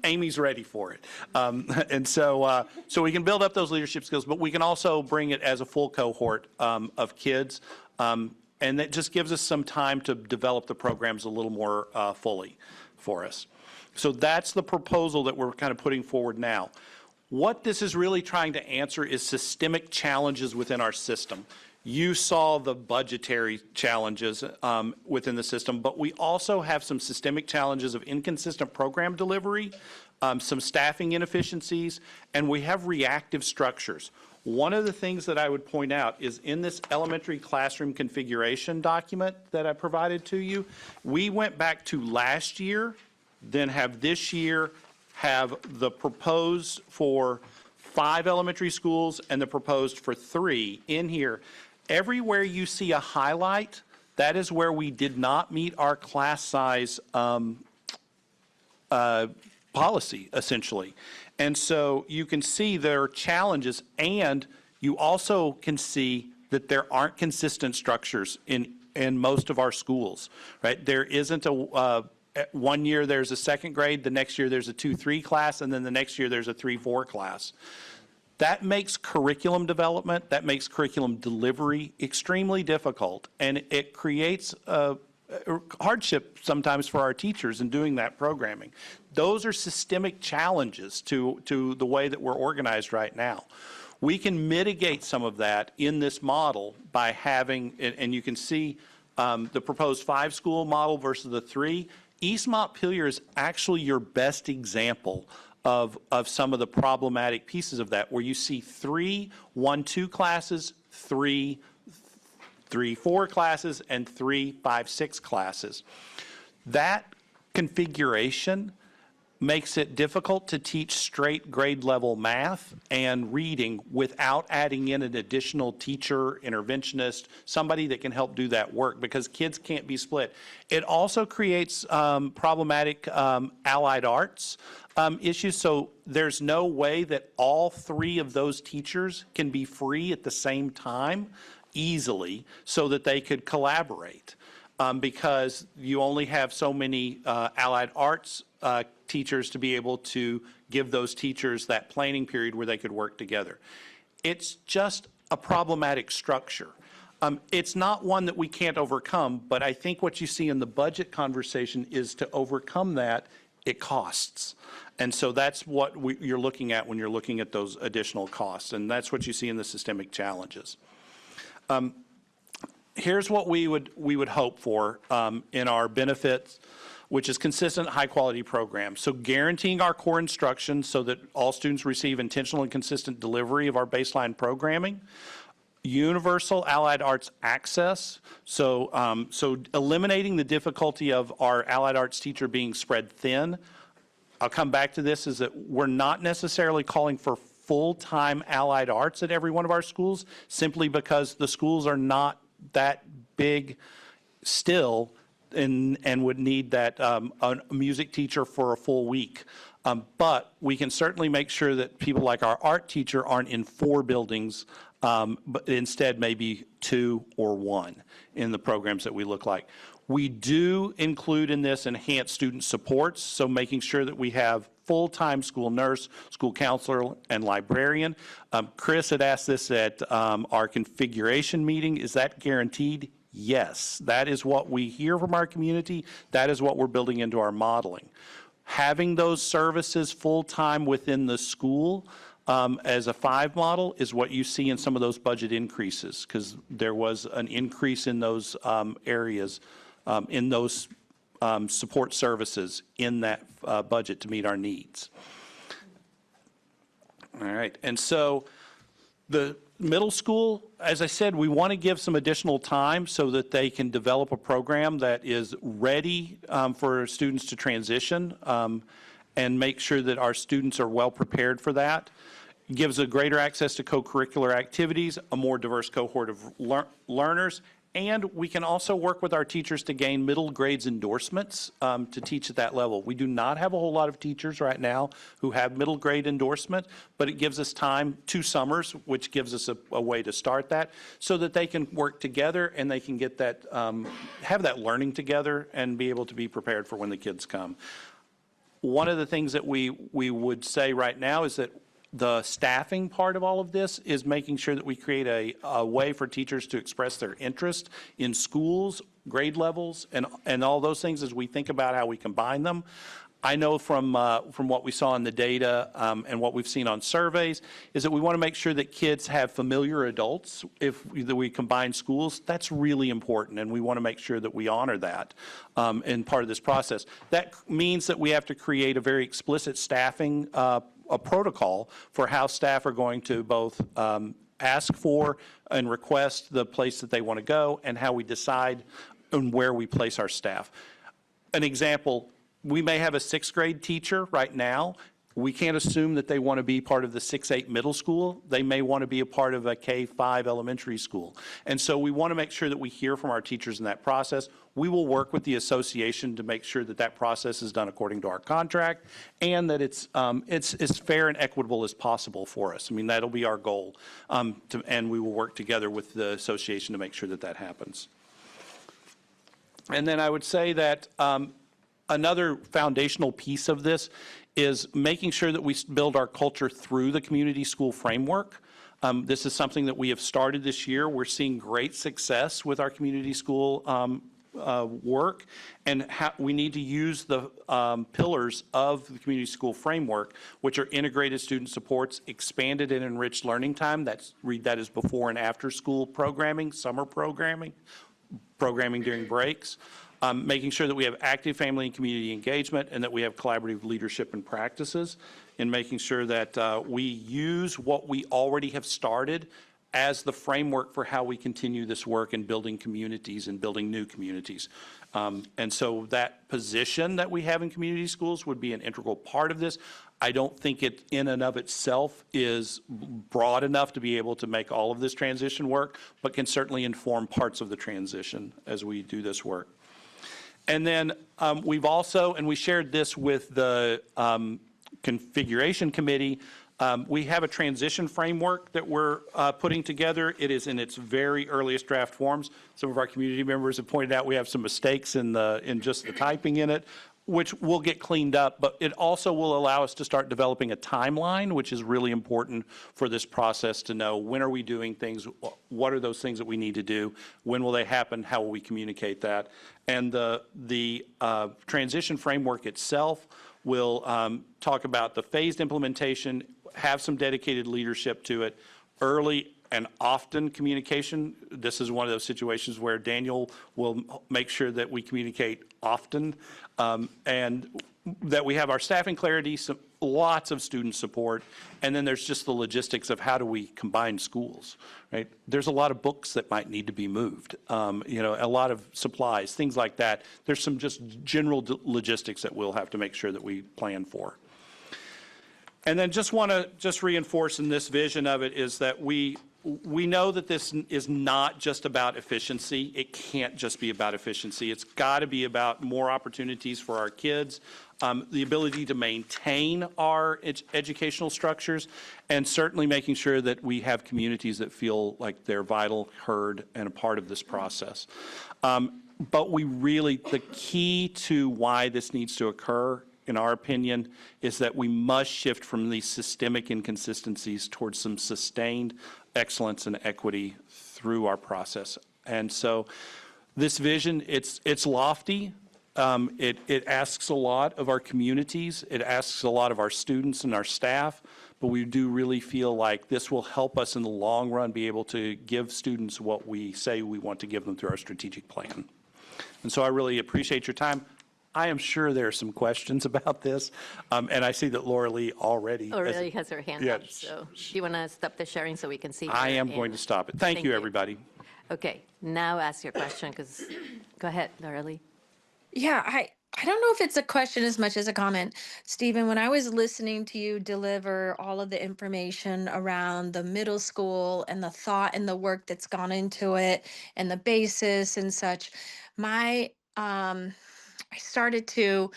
Amy's ready for it. And so we can build up those leadership skills, but we can also bring it as a full cohort of kids. And that just gives us some time to develop the programs a little more fully for us. So that's the proposal that we're kind of putting forward now. What this is really trying to answer is systemic challenges within our system. You saw the budgetary challenges within the system, but we also have some systemic challenges of inconsistent program delivery, some staffing inefficiencies, and we have reactive structures. One of the things that I would point out is in this elementary classroom configuration document that I provided to you, we went back to last year, then have this year, have the proposed for 5 elementary schools and the proposed for 3 in here. Everywhere you see a highlight, that is where we did not meet our class size policy, essentially. And so you can see there are challenges, and you also can see that there aren't consistent structures in most of our schools, right? There isn't one year there's a 2nd grade, the next year there's a 2-3 class, and then the next year there's a 3-4 class. That makes curriculum development, that makes curriculum delivery extremely difficult, and it creates a hardship sometimes for our teachers in doing that programming. Those are systemic challenges to the way that we're organized right now. We can mitigate some of that in this model by having, and you can see the proposed 5-school model versus the 3. East Montpelier is actually your best example of some of the problematic pieces of that, where you see 3 1-2 classes, 3 3-4 classes, and 3 5-6 classes. That configuration makes it difficult to teach straight grade level math and reading without adding in an additional teacher, interventionist, somebody that can help do that work, because kids can't be split. It also creates problematic allied arts issues. So there's no way that all 3 of those teachers can be free at the same time easily so that they could collaborate. Because you only have so many allied arts teachers to be able to give those teachers that planning period where they could work together. It's just a problematic structure. It's not one that we can't overcome, but I think what you see in the budget conversation is to overcome that, it costs. And so that's what you're looking at when you're looking at those additional costs, and that's what you see in the systemic challenges. Here's what we would hope for in our benefits which is consistent, high-quality programs. So guaranteeing our core instruction so that all students receive intentional and consistent delivery of our baseline programming. Universal allied arts access, so eliminating the difficulty of our allied arts teacher being spread thin. I'll come back to this, is that we're not necessarily calling for full-time allied arts at every one of our schools, simply because the schools are not that big still and would need that a music teacher for a full week. But we can certainly make sure that people like our art teacher aren't in 4 buildings, but instead maybe 2 or 1 in the programs that we look like. We do include in this enhanced student supports, so making sure that we have full-time school nurse, school counselor, and librarian. Chris had asked this at our configuration meeting. Is that guaranteed? Yes. That is what we hear from our community. That is what we're building into our modeling. Having those services full-time within the school as a 5 model is what you see in some of those budget increases, because there was an increase in those areas, in those support services in that budget to meet our needs. All right, and so the middle school, as I said, we want to give some additional time so that they can develop a program that is ready for students to transition, and make sure that our students are well prepared for that. It gives a greater access to co-curricular activities, a more diverse cohort of learners, and we can also work with our teachers to gain middle grades endorsements to teach at that level. We do not have a whole lot of teachers right now who have middle grade endorsement, but it gives us time, 2 summers, which gives us a way to start that, so that they can work together and they can get that, have that learning together and be able to be prepared for when the kids come. One of the things that we would say right now is that the staffing part of all of this is making sure that we create a way for teachers to express their interest in schools, grade levels, and all those things as we think about how we combine them. I know from what we saw in the data and what we've seen on surveys is that we want to make sure that kids have familiar adults if we combine schools. That's really important, and we want to make sure that we honor that in part of this process. That means that we have to create a very explicit staffing a protocol for how staff are going to both ask for and request the place that they want to go, and how we decide on where we place our staff. An example, we may have a 6th grade teacher right now. We can't assume that they want to be part of the 6-8 middle school. They may want to be a part of a K-5 elementary school. And so we want to make sure that we hear from our teachers in that process. We will work with the association to make sure that that process is done according to our contract, and that it's as fair and equitable as possible for us. I mean, that'll be our goal, and we will work together with the association to make sure that that happens. And then I would say that another foundational piece of this is making sure that we build our culture through the community school framework. This is something that we have started this year. We're seeing great success with our community school work, and we need to use the pillars of the community school framework, which are integrated student supports, expanded and enriched learning time. That is before and after school programming, summer programming during breaks. Making sure that we have active family and community engagement, and that we have collaborative leadership and practices, in making sure that we use what we already have started as the framework for how we continue this work in building communities and building new communities. And so that position that we have in community schools would be an integral part of this. I don't think it in and of itself is broad enough to be able to make all of this transition work, but can certainly inform parts of the transition as we do this work. And then we've also, and we shared this with the configuration committee, we have a transition framework that we're putting together. It is in its very earliest draft forms. Some of our community members have pointed out we have some mistakes in just the typing in it, which will get cleaned up, but it also will allow us to start developing a timeline, which is really important for this process to know when are we doing things, what are those things that we need to do, when will they happen, how will we communicate that. And the transition framework itself will talk about the phased implementation, have some dedicated leadership to it, early and often communication. This is one of those situations where Daniel will make sure that we communicate often, and that we have our staffing clarity, lots of student support, and then there's just the logistics of how do we combine schools, right? There's a lot of books that might need to be moved, a lot of supplies, things like that. There's some just general logistics that we'll have to make sure that we plan for. And then just want to reinforce in this vision of it is that we know that this is not just about efficiency. It can't just be about efficiency. It's got to be about more opportunities for our kids, the ability to maintain our educational structures, and certainly making sure that we have communities that feel like they're vital, heard, and a part of this process. But the key to why this needs to occur, in our opinion, is that we must shift from these systemic inconsistencies towards some sustained excellence and equity through our process. And so this vision, it's lofty. It asks a lot of our communities. It asks a lot of our students and our staff. But we do really feel like this will help us in the long run be able to give students what we say we want to give them through our strategic plan. And so I really appreciate your time. I am sure there are some questions about this, and I see that Laura Lee already. Laura Lee has her hand up, Yes. so do you want to stop the sharing so we can see her? I am going to stop it. Thank you, everybody. Okay, now ask your question, because, go ahead, Laura Lee. Yeah, I don't know if it's a question as much as a comment. Stephen, when I was listening to you deliver all of the information around the middle school and the thought and the work that's gone into it and the basis and such, I started to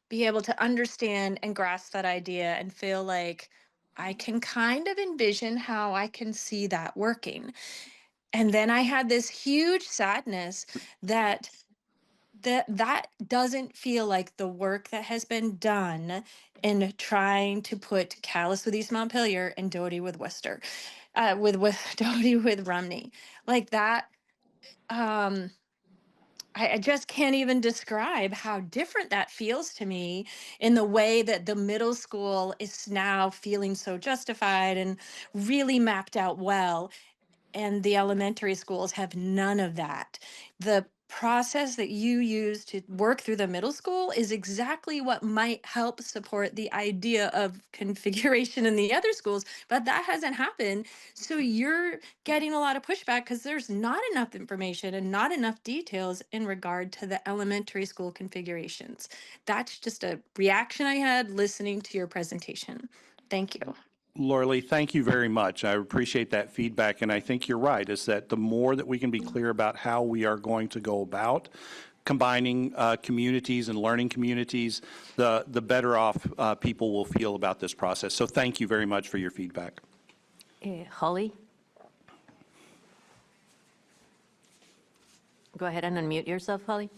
be able to understand and grasp that idea and feel like I can kind of envision how I can see that working. And then I had this huge sadness that that doesn't feel like the work that has been done in trying to put Calais with East Montpelier and Doty with Worcester, with Doty with Rumney, like that. I just can't even describe how different that feels to me in the way that the middle school is now feeling so justified and really mapped out well. And the elementary schools have none of that. The process that you use to work through the middle school is exactly what might help support the idea of configuration in the other schools, but that hasn't happened. So you're getting a lot of pushback because there's not enough information and not enough details in regard to the elementary school configurations. That's just a reaction I had listening to your presentation. Thank you. Laura Lee, thank you very much. I appreciate that feedback, and I think you're right, is that the more that we can be clear about how we are going to go about combining communities and learning communities, the better off people will feel about this process. So thank you very much for your feedback. Holly? Go ahead and unmute yourself, Holly.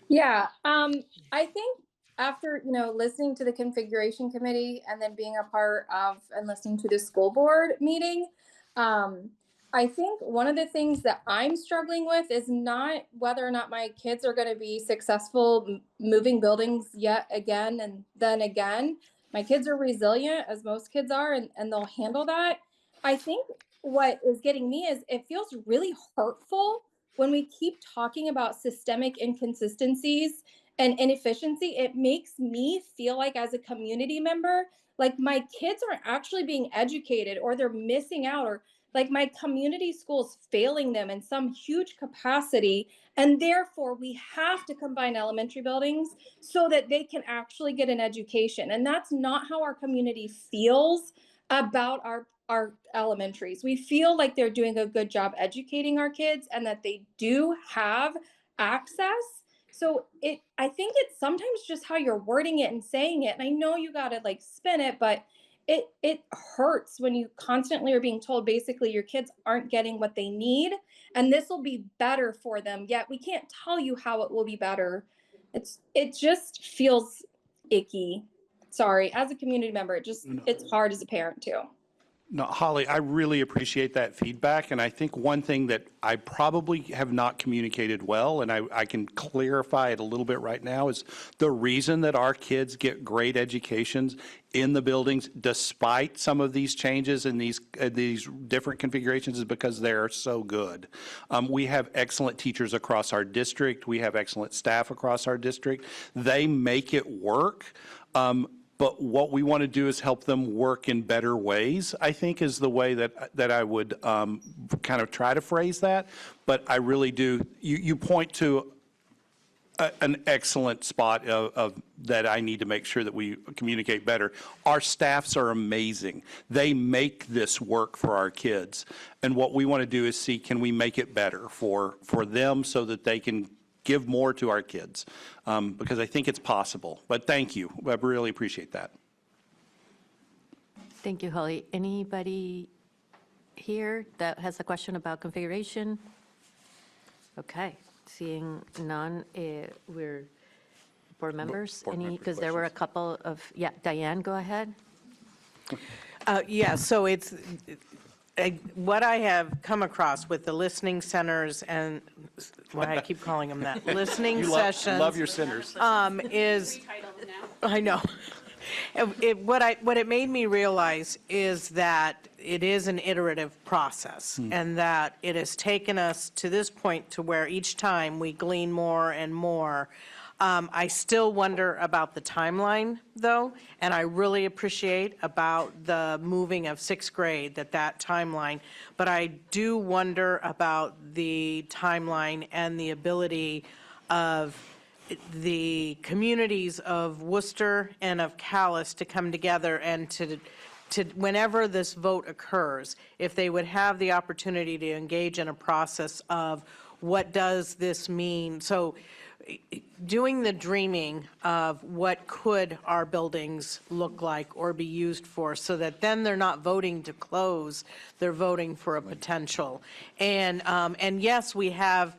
Yeah, I think after, listening to the configuration committee and then being a part of and listening to the school board meeting, I think one of the things that I'm struggling with is not whether or not my kids are going to be successful moving buildings yet again and then again. My kids are resilient, as most kids are, and they'll handle that. I think what is getting me is it feels really hurtful when we keep talking about systemic inconsistencies and inefficiency. It makes me feel like, as a community member, like my kids aren't actually being educated, or they're missing out, or like my community school's failing them in some huge capacity. And therefore, we have to combine elementary buildings so that they can actually get an education. And that's not how our community feels about our elementaries. We feel like they're doing a good job educating our kids and that they do have access. So I think it's sometimes just how you're wording it and saying it. And I know you got to like spin it, but it hurts when you constantly are being told basically your kids aren't getting what they need and this will be better for them. Yet we can't tell you how it will be better. It just feels icky. Sorry, as a community member, it's hard as a parent too. No, Holly, I really appreciate that feedback, and I think one thing that I probably have not communicated well, and I can clarify it a little bit right now, is the reason that our kids get great educations in the buildings, despite some of these changes and these different configurations, is because they are so good. We have excellent teachers across our district. We have excellent staff across our district. They make it work. But what we want to do is help them work in better ways, I think, is the way that I would kind of try to phrase that. But I really do, you point to an excellent spot of that I need to make sure that we communicate better. Our staffs are amazing. They make this work for our kids. And what we want to do is see, can we make it better for them so that they can give more to our kids, because I think it's possible. But thank you. I really appreciate that. Thank you, Holly. Anybody here that has a question about configuration? Okay, seeing none, we're board members. Because there were a couple of, yeah, Diane, go ahead. Yeah, so it's, what I have come across with the listening centers and, why I keep calling them that, listening sessions. Love your centers. Is, I know. What it made me realize is that it is an iterative process, and that it has taken us to this point to where each time we glean more and more. I still wonder about the timeline, though, and I really appreciate about the moving of sixth grade, that timeline. But I do wonder about the timeline and the ability of the communities of Worcester and of Calais to come together and to whenever this vote occurs, if they would have the opportunity to engage in a process of what does this mean. So doing the dreaming of what could our buildings look like or be used for, so that then they're not voting to close, they're voting for a potential. And yes, we have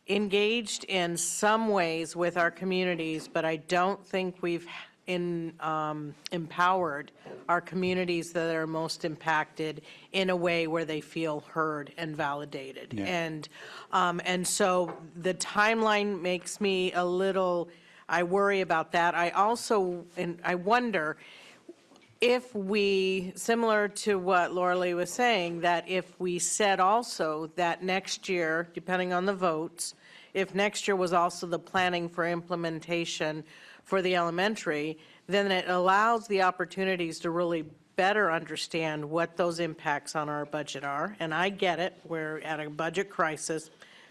engaged in some ways with our communities, but I don't think we've empowered our communities that are most impacted in a way where they feel heard and validated. Yeah. And so the timeline makes me a little, I worry about that. I also, and I wonder if we, similar to what Laura Lee was saying, that if we said also that next year, depending on the votes, if next year was also the planning for implementation for the elementary, then it allows the opportunities to really better understand what those impacts on our budget are. And I get it, we're at a budget crisis,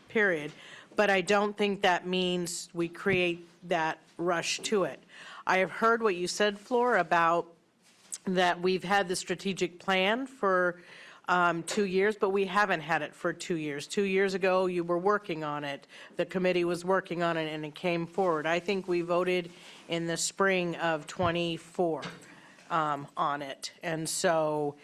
period. But I don't think that means we create that rush to it. I have heard what you said, Flor, about that we've had the strategic plan for 2 years, but we haven't had it for 2 years. 2 years ago, you were working on it. The committee was working on it, and it came forward. I think we voted in the spring of '24 on it. And so,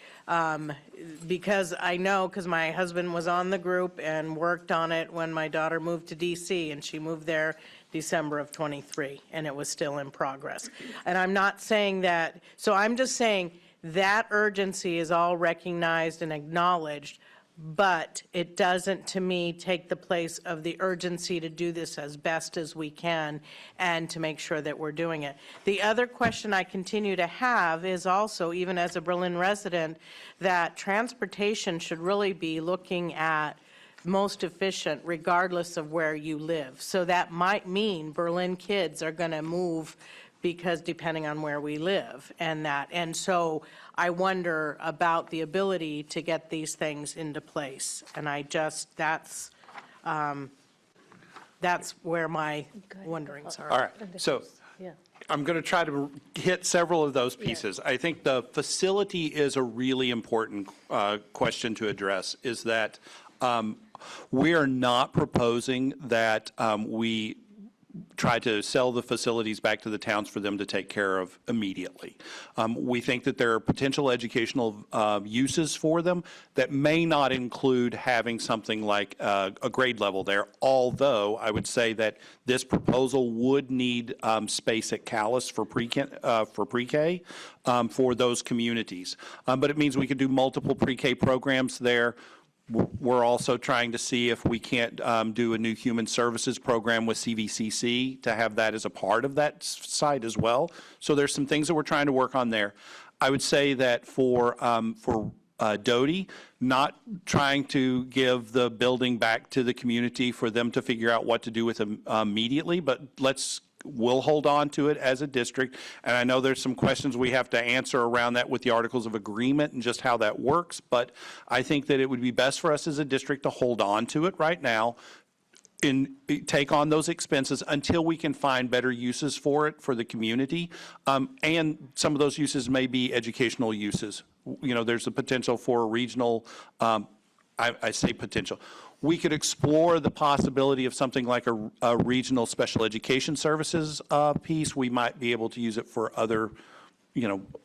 because I know, because my husband was on the group and worked on it when my daughter moved to DC, and she moved there December of '23, and it was still in progress. And I'm not saying that, so I'm just saying that urgency is all recognized and acknowledged, but it doesn't, to me, take the place of the urgency to do this as best as we can and to make sure that we're doing it. The other question I continue to have is also, even as a Berlin resident, that transportation should really be looking at most efficient regardless of where you live. So that might mean Berlin kids are going to move because depending on where we live and so I wonder about the ability to get these things into place. And I just, that's where my wonderings are. All right, so I'm going to try to hit several of those pieces. I think the facility is a really important question to address, is that we are not proposing that we try to sell the facilities back to the towns for them to take care of immediately. We think that there are potential educational uses for them that may not include having something like a grade level there, although I would say that this proposal would need space at Calais for pre-K for those communities. But it means we could do multiple pre-K programs there. We're also trying to see if we can't do a new human services program with CVCC to have that as a part of that site as well. So there's some things that we're trying to work on there. I would say that for Doty, not trying to give the building back to the community for them to figure out what to do with them immediately, but we'll hold on to it as a district. And I know there's some questions we have to answer around that with the Articles of Agreement and just how that works. But I think that it would be best for us as a district to hold on to it right now and take on those expenses until we can find better uses for it for the community. And some of those uses may be educational uses. You know, there's a potential for a regional, I say potential. We could explore the possibility of something like a regional special education services piece. We might be able to use it for other,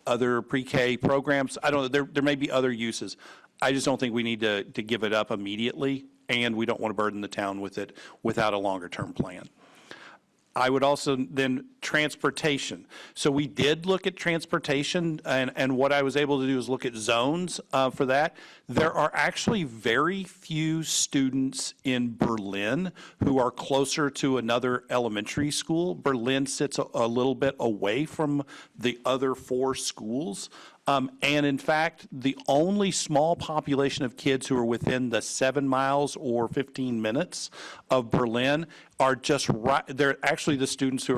other pre-K programs. I don't know, there may be other uses. I just don't think we need to give it up immediately, and we don't want to burden the town with it without a longer-term plan. I would also then transportation. So we did look at transportation, and what I was able to do is look at zones for that. There are actually very few students in Berlin who are closer to another elementary school. Berlin sits a little bit away from the other 4 schools. And in fact, the only small population of kids who are within the 7 miles or 15 minutes of Berlin are just right. They're actually the students who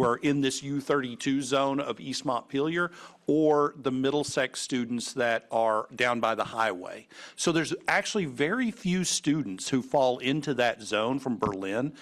are in this U32 zone of East Montpelier, or the Middlesex students that are down by the highway. So there's actually very few students who fall into that zone from Berlin.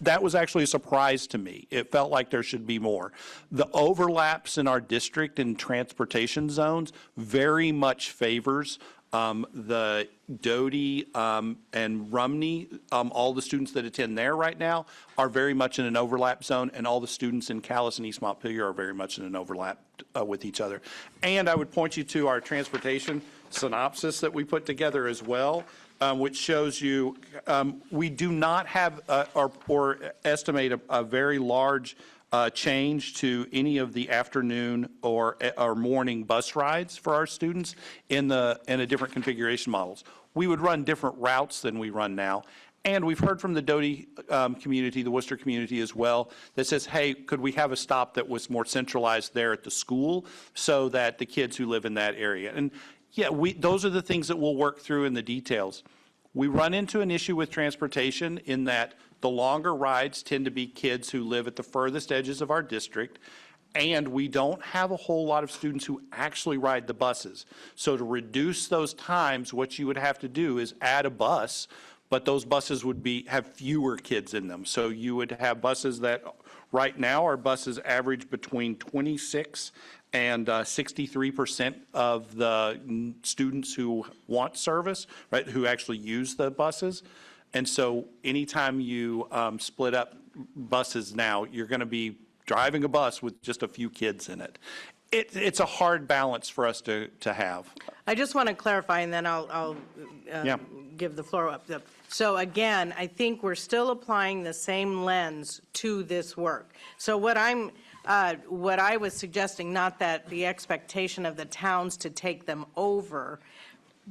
That was actually a surprise to me. It felt like there should be more. The overlaps in our district in transportation zones very much favors the Doty and Rumney. All the students that attend there right now are very much in an overlap zone, and all the students in Calais and East Montpelier are very much in an overlap with each other. And I would point you to our transportation synopsis that we put together as well, which shows you we do not have or estimate a very large change to any of the afternoon or morning bus rides for our students in a different configuration models. We would run different routes than we run now. And we've heard from the Doty community, the Worcester community as well, that says, hey, could we have a stop that was more centralized there at the school so that the kids who live in that area. And yeah, those are the things that we'll work through in the details. We run into an issue with transportation in that the longer rides tend to be kids who live at the furthest edges of our district, and we don't have a whole lot of students who actually ride the buses. So to reduce those times, what you would have to do is add a bus, but those buses would have fewer kids in them. So you would have buses that right now our buses average between 26 and 63% of the students who want service, right, who actually use the buses. And so anytime you split up buses now, you're going to be driving a bus with just a few kids in it. It's a hard balance for us to have. I just want to clarify, and then I'll give the floor up. So again, I think we're still applying the same lens to this work. So what I was suggesting, not that the expectation of the towns to take them over,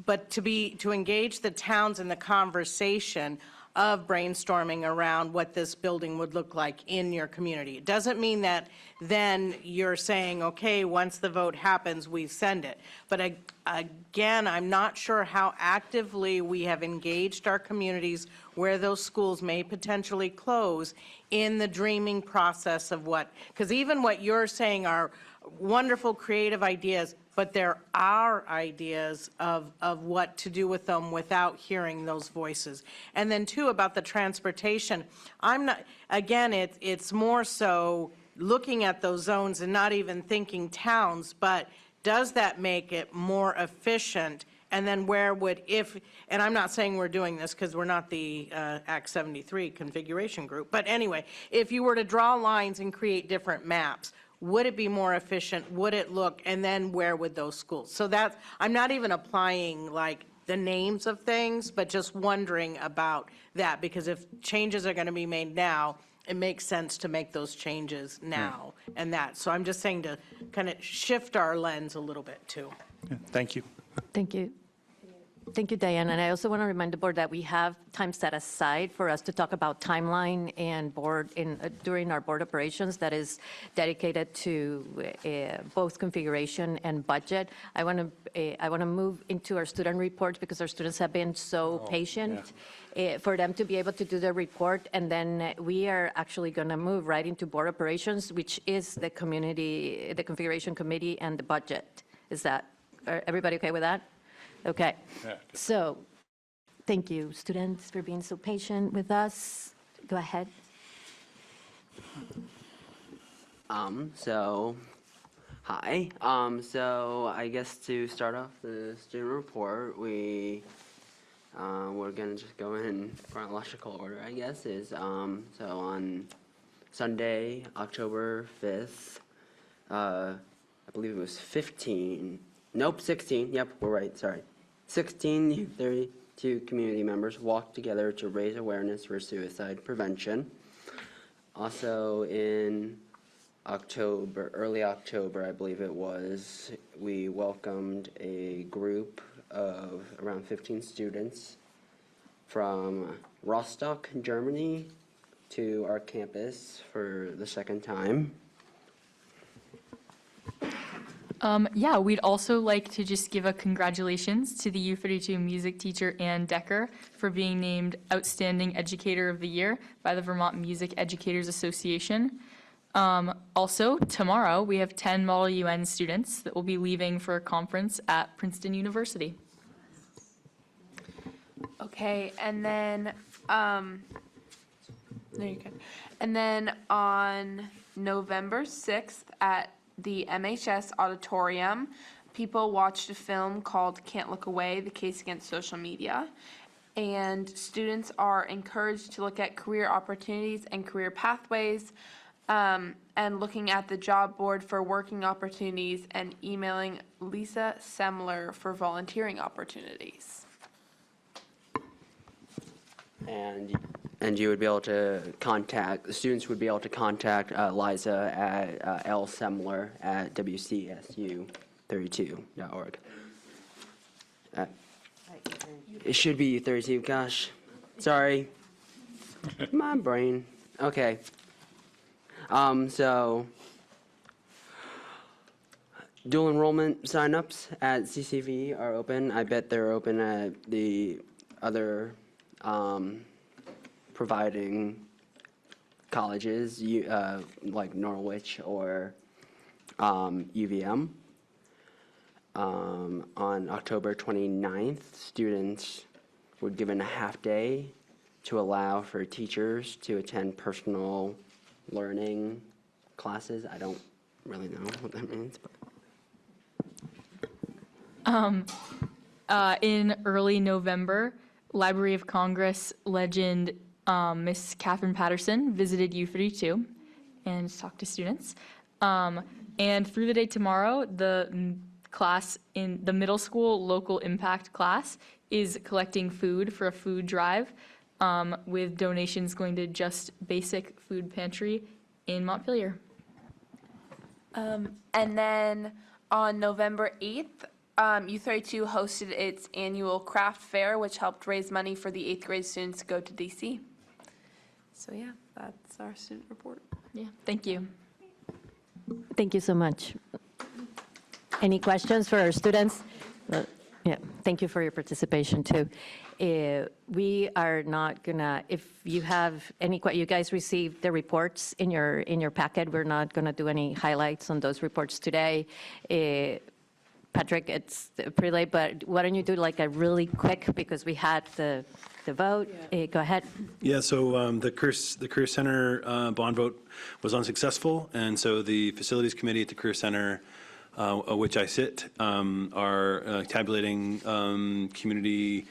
but to engage the towns in the conversation of brainstorming around what this building would look like in your community. It doesn't mean that then you're saying, okay, once the vote happens, we send it. But again, I'm not sure how actively we have engaged our communities where those schools may potentially close in the dreaming process of because even what you're saying are wonderful creative ideas, but there are ideas of what to do with them without hearing those voices. And then two, about the transportation, it's more so looking at those zones and not even thinking towns, but does that make it more efficient And then where would, and I'm not saying we're doing this because we're not the Act 73 configuration group, but anyway, if you were to draw lines and create different maps, would it be more efficient? Would it look, and then where would those schools? So that's, I'm not even applying like the names of things, but just wondering about that, because if changes are going to be made now, it makes sense to make those changes now and that. So I'm just saying to kind of shift our lens a little bit too. Thank you. Thank you. Thank you, Diane. And I also want to remind the board that we have time set aside for us to talk about timeline and board during our board operations that is dedicated to both configuration and budget. I want to move into our student reports because our students have been so patient for them to be able to do the report. And then we are actually going to move right into board operations, which is the configuration committee and the budget. Are everybody okay with that? Okay. So, thank you, students, for being so patient with us. Go ahead. Hi. So I guess to start off the student report, we're gonna just go in chronological order, I guess, so on Sunday, October 5th, I believe it was 16, yep, we're right, sorry. 16 32 community members walked together to raise awareness for suicide prevention. Also in early October, I believe it was, we welcomed a group of around 15 students from Rostock, Germany, to our campus for the second time. Yeah, we'd also like to just give a congratulations to the U32 music teacher Ann Decker for being named Outstanding Educator of the Year by the Vermont Music Educators Association. Also, tomorrow, we have 10 Model UN students that will be leaving for a conference at Princeton University. Okay, and then, there you go. And then on November 6th at the MHS Auditorium, people watched a film called Can't Look Away, The Case Against Social Media. And students are encouraged to look at career opportunities and career pathways, and looking at the job board for working opportunities and emailing Lisa Semler for volunteering opportunities. And you would be able to the students would be able to contact Liza at lsemler@wcsu32.org. It should be 32, gosh, sorry. My brain, okay. So, dual enrollment signups at CCV are open. I bet they're open at the other providing colleges, like Norwich or UVM. On October 29th, students were given a half day to allow for teachers to attend personal learning classes. I don't really know what that means, but. In early November, Library of Congress legend Miss Catherine Patterson visited U32 and talked to students. And through the day tomorrow, the class in the middle school local impact class is collecting food for a food drive, with donations going to Just Basic Food Pantry in Montpelier. And then on November 8th, U32 hosted its annual craft fair, which helped raise money for the 8th grade students to go to DC. So yeah, that's our student report. Yeah, thank you. Thank you so much. Any questions for our students? Yeah, thank you for your participation too. We are not gonna, if you have any, you guys received the reports in your packet. We're not gonna do any highlights on those reports today. Patrick, it's pretty late, but why don't you do like a really quick, because we had the vote. Go ahead. Yeah, so the Career Center bond vote was unsuccessful, and so the Facilities Committee at the Career Center which I sit, are tabulating community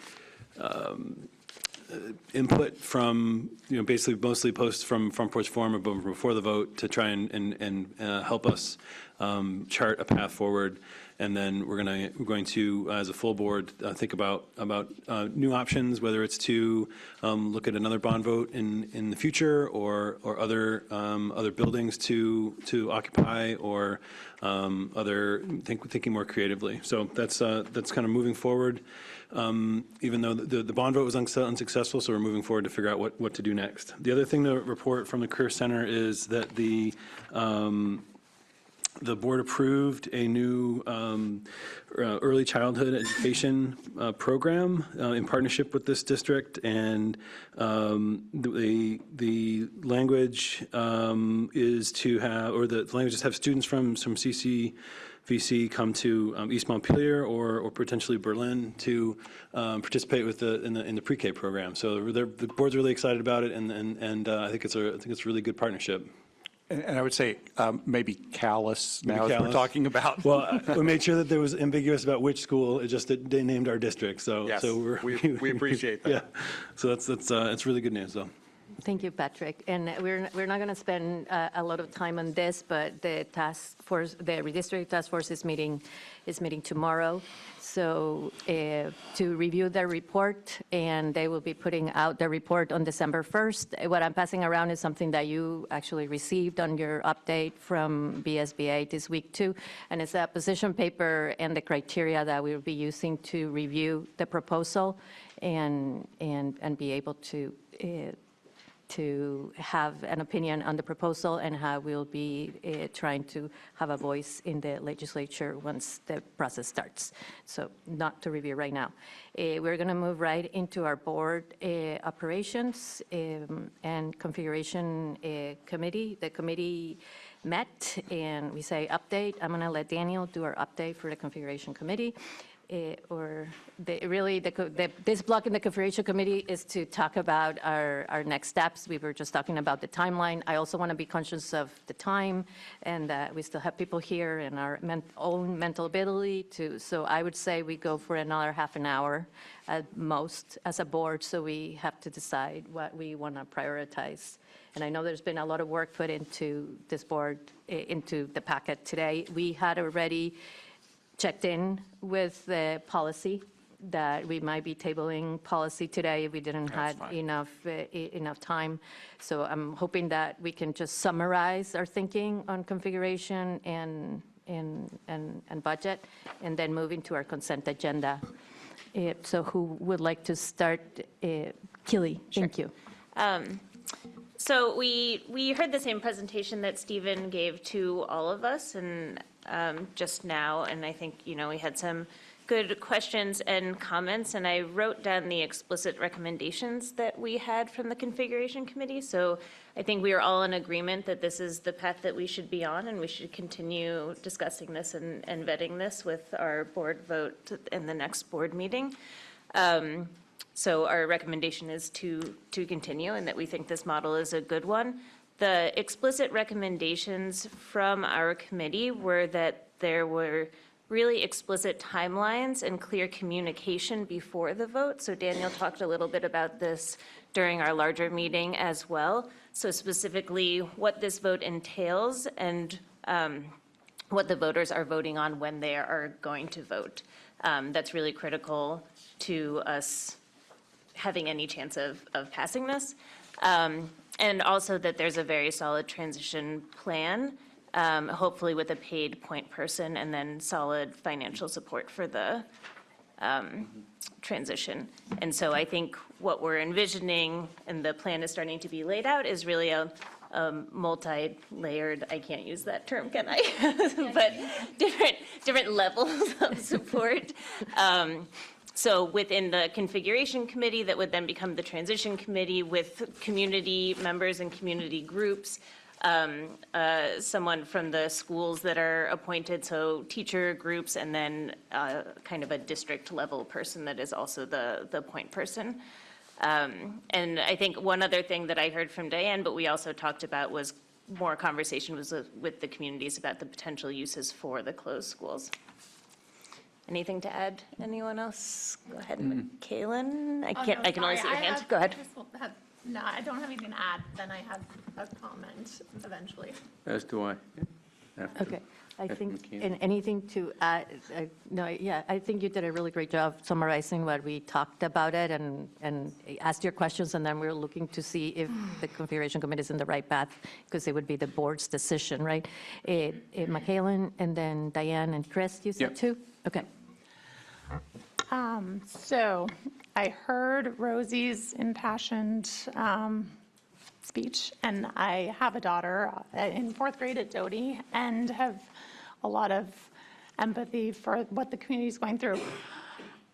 input from, basically mostly posts from Front Porch Forum or before the vote to try and help us chart a path forward. And then we're going to, as a full board, think about new options, whether it's to look at another bond vote in the future, or other buildings to occupy, or thinking more creatively. So that's kind of moving forward. Even though the bond vote was unsuccessful, so we're moving forward to figure out what to do next. The other thing to report from the Career Center is that the board approved a new early childhood education program in partnership with this district, and the language is to have, or the language is have students from CCVC come to East Montpelier or potentially Berlin to participate in the pre-K program. So the board's really excited about it, and I think it's a really good partnership. And I would say maybe Callis now, as we're talking about. Well, we made sure that there was ambiguous about which school. It's just that they named our district. So, Yes, so we appreciate that. Yeah, so it's really good news, though. Thank you, Patrick. And we're not going to spend a lot of time on this, but the task force, the redistricting task force is meeting tomorrow. So to review their report, and they will be putting out the report on December 1st. What I'm passing around is something that you actually received on your update from BSBA this week too, and it's a position paper and the criteria that we'll be using to review the proposal and be able to have an opinion on the proposal, and how we'll be trying to have a voice in the legislature once the process starts. So not to review right now. We're going to move right into our board operations and configuration committee. The committee met, and we say update. I'm going to let Daniel do our update for the configuration committee. This block in the configuration committee is to talk about our next steps. We were just talking about the timeline. I also want to be conscious of the time, and that we still have people here and our own mental ability to. So I would say we go for another half an hour at most as a board, so we have to decide what we want to prioritize. And I know there's been a lot of work put into this board, into the packet today. We had already checked in with the policy that we might be tabling policy today if we didn't have enough time. So I'm hoping that we can just summarize our thinking on configuration and budget, and then move into our consent agenda. So who would like to start? Keely, thank you. So we heard the same presentation that Stephen gave to all of us, and just now, and I think, we had some good questions and comments, and I wrote down the explicit recommendations that we had from the configuration committee. So I think we are all in agreement that this is the path that we should be on, and we should continue discussing this and vetting this with our board vote in the next board meeting. So our recommendation is to continue, and that we think this model is a good one. The explicit recommendations from our committee were that there were really explicit timelines and clear communication before the vote. So Daniel talked a little bit about this during our larger meeting as well. So specifically what this vote entails, and what the voters are voting on when they are going to vote. That's really critical to us having any chance of passing this. And also that there's a very solid transition plan, hopefully with a paid point person, and then solid financial support for the transition. And so I think what we're envisioning, and the plan is starting to be laid out, is really a multi-layered, I can't use that term, can I? But different levels of support. So within the configuration committee, that would then become the transition committee with community members and community groups, someone from the schools that are appointed, so teacher groups, and then kind of a district level person that is also the point person. And I think one other thing that I heard from Diane, but we also talked about, was more conversation was with the communities about the potential uses for the closed schools. Anything to add? Anyone else? Go ahead, Kaylin. I can only see your hand. Go ahead. No, I don't have anything to add, then I have a comment eventually. As do I. Okay, I think, McKeon. and anything to add, no, yeah, I think you did a really great job summarizing what we talked about it and asked your questions, and then we're looking to see if the configuration committee is in the right path, because it would be the board's decision, right? Michaelan, and then Diane and Chris, you said Yep. too? Okay. So I heard Rosie's impassioned speech, and I have a daughter in fourth grade at Doty and have a lot of empathy for what the community is going through.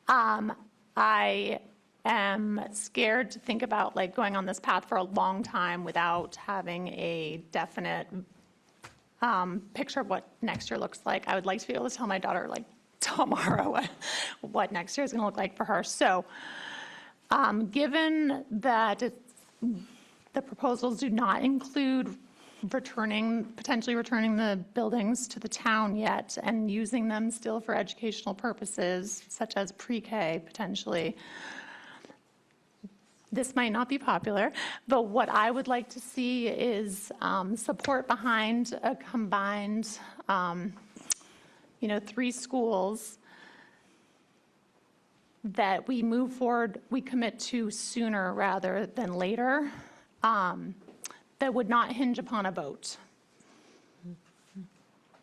I am scared to think about like going on this path for a long time without having a definite picture of what next year looks like. I would like to be able to tell my daughter like tomorrow what next year is going to look like for her. So given that the proposals do not include potentially returning the buildings to the town yet and using them still for educational purposes, such as pre-K potentially, this might not be popular, but what I would like to see is support behind a combined 3 schools that we move forward, we commit to sooner rather than later, that would not hinge upon a vote,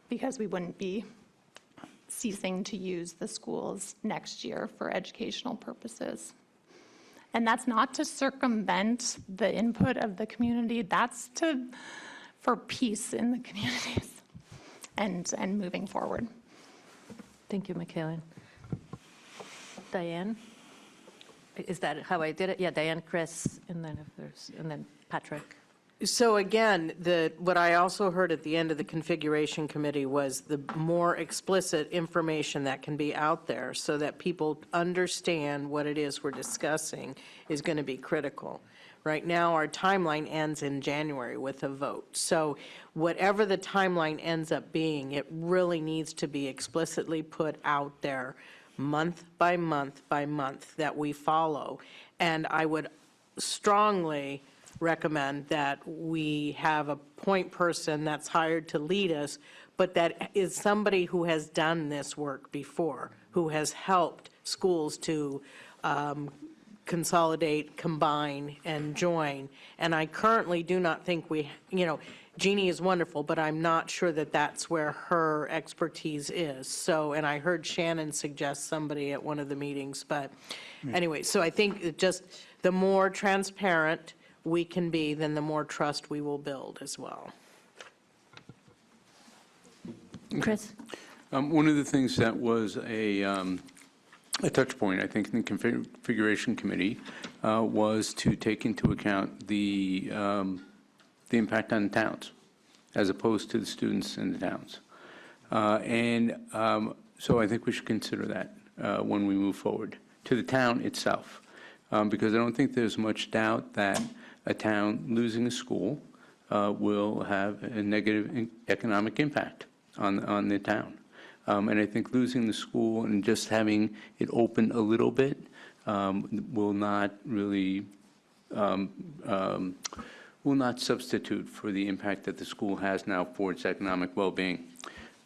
because we wouldn't be ceasing to use the schools next year for educational purposes. And that's not to circumvent the input of the community, that's for peace in the communities and moving forward. Thank you, Michaelan. Diane? Is that how I did it? Yeah, Diane, Chris, and then Patrick. So again, what I also heard at the end of the configuration committee was the more explicit information that can be out there so that people understand what it is we're discussing is going to be critical. Right now, our timeline ends in January with a vote. So whatever the timeline ends up being, it really needs to be explicitly put out there month by month by month that we follow. And I would strongly recommend that we have a point person that's hired to lead us, but that is somebody who has done this work before, who has helped schools to consolidate, combine, and join. And I currently do not think Jeannie is wonderful, but I'm not sure that that's where her expertise is. So, and I heard Shannon suggest somebody at one of the meetings, but anyway, so I think just the more transparent we can be, then the more trust we will build as well. Chris? One of the things that was a touch point, I think, in the configuration committee was to take into account the impact on the towns, as opposed to the students in the towns. So I think we should consider that when we move forward to the town itself, because I don't think there's much doubt that a town losing a school will have a negative economic impact on the town. And I think losing the school and just having it open a little bit will not really will not substitute for the impact that the school has now for its economic well-being.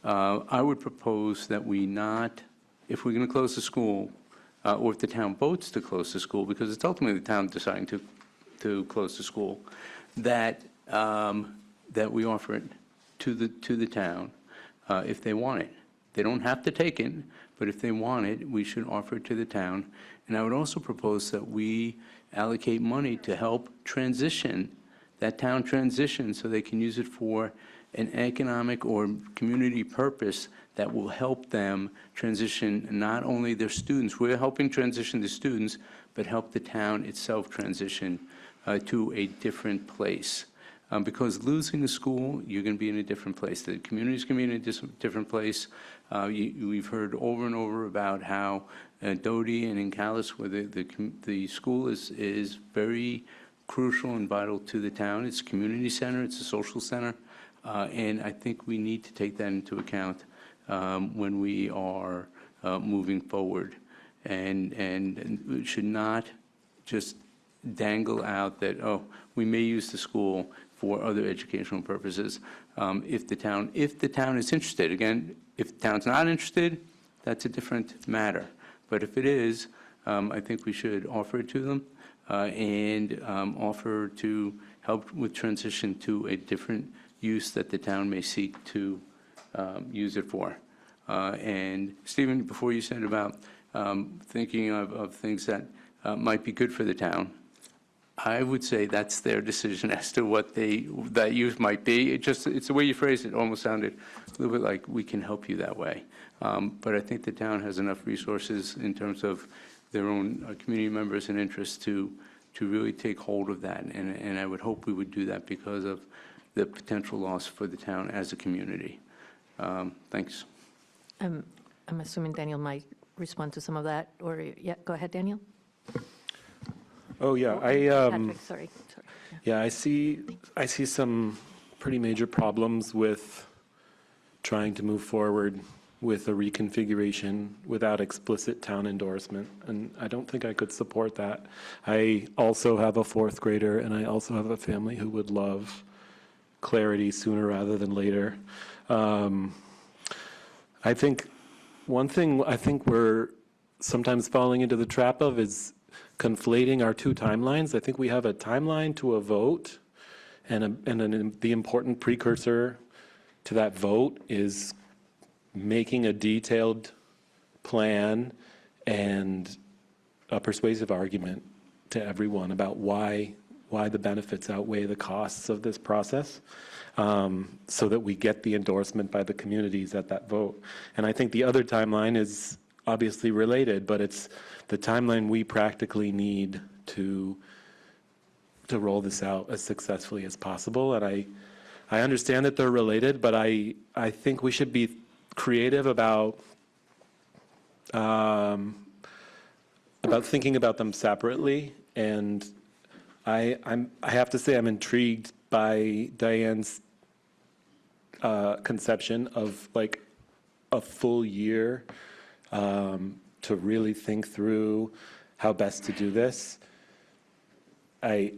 I would propose that we not, if we're going to close the school, or if the town votes to close the school, because it's ultimately the town deciding to close the school, that we offer it to the town if they want it. They don't have to take it, but if they want it, we should offer it to the town. And I would also propose that we allocate money to help transition, that town transition, so they can use it for an economic or community purpose that will help them transition not only their students, we're helping transition the students, but help the town itself transition to a different place. Because losing the school, you're going to be in a different place. The community's going to be in a different place. We've heard over and over about how Doty and in Calais, where the school is very crucial and vital to the town. It's a community center, it's a social center, and I think we need to take that into account when we are moving forward. And we should not just dangle out that, oh, we may use the school for other educational purposes. If the town is interested, again, if the town's not interested, that's a different matter. But if it is, I think we should offer it to them and offer to help with transition to a different use that the town may seek to use it for. And Stephen, before you said about thinking of things that might be good for the town, I would say that's their decision as to what that use might be. It's the way you phrased it almost sounded a little bit like we can help you that way. But I think the town has enough resources in terms of their own community members and interests to really take hold of that. And I would hope we would do that because of the potential loss for the town as a community. Thanks. I'm assuming Daniel might respond to some of that, or, yeah, go ahead, Daniel. Oh, yeah, Patrick, sorry. yeah, I see some pretty major problems with trying to move forward with a reconfiguration without explicit town endorsement, and I don't think I could support that. I also have a fourth grader, and I also have a family who would love clarity sooner rather than later. I think one thing I think we're sometimes falling into the trap of is conflating our two timelines. I think we have a timeline to a vote, and the important precursor to that vote is making a detailed plan and a persuasive argument to everyone about why the benefits outweigh the costs of this process, so that we get the endorsement by the communities at that vote. And I think the other timeline is obviously related, but it's the timeline we practically need to roll this out as successfully as possible. And I understand that they're related, but I think we should be creative about thinking about them separately. And I have to say I'm intrigued by Diane's conception of like a full year to really think through how best to do this. I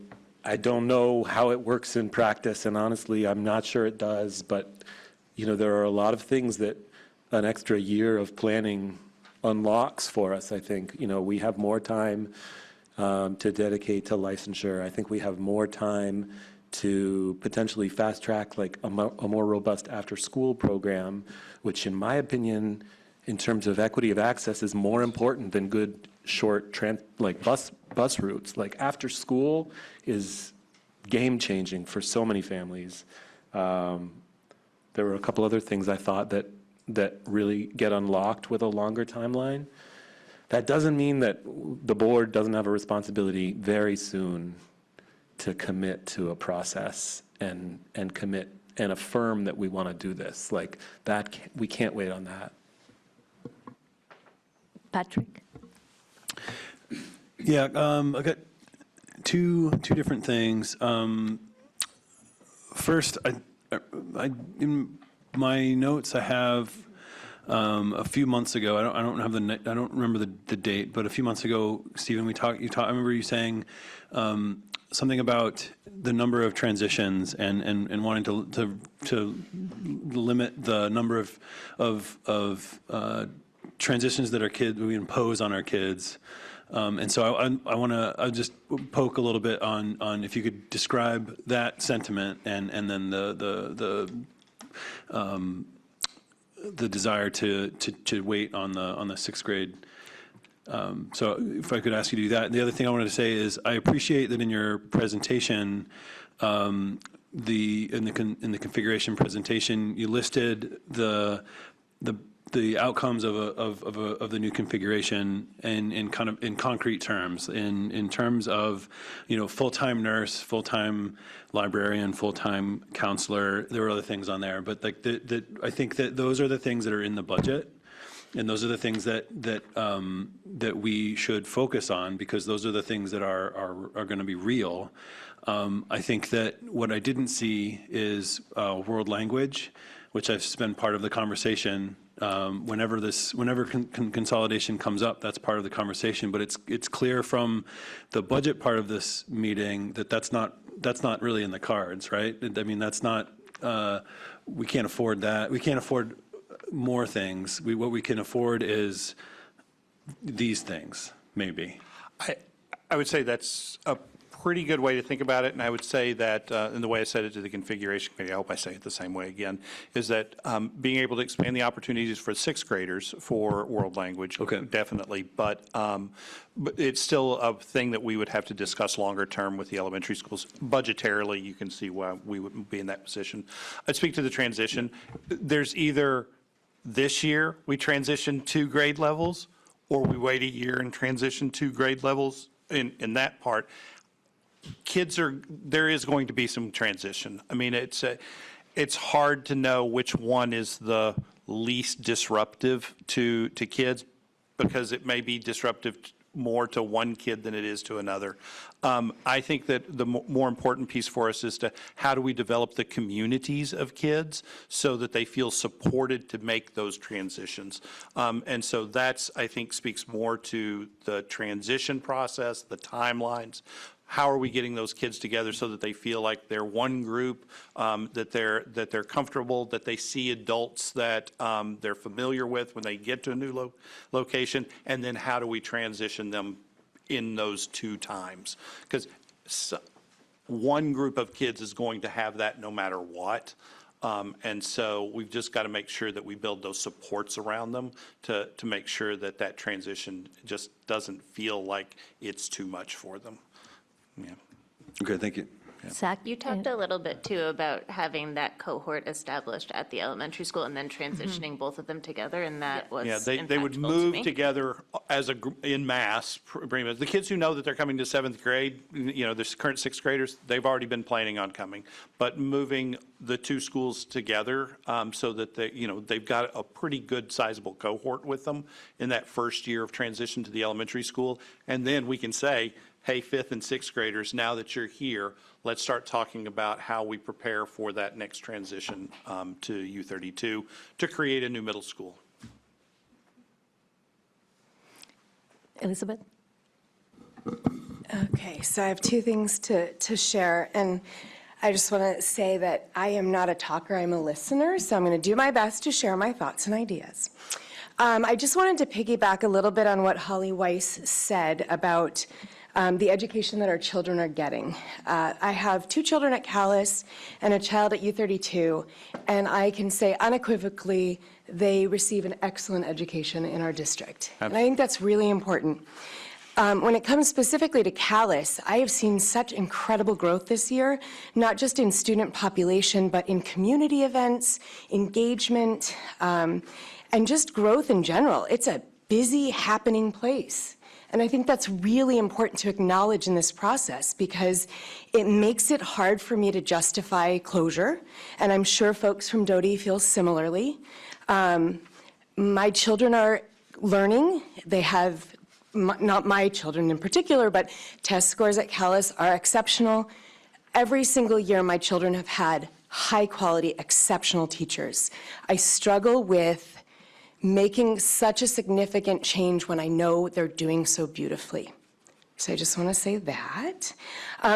don't know how it works in practice, and honestly, I'm not sure it does, but there are a lot of things that an extra year of planning unlocks for us, I think. We have more time to dedicate to licensure. I think we have more time to potentially fast track like a more robust after-school program, which in my opinion, in terms of equity of access, is more important than good short bus routes. Like after school is game-changing for so many families. There were a couple other things I thought that really get unlocked with a longer timeline. That doesn't mean that the board doesn't have a responsibility very soon to commit to a process and commit and affirm that we want to do this. Like that, we can't wait on that. Patrick? Yeah, I got two different things. First, I in my notes I have a few months ago. I don't remember the date, but a few months ago, Stephen, I remember you saying something about the number of transitions and wanting to limit the number of transitions that we impose on our kids. And so I want to just poke a little bit on if you could describe that sentiment and then the desire to wait on the sixth grade. So if I could ask you to do that. And the other thing I wanted to say is I appreciate that in your presentation, in the configuration presentation, you listed the outcomes of the new configuration in kind of in concrete terms, in terms of full-time nurse, full-time librarian, full-time counselor. There were other things on there, but like I think that those are the things that are in the budget. And those are the things that we should focus on, because those are the things that are going to be real. I think that what I didn't see is world language, which I've been part of the conversation. Whenever consolidation comes up, that's part of the conversation. But it's clear from the budget part of this meeting that that's not really in the cards, right? I mean, that's not. We can't afford that. We can't afford more things. What we can afford is these things, maybe. I would say that's a pretty good way to think about it, and I would say that, and the way I said it to the configuration committee, I hope I say it the same way again, is that being able to expand the opportunities for sixth graders for world language, definitely, but it's still a thing that we would have to discuss longer term with the elementary schools. Budgetarily, you can see why we wouldn't be in that position. I'd speak to the transition. There's either this year we transition 2 grade levels, or we wait a year and transition 2 grade levels in that part. There is going to be some transition. I mean, it's hard to know which one is the least disruptive to kids, because it may be disruptive more to one kid than it is to another. I think that the more important piece for us is how do we develop the communities of kids so that they feel supported to make those transitions. And so that's, I think, speaks more to the transition process, the timelines. How are we getting those kids together so that they feel like they're one group, that they're comfortable, that they see adults that they're familiar with when they get to a new location, and then how do we transition them in those 2 times? Because one group of kids is going to have that no matter what. And so we've just got to make sure that we build those supports around them to make sure that that transition just doesn't feel like it's too much for them. Yeah. Okay, thank you. Zach? You talked a little bit too about having that cohort established at the elementary school and then transitioning both of them together, and that was Yeah, they would impactful to move me. together as a in mass. Pretty much. The kids who know that they're coming to 7th grade, the current 6th graders, they've already been planning on coming. But moving the 2 schools together so that they've got a pretty good sizable cohort with them in that first year of transition to the elementary school, and then we can say, hey, 5th and 6th graders, now that you're here, let's start talking about how we prepare for that next transition to U32 to create a new middle school. Elizabeth? Okay, so I have 2 things to share, and I just want to say that I am not a talker, I'm a listener, so I'm going to do my best to share my thoughts and ideas. I just wanted to piggyback a little bit on what Holly Weiss said about the education that our children are getting. I have 2 children at Calais and a child at U32, and I can say unequivocally they receive an excellent education in our district. And I think that's really important. When it comes specifically to Calais, I have seen such incredible growth this year, not just in student population, but in community events, engagement, and just growth in general. It's a busy, happening place. And I think that's really important to acknowledge in this process, because it makes it hard for me to justify closure, and I'm sure folks from Doty feel similarly. My children are learning. They have, not my children in particular, but test scores at Calais are exceptional. Every single year, my children have had high-quality, exceptional teachers. I struggle with making such a significant change when I know they're doing so beautifully. So I just want to say that.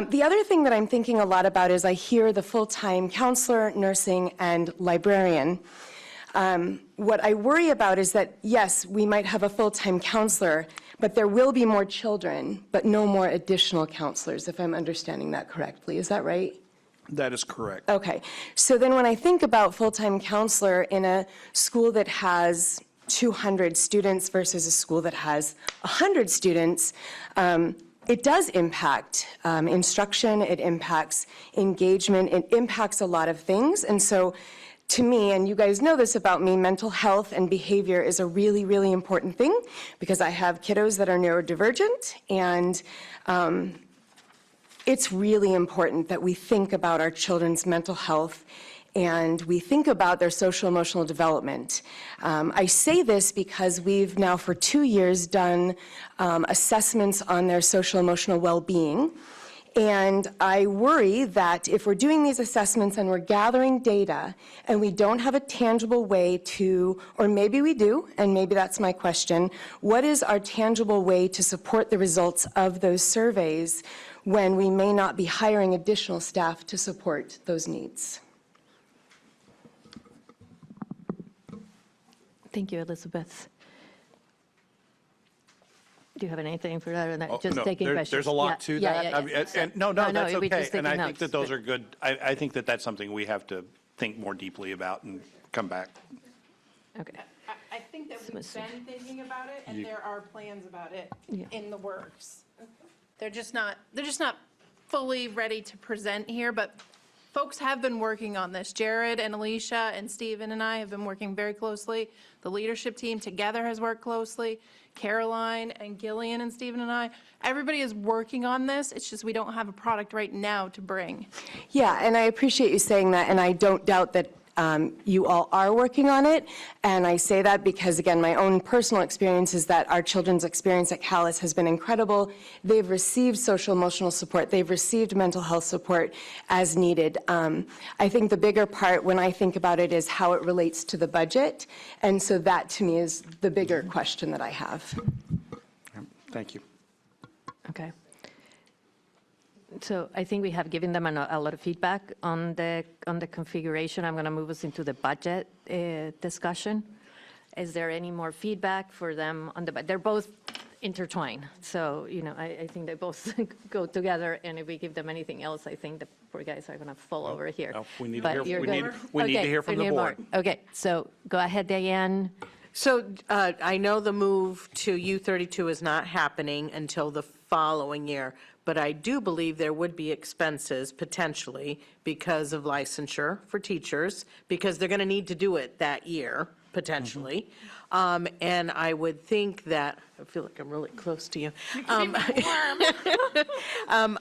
The other thing that I'm thinking a lot about is I hear the full-time counselor, nursing, and librarian. What I worry about is that, yes, we might have a full-time counselor, but there will be more children, but no more additional counselors, if I'm understanding that correctly. Is that right? That is correct. Okay, so then when I think about full-time counselor in a school that has 200 students versus a school that has 100 students, it does impact instruction, it impacts engagement, it impacts a lot of things. And so to me, and you guys know this about me, mental health and behavior is a really, really important thing, because I have kiddos that are neurodivergent, and it's really important that we think about our children's mental health and we think about their social emotional development. I say this because we've now for 2 years done assessments on their social emotional well-being. And I worry that if we're doing these assessments and we're gathering data and we don't have a tangible way to, or maybe we do, and maybe that's my question, what is our tangible way to support the results of those surveys when we may not be hiring additional staff to support those needs? Thank you, Elizabeth. Do you have anything for that, or not? Oh, Just no, taking questions? There's a lot to that. Yeah. I mean, and no, that's we're okay. just And I taking think that notes, those but- are good. I think that that's something we have to think more deeply about and come back. Okay. I think that we've been thinking about it, and You- there are plans about it Yeah. in the works. They're just not fully ready to present here, but folks have been working on this. Jared and Alicia and Stephen and I have been working very closely. The leadership team together has worked closely. Caroline and Gillian and Stephen and I, everybody is working on this. It's just we don't have a product right now to bring. Yeah, and I appreciate you saying that, and I don't doubt that you all are working on it. And I say that because, again, my own personal experience is that our children's experience at Calais has been incredible. They've received social emotional support. They've received mental health support as needed. I think the bigger part when I think about it is how it relates to the budget. And so that, to me, is the bigger question that I have. Thank you. Okay. So I think we have given them a lot of feedback on the configuration. I'm going to move us into the budget discussion. Is there any more feedback for them on the budget? They're both intertwined, so I think they both go together. And if we give them anything else, I think the poor guys are going to fall over here. No, we need to But hear- you're we good? need- we need to Okay, hear from we the need more. board. Okay, so go ahead, Diane. So I know the move to U32 is not happening until the following year, but I do believe there would be expenses potentially because of licensure for teachers, because they're going to need to do it that year, potentially. And I would think that, I feel like I'm really close to you.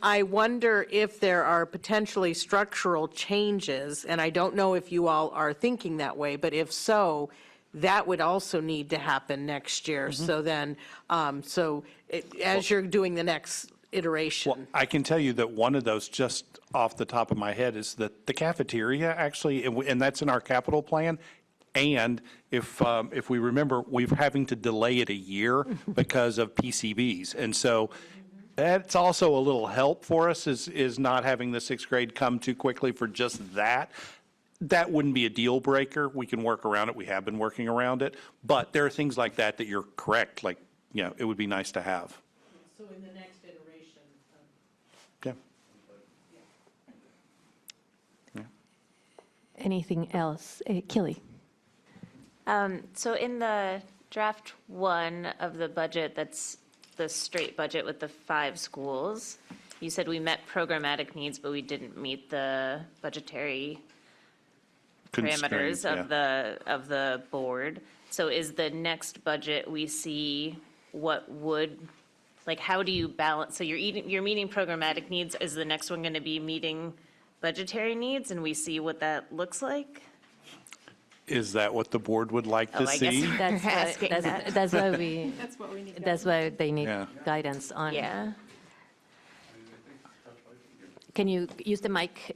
I wonder if there are potentially structural changes, and I don't know if you all are thinking that way, but if so, that would also need to happen next year. So then, as you're doing the next iteration. Well, I can tell you that one of those, just off the top of my head, is that the cafeteria actually, and that's in our capital plan. And if we remember, we're having to delay it a year because of PCBs. And so that's also a little help for us, is not having the sixth grade come too quickly for just that. That wouldn't be a deal breaker. We can work around it. We have been working around it. But there are things like that that you're correct. Like, it would be nice to have. So in the next iteration. Yeah. Anything else? Killy? So in the draft 1 of the budget, that's the straight budget with the 5 schools, you said we met programmatic needs, but we didn't meet the budgetary parameters of the board. So is the next budget we see what would, like, how do you balance? So you're meeting programmatic needs. Is the next one going to be meeting budgetary needs, and we see what that looks like? Is that what the board would like to I guess see? you're asking that. That's why we. That's what we need. That's why they need Yeah. guidance on. Yeah. Can you use the mic?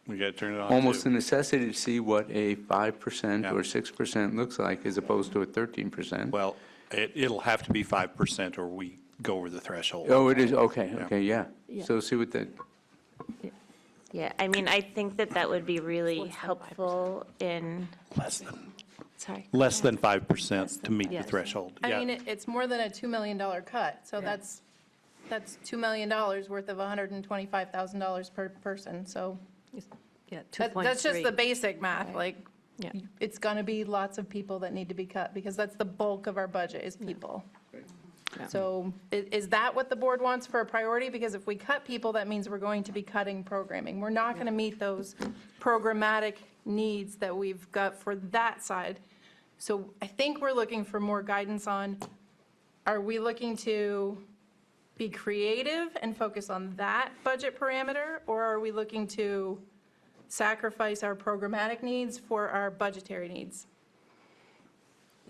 We got to turn it on. Almost too. a necessity to see what a 5% Yeah. or 6% looks like as opposed to a 13%. Well, it'll have to be 5% or we go over the threshold. Oh, it is, okay, Yeah. okay, yeah. Yeah. So see what that, Yeah, I mean, I think that would be really helpful in, Less than sorry. 5% to meet the Yes. threshold. I Yeah. mean, it's more than a $2 million cut, so that's $2 million worth of $125,000 per person, so Yeah, that's just 2.3. the basic math, like, Yeah. it's gonna be lots of people that need to be cut, because that's the bulk of our budget is people. Yeah. So is that what the board wants for a priority? Because if we cut people, that means we're going to be cutting programming. We're not gonna meet those programmatic needs that we've got for that side. So I think we're looking for more guidance on, are we looking to be creative and focus on that budget parameter? Or are we looking to sacrifice our programmatic needs for our budgetary needs.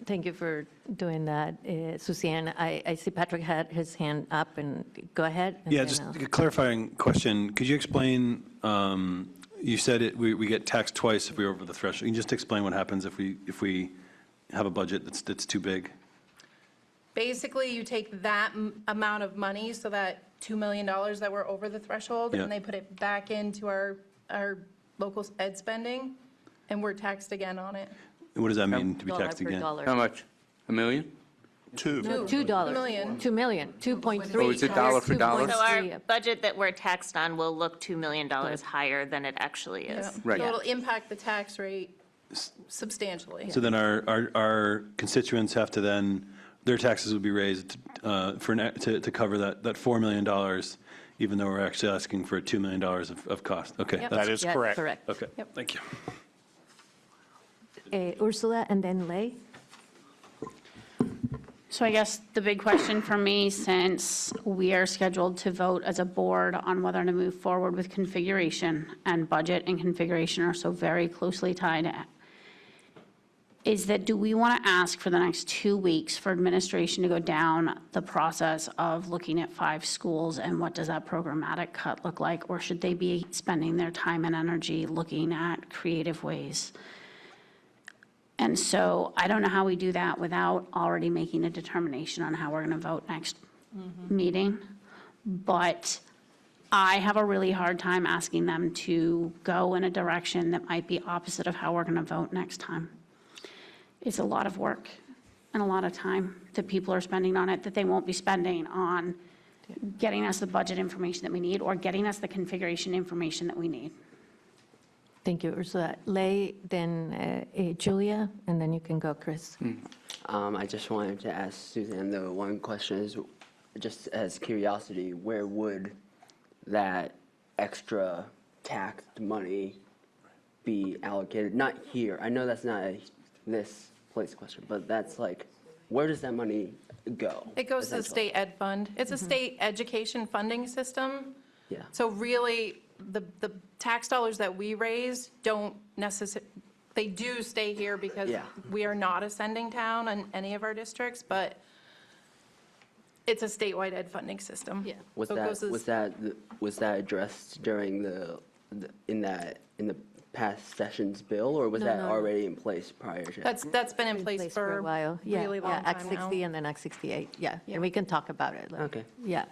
Thank you for doing that, Suzanne. I see Patrick had his hand up, and go ahead. and Yeah, then just I'll- a clarifying question. Could you explain, you said we get taxed twice if we're over the threshold. Can you just explain what happens if we have a budget that's too big? Basically, you take that amount of money, so that $2 million that we're over the threshold, Yeah. and they put it back into our local ed spending, and we're taxed again on it. What does that mean, to be Dollar taxed per again? dollar. How much? $1 million? No, $2. 2 million. 2 million, 2.3. Oh, is it dollar for dollar? So our budget that we're taxed on will look $2 million higher than it actually Yeah. is. Right. So it'll impact the tax rate substantially. So then our constituents have to then, their taxes would be raised to cover that $4 million, even though we're actually asking for $2 million of cost. Okay. Yep. that's- That is Yeah, correct. correct. Okay, Yep. thank you. Ursula, and then Lei. So I guess the big question for me, since we are scheduled to vote as a board on whether to move forward with configuration, and budget and configuration are so very closely tied, is that do we want to ask for the next 2 weeks for administration to go down the process of looking at 5 schools and what does that programmatic cut look like? Or should they be spending their time and energy looking at creative ways? And so I don't know how we do that without already making a determination on how we're going to vote next meeting. But I have a really hard time asking them to go in a direction that might be opposite of how we're going to vote next time. It's a lot of work and a lot of time that people are spending on it that they won't be spending on getting us the budget information that we need or getting us the configuration information that we need. Thank you, Ursula. Lei, then Julia, and then you can go, Chris. I just wanted to ask Suzanne, the one question is, just as curiosity, where would that extra taxed money be allocated? Not here, I know that's not this place question, but that's like, where does that money go? It goes to the essentially? state ed fund. It's a state education funding system. Yeah. So really, the tax dollars that we raise don't necessarily, they do stay here because Yeah. we are not a sending town in any of our districts, but it's a statewide ed funding system. Yeah. Was that addressed during in the past session's bill, or was No, that no. already in place prior to? That's been in place for a while. Yeah, really long yeah, time Act now. 60 and then Act 68, yeah. And we can talk about it. like, Okay. Yeah.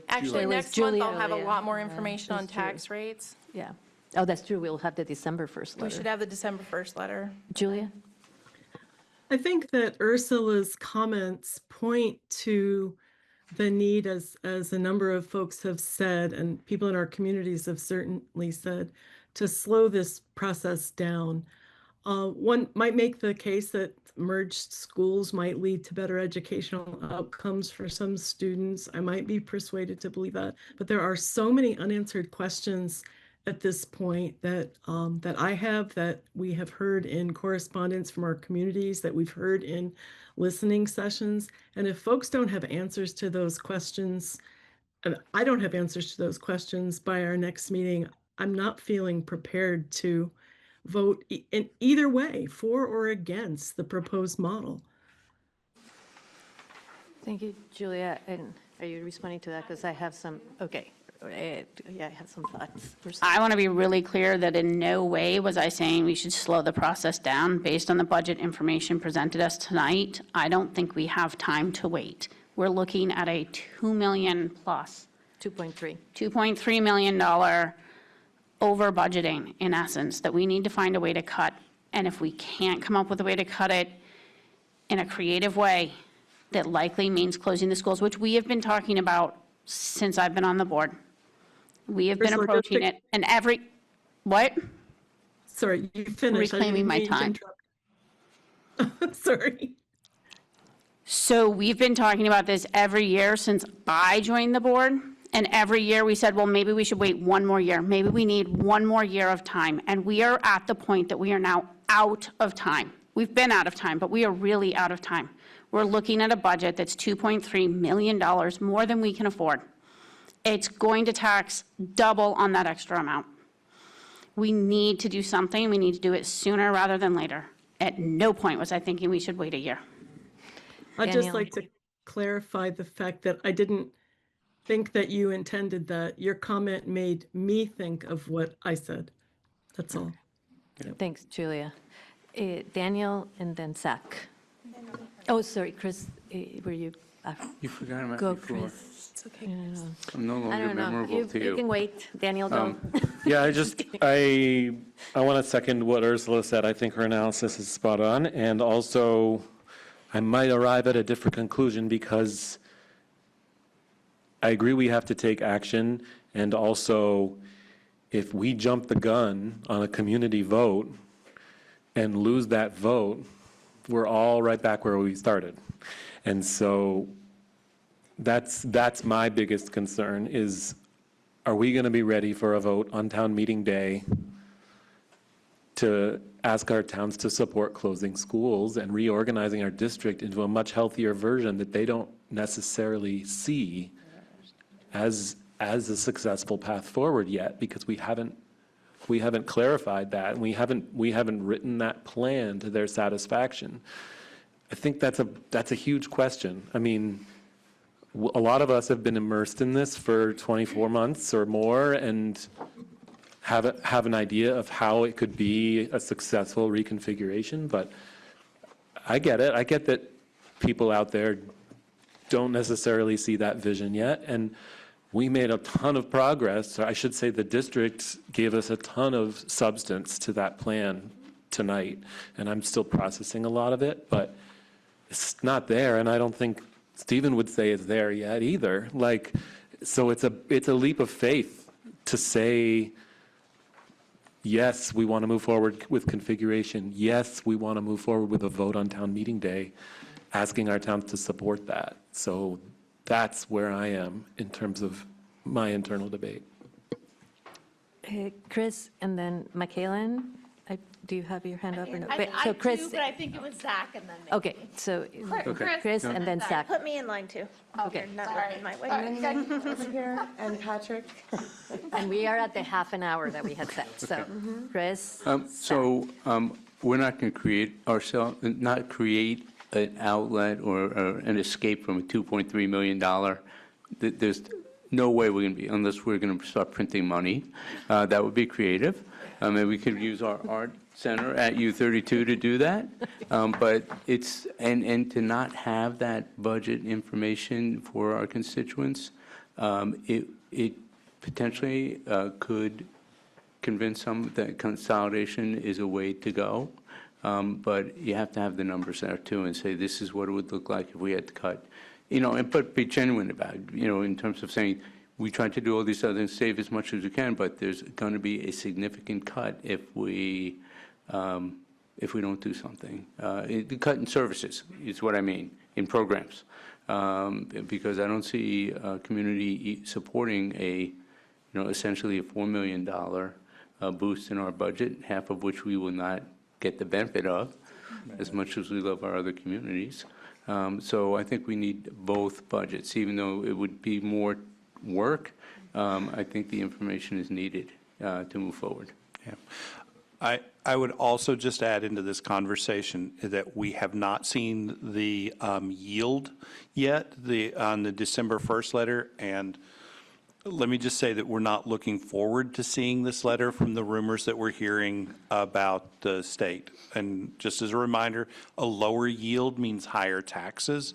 Actually, There was next month Julia I'll have a earlier. lot more information on that's true. tax rates. Yeah. Oh, that's true, we'll have the December 1st We letter. should have the December 1st letter. Julia? I think that Ursula's comments point to the need, as a number of folks have said, and people in our communities have certainly said, to slow this process down. One might make the case that merged schools might lead to better educational outcomes for some students. I might be persuaded to believe that, but there are so many unanswered questions at this point that that we have heard in correspondence from our communities, that we've heard in listening sessions. And if folks don't have answers to those questions, and I don't have answers to those questions by our next meeting, I'm not feeling prepared to vote in either way, for or against the proposed model. Thank you, Julia. And are you responding to that? Because I have some, okay. Yeah, I have some thoughts. I want to be really clear that in no way was I saying we should slow the process down based on the budget information presented us tonight. I don't think we have time to wait. We're looking at a $2 million plus. 2.3. $2.3 million over budgeting, in essence, that we need to find a way to cut. And if we can't come up with a way to cut it in a creative way, that likely means closing the schools, which we have been talking about since I've been on the board. We have been Ursula, approaching just it, and what? Sorry, you finished. I didn't Reclaiming my mean to time. interrupt. Sorry. So we've been talking about this every year since I joined the board. And every year we said, well, maybe we should wait one more year. Maybe we need one more year of time. And we are at the point that we are now out of time. We've been out of time, but we are really out of time. We're looking at a budget that's $2.3 million more than we can afford. It's going to tax double on that extra amount. we need to do something. We need to do it sooner rather than later. At no point was I thinking we should wait a year. I'd just Daniel. like to clarify the fact that I didn't think that you intended that. Your comment made me think of what I said. That's all. Thanks, Julia. Daniel and then Zach. Oh, sorry, Chris, were you? You forgot about Go, before. Chris. It's okay. I'm no I longer don't know. memorable to You you. can wait. Daniel, go. Yeah, I want to second what Ursula said. I think her analysis is spot on. And also, I might arrive at a different conclusion because I agree we have to take action. And also, if we jump the gun on a community vote and lose that vote, we're all right back where we started. And so that's my biggest concern is, are we going to be ready for a vote on town meeting day to ask our towns to support closing schools and reorganizing our district into a much healthier version that they don't necessarily see as a successful path forward yet, because we haven't clarified that, and we haven't written that plan to their satisfaction. I think that's a huge question. I mean, a lot of us have been immersed in this for 24 months or more and have an idea of how it could be a successful reconfiguration, but I get it. I get that people out there don't necessarily see that vision yet, and we made a ton of progress. I should say the district gave us a ton of substance to that plan tonight, and I'm still processing a lot of it, but it's not there, and I don't think Stephen would say it's there yet either. Like, so it's a leap of faith to say, yes, we want to move forward with configuration. Yes, we want to move forward with a vote on town meeting day, asking our towns to support that. So that's where I am in terms of my internal debate. Chris, and then Michaelan. Do you have your hand up or no? I So do, Chris. but I think it was Zach and then maybe. Okay, so Chris and then Zach. Put me in line too. Okay. You're not looking my way. Over here, and Patrick. And we are at the half an hour that we had set, so Chris. We're not going to create an outlet or an escape from a $2.3 million. There's no way we're going to be, unless we're going to start printing money. That would be creative. And we could use our art center at U32 to do that. But it's, and to not have that budget information for our constituents, it potentially could convince some that consolidation is a way to go. But you have to have the numbers there too and say, this is what it would look like if we had to cut, but be genuine about it, in terms of saying, we try to do all these other things, save as much as we can, but there's going to be a significant cut if we don't do something. The cut in services is what I mean, in programs. Because I don't see community supporting essentially a $4 million boost in our budget, half of which we will not get the benefit of, as much as we love our other communities. So I think we need both budgets, even though it would be more work. I think the information is needed to move forward. Yeah. I would also just add into this conversation that we have not seen the yield yet on the December 1st letter, and let me just say that we're not looking forward to seeing this letter from the rumors that we're hearing about the state. And just as a reminder, a lower yield means higher taxes.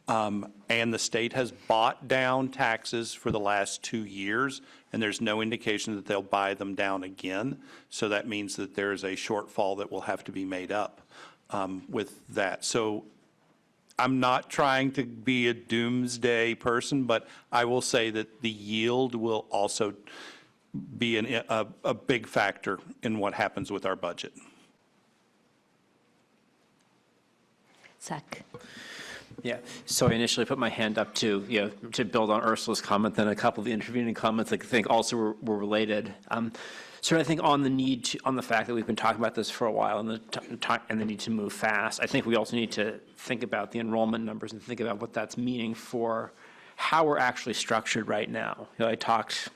And the state has bought down taxes for the last 2 years, and there's no indication that they'll buy them down again. So that means that there's a shortfall that will have to be made up with that. So I'm not trying to be a doomsday person, but I will say that the yield will also be a big factor in what happens with our budget. Zach. Yeah, so I initially put my hand up to build on Ursula's comment, then a couple of the intervening comments I think also were related. So I think on the fact that we've been talking about this for a while and the need to move fast, I think we also need to think about the enrollment numbers and think about what that's meaning for how we're actually structured right now. I talked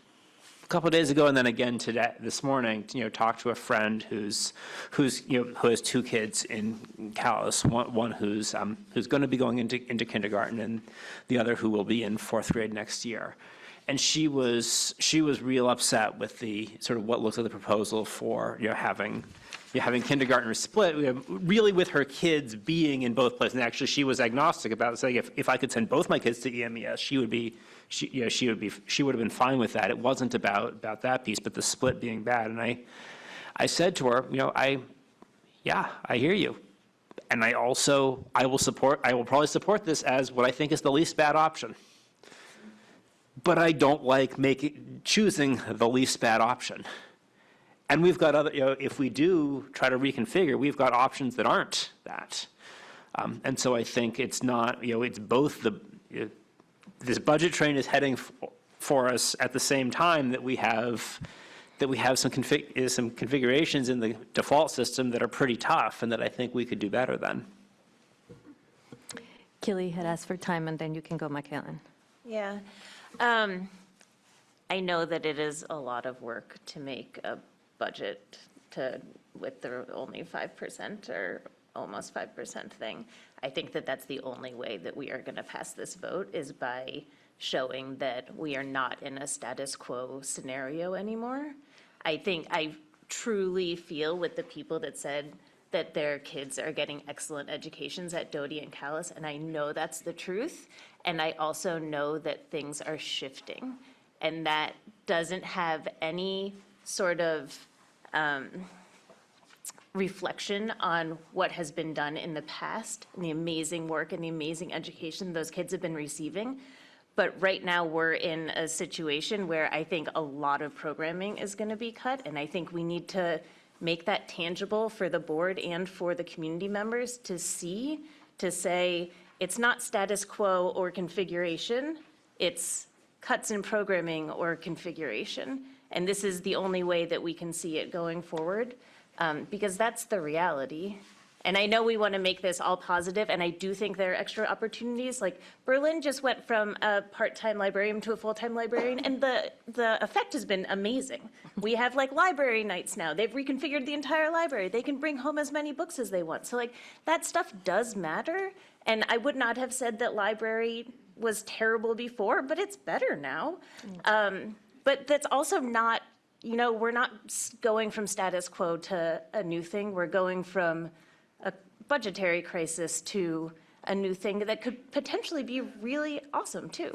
a couple of days ago, and then again this morning, talked to a friend who has 2 kids in Calais, one who's going to be going into kindergarten, and the other who will be in 4th grade next year. And she was real upset with the sort of what looks like the proposal for having kindergarten split, really with her kids being in both places. And actually, she was agnostic about it, saying if I could send both my kids to EMES, she would have been fine with that. It wasn't about that piece, but the split being bad. And I said to her, I hear you, and I will probably support this as what I think is the least bad option. But I don't like choosing the least bad option. And we've got other, if we do try to reconfigure, we've got options that aren't that. And so I think it's not, it's both this budget train is heading for us at the same time that we have some configurations in the default system that are pretty tough and that I think we could do better than. Keely had asked for time, and then you can go, Michaelan. Yeah. I know that it is a lot of work to make a budget with the only 5% or almost 5% thing. I think that that's the only way that we are going to pass this vote is by showing that we are not in a status quo scenario anymore. I truly feel with the people that said that their kids are getting excellent educations at Doty and Calais, and I know that's the truth. And I also know that things are shifting, and that doesn't have any sort of reflection on what has been done in the past, and the amazing work and the amazing education those kids have been receiving. But right now, we're in a situation where I think a lot of programming is going to be cut, and I think we need to make that tangible for the board and for the community members to see, to say, it's not status quo or configuration, it's cuts in programming or configuration. And this is the only way that we can see it going forward, because that's the reality. And I know we want to make this all positive, and I do think there are extra opportunities. Like Berlin just went from a part-time librarian to a full-time librarian, and the effect has been amazing. We have like library nights now. They've reconfigured the entire library. They can bring home as many books as they want. So like that stuff does matter. And I would not have said that library was terrible before, but it's better now. But that's also not, we're not going from status quo to a new thing. We're going from a budgetary crisis to a new thing that could potentially be really awesome too.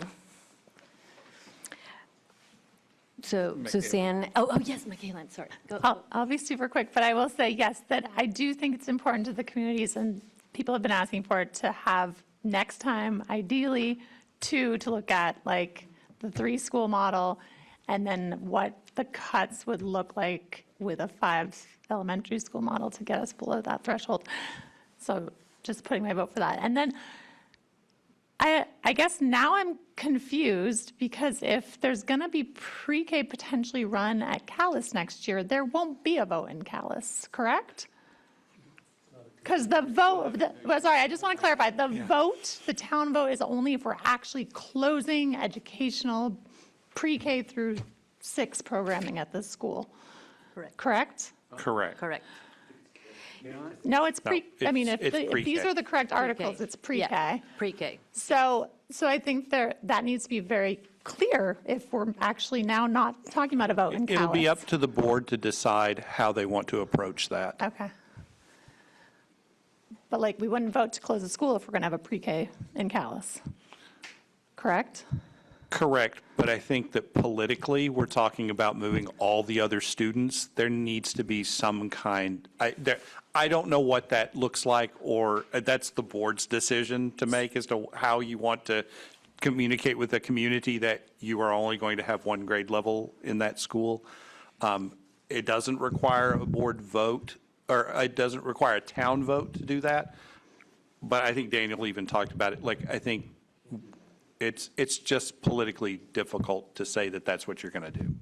So Suzanne, yes, Michaelan, sorry. Go. I'll be super quick, but I will say, yes, that I do think it's important to the communities, and people have been asking for it, to have next time, ideally, to look at like the 3-school model, and then what the cuts would look like with a 5 elementary school model to get us below that threshold. So just putting my vote for that. And then I guess now I'm confused, because if there's going to be pre-K potentially run at Calais next year, there won't be a vote in Calais, correct? Because the vote, sorry, I just want to clarify, the vote, the town vote is only if we're actually closing educational pre-K through 6 programming at this school. Correct? Correct. Correct. No, it's pre, I mean, if pre-K. these are the correct articles, it's pre-K. Yeah, pre-K. So I think that needs to be very clear if we're actually now not talking about a vote in Calais. It'll be up to the board to decide how they want to approach that. Okay. But like, we wouldn't vote to close the school if we're going to have a pre-K in Calais, correct? Correct, but I think that politically, we're talking about moving all the other students. There needs to be some kind, I don't know what that looks like, or that's the board's decision to make as to how you want to communicate with the community that you are only going to have 1 grade level in that school. It doesn't require a board vote, or it doesn't require a town vote to do that. But I think Daniel even talked about it. Like, I think it's just politically difficult to say that that's what you're going to do.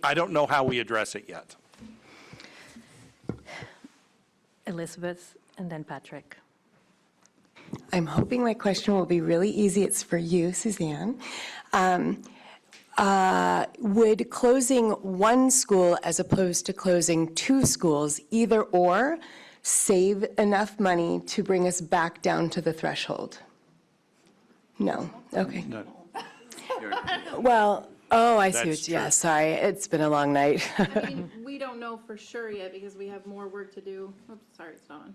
I don't know how we address it yet. Elizabeth, and then Patrick. I'm hoping my question will be really easy. It's for you, Suzanne. would closing one school as opposed to closing two schools, either or, save enough money to bring us back down to the threshold? No, okay. No. Well, oh, I see That's what, yeah, true. sorry, it's been a long night. I mean, we don't know for sure yet because we have more work to do. Oops, sorry, it's not on.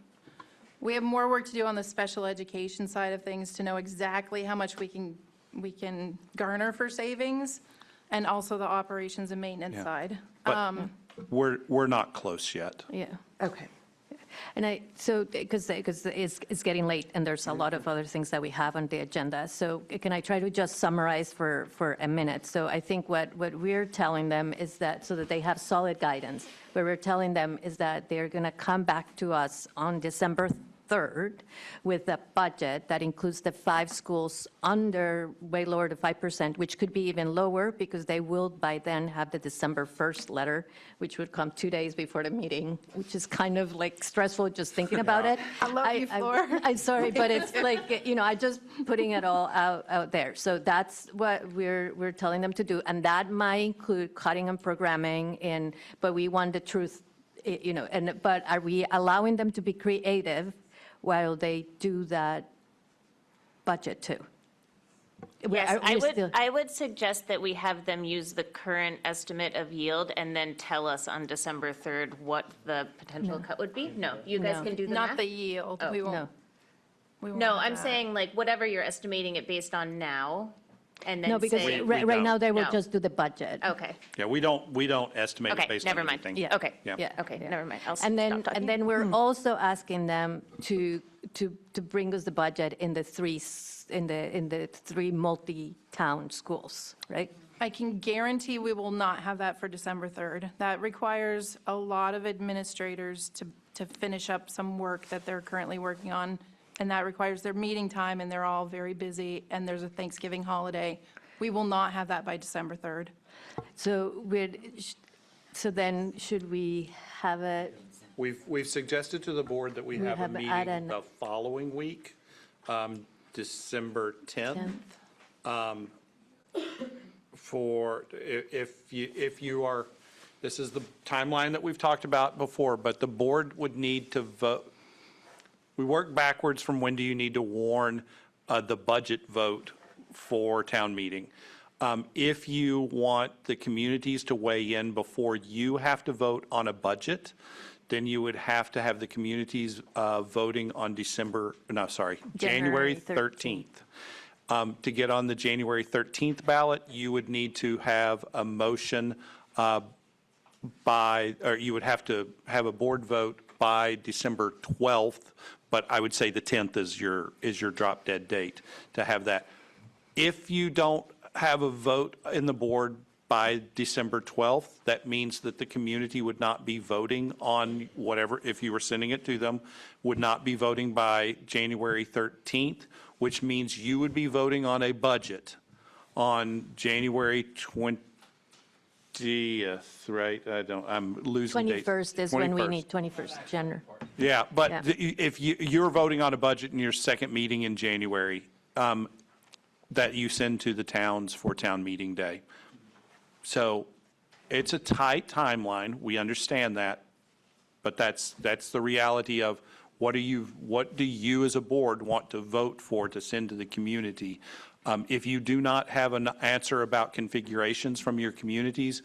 We have more work to do on the special education side of things to know exactly how much we can garner for savings, and also the operations and maintenance Yeah. side. But we're not close yet. Yeah. Okay. And so, because it's getting late, and there's a lot of other things that we have on the agenda. So can I try to just summarize for a minute? So I think what we're telling them is that, so that they have solid guidance, what we're telling them is that they're going to come back to us on December 3rd with a budget that includes the 5 schools under, way lower to 5%, which could be even lower because they will by then have the December 1st letter, which would come 2 days before the meeting, which is kind of like stressful just thinking about it. I love you, Flor. I'm sorry, but it's like, I just putting it all out there. So that's what we're telling them to do. And that might include cutting and programming, but we want the truth, but are we allowing them to be creative while they do that budget too? Yes, We're still- I would suggest that we have them use the current estimate of yield and then tell us on December 3rd what the potential cut would be? No, you guys No. can do the Not math? the yield. Oh, We won't. No. we won't No, have I'm that. saying like whatever you're estimating it based on now, and then No, because say. right now they will No. just do the budget. Okay, Yeah, we don't estimate it okay, based on never mind. anything. Yeah. Okay, Yeah. okay, never mind. I'll And then, stop talking. and then we're also asking them to bring us the budget in the three multi-town schools, right? I can guarantee we will not have that for December 3rd. That requires a lot of administrators to finish up some work that they're currently working on, and that requires their meeting time, and they're all very busy, and there's a Thanksgiving holiday. We will not have that by December 3rd. So then, should we have it, We've suggested to the board that we have a have meeting add-in- the following week, December 10th. For, if you are, this is the timeline that we've talked about before, but the board would need to vote. We work backwards from when do you need to warn the budget vote for town meeting. If you want the communities to weigh in before you have to vote on a budget, then you would have to have the communities voting on January 13th. To get on the January 13th ballot, you would need to have a motion or you would have to have a board vote by December 12th, but I would say the 10th is your drop dead date to have that. If you don't have a vote in the board by December 12th, that means that the community would not be voting on whatever, if you were sending it to them, would not be voting by January 13th, which means you would be voting on a budget on January 20th, right? I'm losing dates. 21st is when we 21st. need 21st, January. Yeah, but Yeah. if you're voting on a budget in your second meeting in January, that you send to the towns for town meeting day. So it's a tight timeline, we understand that, but that's the reality of what do you as a board want to vote for to send to the community? If you do not have an answer about configurations from your communities,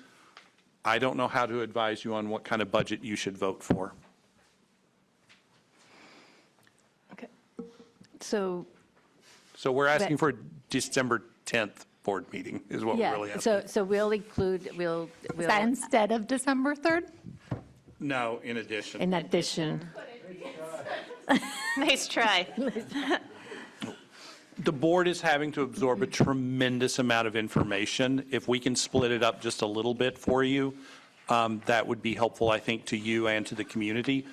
I don't know how to advise you on what kind of budget you should vote for. Okay. So, So we're asking for December 10th board meeting is what we're really yeah, asking. so we'll include, Is that instead of December 3rd? No, in addition. in addition. Nice try. The board is having to absorb a tremendous amount of information. If we can split it up just a little bit for you, that would be helpful, I think, to you and to the community.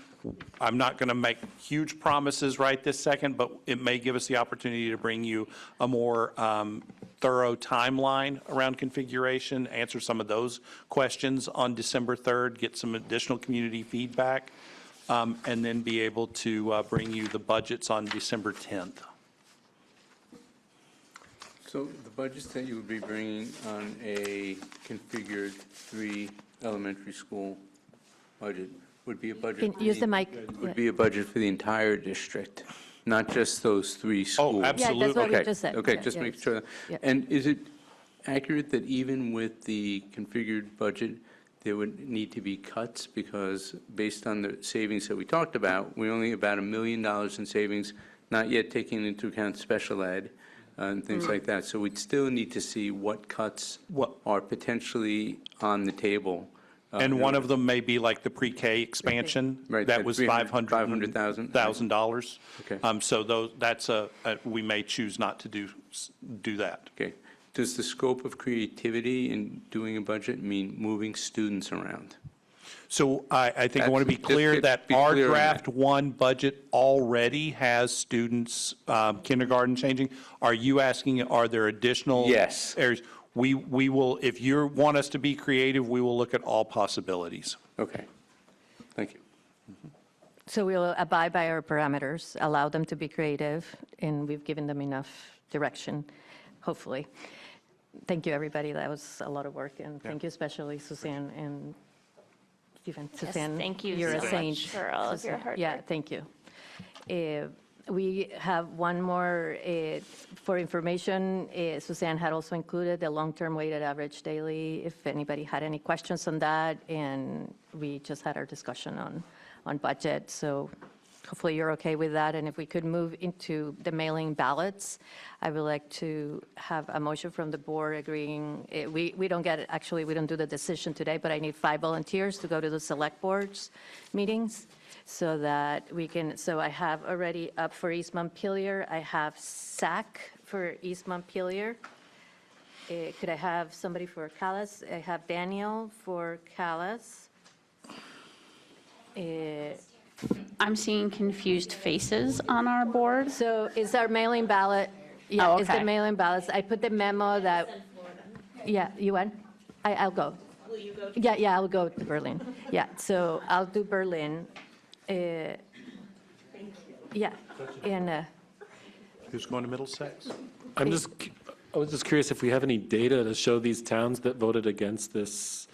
I'm not going to make huge promises right this second, but it may give us the opportunity to bring you a more thorough timeline around configuration, answer some of those questions on December 3rd, get some additional community feedback, and then be able to bring you the budgets on December 10th. So the budgets that you would be bringing on a configured 3 elementary school budget would be a budget. Can use the mic. Would be a budget for the entire district, not just those 3 schools. absolutely. Yeah, that's what we Okay, just said. okay, Yeah, just yeah. make sure. Yeah. And is it accurate that even with the configured budget, there would need to be cuts? Because based on the savings that we talked about, we only about $1 million in savings, not yet taking into account special ed and things like that. So we'd still need to see what cuts are potentially on the table. And one of them may be like the pre-K expansion. Right, That that was $500,000. $500,000. Okay. So that's we may choose not to do that. Okay. Does the scope of creativity in doing a budget mean moving students around? So I think I want to be Just clear that our clear on that. draft 1 budget already has students kindergarten changing. Are you asking, are there additional? Yes. Areas? We will, if you want us to be creative, we will look at all possibilities. Okay. Thank you. So we'll abide by our parameters, allow them to be creative, and we've given them enough direction, hopefully. Thank you, everybody. That was a lot of work, and thank you especially Suzanne and Stephen. Yes, Suzanne, thank you you're a so saint. much for all of your Suzanne, hard Yeah, work. thank you. We have one more for information. Suzanne had also included the long-term weighted average daily, if anybody had any questions on that, and we just had our discussion on budget, so hopefully you're okay with that. And if we could move into the mailing ballots, I would like to have a motion from the board agreeing, we don't get, actually, we don't do the decision today, but I need 5 volunteers to go to the select boards meetings so that we can, so I have already up for East Montpelier, I have SAC for East Montpelier. Could I have somebody for Calais? I have Daniel for Calais. I'm seeing confused faces on our board. So is our mailing ballot, yeah, Oh, it's the okay. mailing ballots. I put the memo that, yeah, you went? I'll go. Will you go? Yeah, I'll go to Berlin. Yeah, so I'll do Berlin. Thank you. Yeah, and Who's going to Middlesex? I was just curious if we have any data to show these towns that voted against this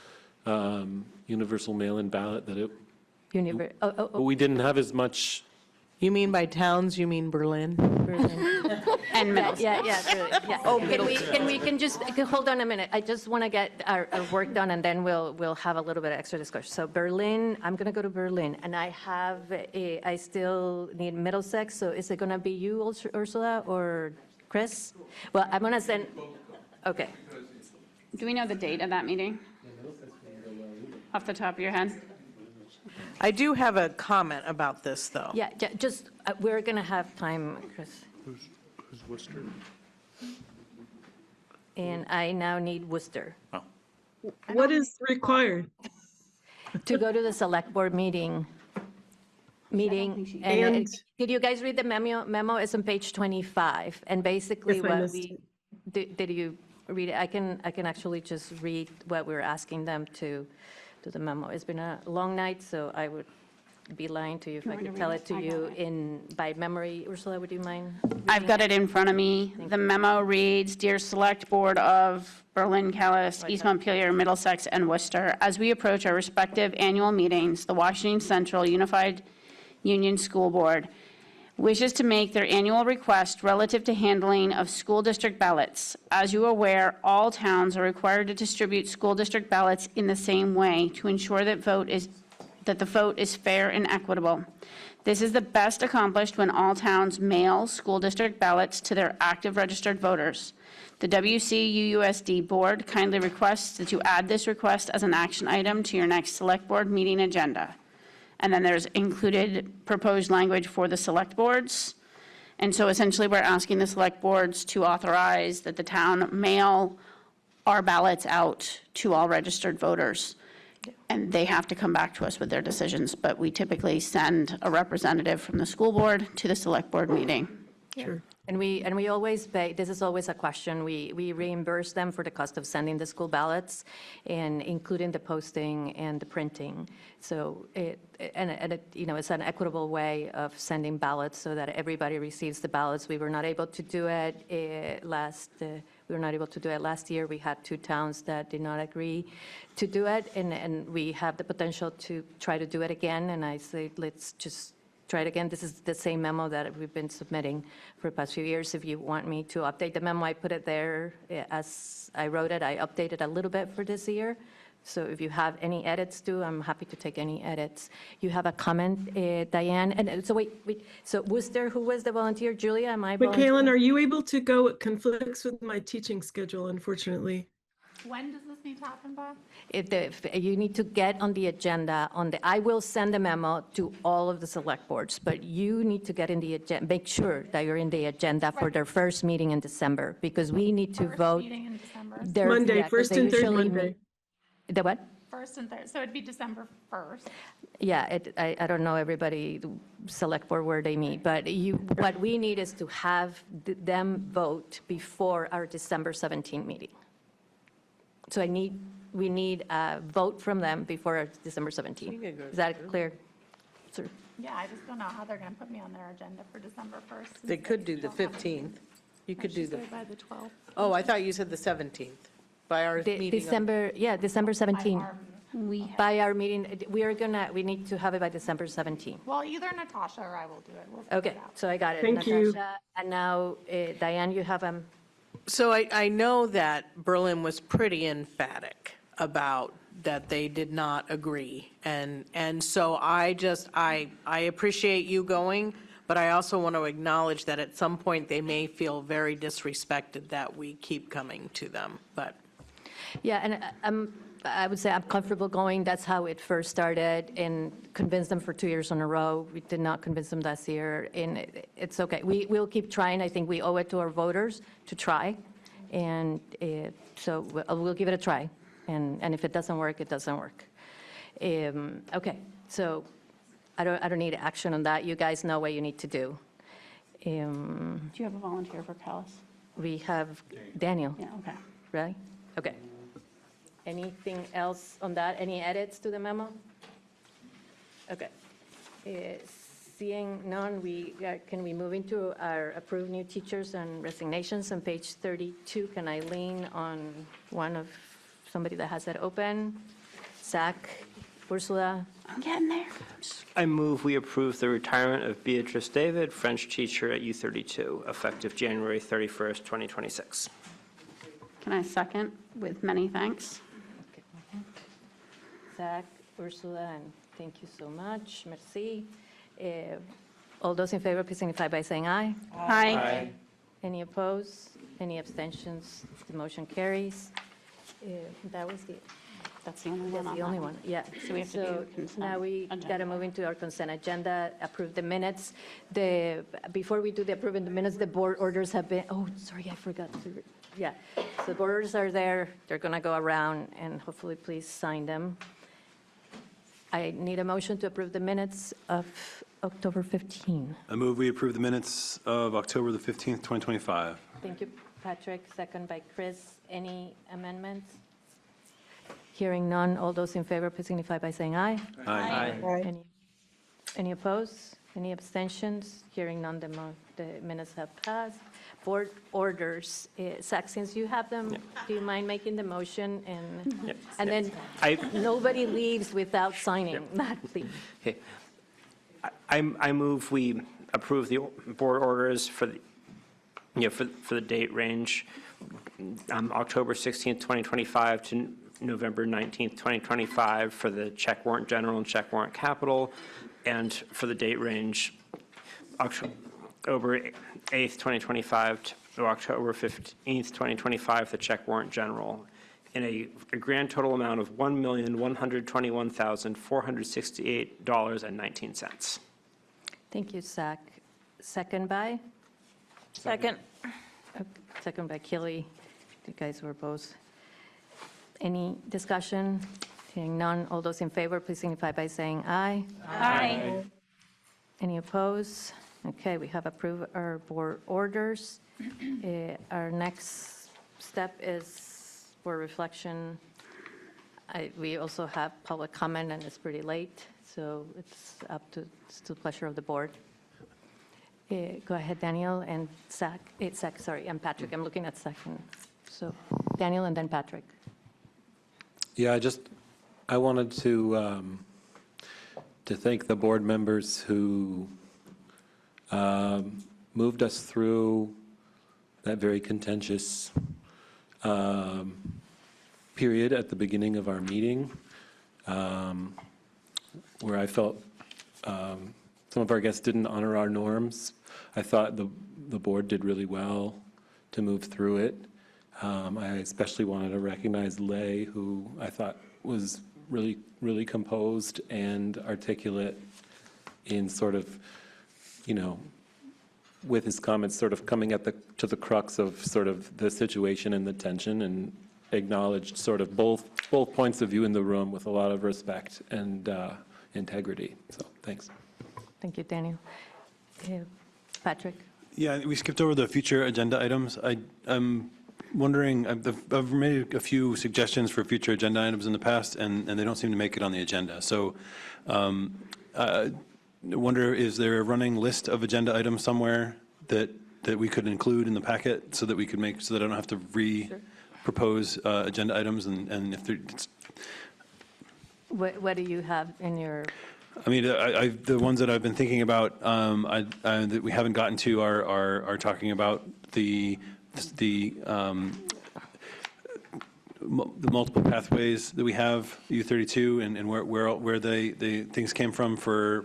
universal mail-in ballot, that it, we didn't have as much. You mean by towns, you mean Berlin? And Middlesex. Yeah. Oh, Can we just, hold on a minute. I just want to get our work done, and then we'll have a little bit of extra discussion. So Berlin, I'm going to go to Berlin, and I still need Middlesex, so is it going to be you, Ursula, or Chris? Well, I'm going to send, okay. Do we know the date of that meeting? Off the top of your head? I do have a comment about this, though. Yeah, just, we're going to have time, Chris. Who's Worcester? And I now need Worcester What is required? to go to the select board meeting. And And- did you guys read the memo? Memo is on page 25, and basically Yes, I what missed we, did you read it? I can actually just read what we're asking them to do the memo. It's been a long night, so I would be lying to you if I could tell it to you by memory. Ursula, would you mind? I've got it in front of me. The memo reads, "Dear Select Board of Berlin, Calais, East Montpelier, Middlesex, and Worcester, as we approach our respective annual meetings, the Washington Central Unified Union School Board wishes to make their annual request relative to handling of school district ballots. As you are aware, all towns are required to distribute school district ballots in the same way to ensure that the vote is fair and equitable. This is the best accomplished when all towns mail school district ballots to their active registered voters. The WCUUSD Board kindly requests that you add this request as an action item to your next Select Board meeting agenda." And then there's included proposed language for the select boards. And so essentially, we're asking the select boards to authorize that the town mail our ballots out to all registered voters. And they have to come back to us with their decisions, but we typically send a representative from the school board to the select board meeting. Sure. And we always pay, this is always a question, we reimburse them for the cost of sending the school ballots and including the posting and the printing. So it's an equitable way of sending ballots so that everybody receives the ballots. We were not able to do it We were not able to do it last year. We had 2 towns that did not agree to do it, and we have the potential to try to do it again, and I say, let's just try it again. This is the same memo that we've been submitting for the past few years. If you want me to update the memo, I put it there as I wrote it. I updated a little bit for this year. So if you have any edits too, I'm happy to take any edits. You have a comment, Diane? And so wait, so who was the volunteer? Julia, am I volunteering? Michaelan, are you able to go? It conflicts with my teaching schedule, unfortunately. When does this need to happen by? If you need to get on the agenda, I will send a memo to all of the select boards, but you need to get in the agenda, make sure that you're in the agenda for their first meeting in December, because we need to vote. Meeting in December. Monday, 'cause first they and third usually Monday. meet- The what? First and third, so it'd be December 1st. Yeah, I don't know everybody, select board where they meet, but what we need is to have them vote before our December 17 meeting. So we need a vote from them before our December 17. Is that clear? Sir? Yeah, I just don't know how they're going to put me on their agenda for December 1st. They could do the 15th. You could do the, By the 12th. oh, I thought you said the 17th, by our meeting. December 17. We By our meeting, we need to have it by December 17. Well, either Natasha or I will do it. We'll figure Okay, it out. so I got it. Thank you. Natasha. And now, Diane, you have So I know that Berlin was pretty emphatic about that they did not agree. And so I appreciate you going, but I also want to acknowledge that at some point they may feel very disrespected that we keep coming to them, but. Yeah, and I would say I'm comfortable going. That's how it first started, and convinced them for 2 years in a row. We did not convince them last year, and it's okay. We'll keep trying. I think we owe it to our voters to try, and so we'll give it a try. And if it doesn't work, it doesn't work. Okay, so I don't need action on that. You guys know what you need to do. Do you have a volunteer for Callis? We have Daniel, Yeah, okay. right? Okay. Anything else on that? Any edits to the memo? Okay. Seeing none, can we move into our approved new teachers and resignations on page 32? Can I lean on somebody that has that open? Zach, Ursula? I'm getting there. I move we approve the retirement of Beatrice David, French teacher at U32, effective January 31st, 2026. Can I second with many thanks? Zach, Ursula, and thank you so much. Merci. All those in favor, please signify by saying aye. Aye. Any opposed? Any abstentions? The motion carries. That was That's the only one That's on the that only one, yeah. So we have to do consent Now we got to agenda. move into our consent agenda, approve the minutes. Before we do the approving the minutes, the board orders have been, oh, sorry, I forgot to, yeah. So the board orders are there, they're going to go around, and hopefully please sign them. I need a motion to approve the minutes of October 15. I move we approve the minutes of October the 15th, 2025. Thank you, Patrick, second by Chris. Any amendments? Hearing none, all those in favor, please signify by saying aye. Aye. Any opposed? Any abstentions? Hearing none, the minutes have passed. Board orders, Zach, since you have them, do you mind making the motion? And then nobody leaves without signing, not please. Okay. I move we approve the board orders for the date range, October 16th, 2025 to November 19th, 2025 for the check warrant general and check warrant capital, and for the date range October 8th, 2025 to October 15th, 2025, the check warrant general, in a grand total amount of $1,121,468.19. Thank you, Zach. Second by? Second. Second by Kelly. You guys were both. Any discussion? Hearing none, all those in favor, please signify by saying aye. Aye. Any opposed? Okay, we have approved our board orders. Our next step is for reflection. We also have public comment, and it's pretty late, so it's the pleasure of the board. Go ahead, Daniel, and Zach, and Patrick. I'm looking at Zach. So Daniel and then Patrick. Yeah, I wanted to thank the board members who moved us through that very contentious period at the beginning of our meeting, where I felt some of our guests didn't honor our norms. I thought the board did really well to move through it. I especially wanted to recognize Lay, who I thought was really, really composed and articulate in sort of, with his comments sort of coming to the crux of sort of the situation and the tension, and acknowledged sort of both points of view in the room with a lot of respect and integrity. So thanks. Thank you, Daniel. Patrick? Yeah, we skipped over the future agenda items. I'm wondering, I've made a few suggestions for future agenda items in the past, and they don't seem to make it on the agenda. So I wonder, is there a running list of agenda items somewhere that we could include in the packet so that we could so that I don't have to propose agenda items, and if it's. What do you have in your? I mean, the ones that I've been thinking about that we haven't gotten to are talking about the multiple pathways that we have, U32, and where the things came from for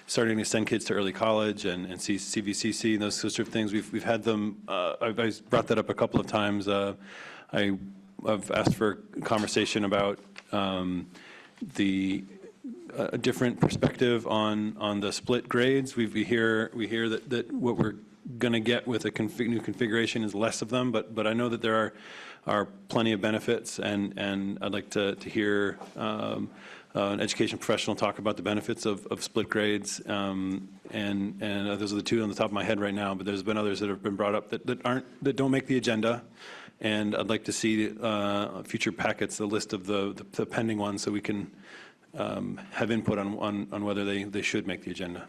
starting to send kids to early college and CVCC and those sorts of things. We've had them. I've brought that up a couple of times. I've asked for a conversation about a different perspective on the split grades. We hear that what we're going to get with a new configuration is less of them, but I know that there are plenty of benefits, and I'd like to hear an education professional talk about the benefits of split grades, and those are the two on the top of my head right now, but there's been others that have been brought up that don't make the agenda, and I'd like to see future packets, the list of the pending ones, so we can have input on whether they should make the agenda.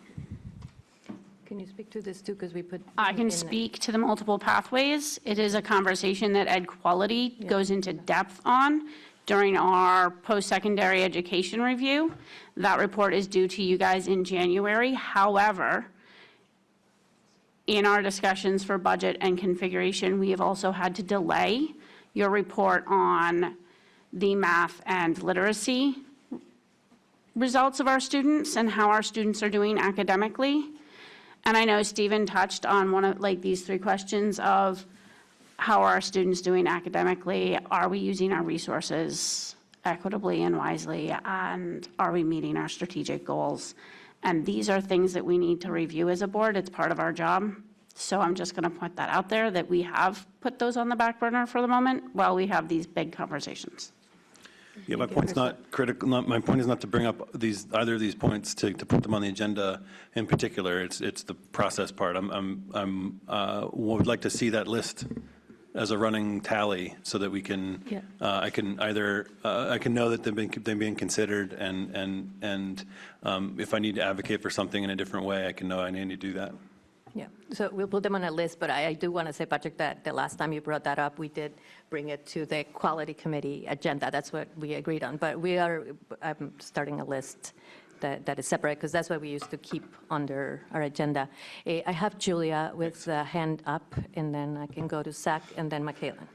Can you speak to this too, because we put. I can speak to the multiple pathways. It is a conversation that Ed Quality goes into depth on during our post-secondary education review. That report is due to you guys in January. However, in our discussions for budget and configuration, we have also had to delay your report on the math and literacy results of our students and how our students are doing academically. And I know Stephen touched on one of these three questions of how are our students doing academically? Are we using our resources equitably and wisely? And are we meeting our strategic goals? And these are things that we need to review as a board. It's part of our job. So I'm just going to put that out there, that we have put those on the back burner for the moment while we have these big conversations. Yeah, my point's not critical. My point is not to bring up either of these points to put them on the agenda in particular. It's the process part. Would like to see that list as a running tally so that we can. Yeah. I can know that they're being considered, and if I need to advocate for something in a different way, I can know I need to do that. Yeah, so we'll put them on a list, but I do want to say, Patrick, that the last time you brought that up, we did bring it to the quality committee agenda. That's what we agreed on, but I'm starting a list that is separate, because that's what we used to keep under our agenda. I have Julia with the hand up, and then I can go to Zach, and then Michaela.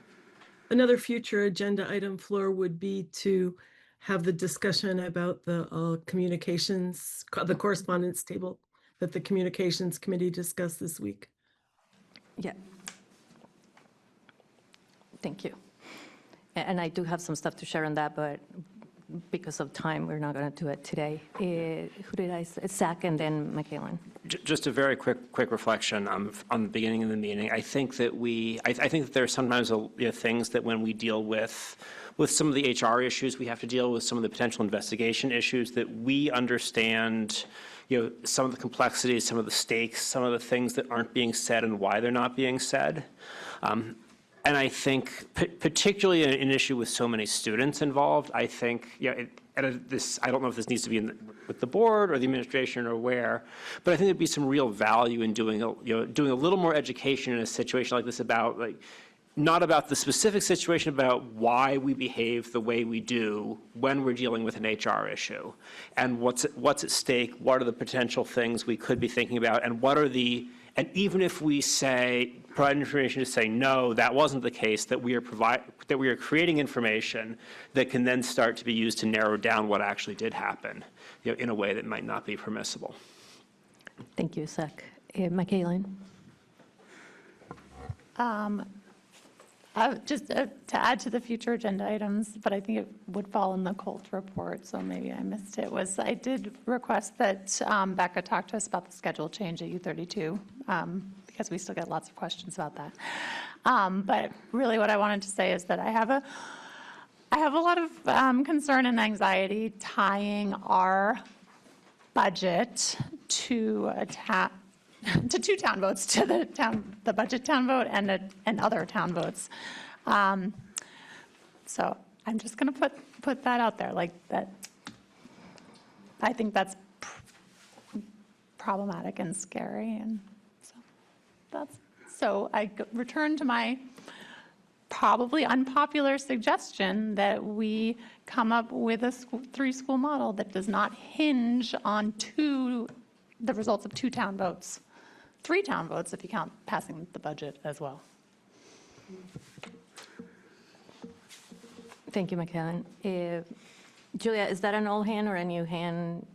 Another future agenda item, Flor, would be to have the discussion about the communications, the correspondence table that the communications committee discussed this week. Yeah. Thank you. And I do have some stuff to share on that, but because of time, we're not going to do it today. Who did I say? Zach and then Michaela. Just a very quick reflection on the beginning of the meeting. I think that I think that there are sometimes things that when we deal with some of the HR issues, we have to deal with some of the potential investigation issues, that we understand some of the complexities, some of the stakes, some of the things that aren't being said and why they're not being said. And I think particularly an issue with so many students involved, I think, I don't know if this needs to be with the board or the administration or where, but I think there'd be some real value in doing a little more education in a situation like this about not about the specific situation, about why we behave the way we do when we're dealing with an HR issue, and what's at stake, what are the potential things we could be thinking about, and and even if we provide information to say, no, that wasn't the case, that we are creating information that can then start to be used to narrow down what actually did happen, in a way that might not be permissible. Thank you, Zach. Michaeline? Just to add to the future agenda items, but I think it would fall in the Colt report, so maybe I missed it, I did request that Becca talk to us about the schedule change at U32, because we still get lots of questions about that. But really what I wanted to say is that I have a lot of concern and anxiety tying our budget to two town votes, to the budget town vote and other town votes. So I'm just going to put that out there, like that. I think that's problematic and scary, and so I return to my probably unpopular suggestion that we come up with a three-school model that does not hinge on the results of 2 town votes. 3 town votes if you count passing the budget as well. Thank you, Michaeline. Julia, is that an old hand or a new hand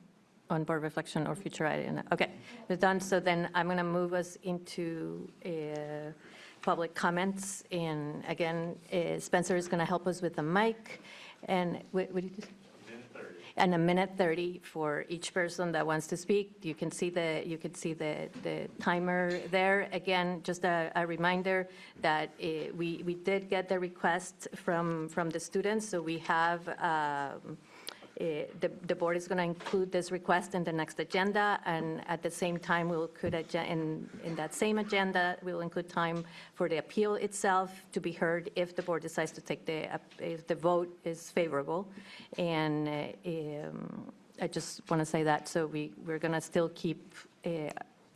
on board reflection or future item? Okay, it's done. So then I'm going to move us into public comments. And again, Spencer is going to help us with the mic. And what did you say? And a minute 30 for each person that wants to speak. You can see the timer there. Again, just a reminder that we did get the request from the students, so we have the board is going to include this request in the next agenda, and at the same time, we'll include in that same agenda, we'll include time for the appeal itself to be heard if the board decides to take if the vote is favorable. And I just want to say that, so we're going to still keep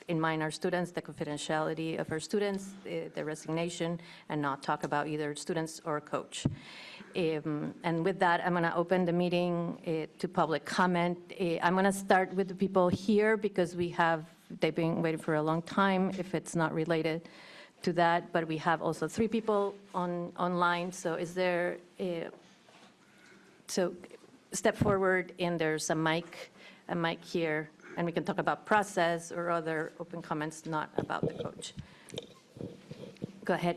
in mind our students, the confidentiality of our students, the resignation, and not talk about either students or coach. And with that, I'm going to open the meeting to public comment. I'm going to start with the people here because they've been waiting for a long time if it's not related to that, but we have also 3 people online. So so step forward, and there's a mic here, and we can talk about process or other open comments, not about the coach. Go ahead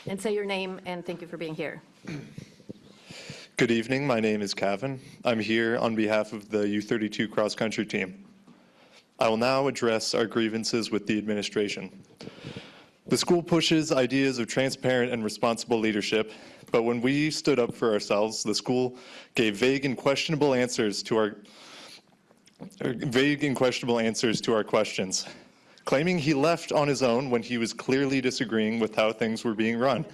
and say your name, and thank you for being here. Good evening, my name is Kevin. I'm here on behalf of the U32 cross-country team. I will now address our grievances with the administration. The school pushes ideas of transparent and responsible leadership, but when we stood up for ourselves, the school gave vague and questionable answers to our questions, claiming he left on his own when he was clearly disagreeing with how things were being run.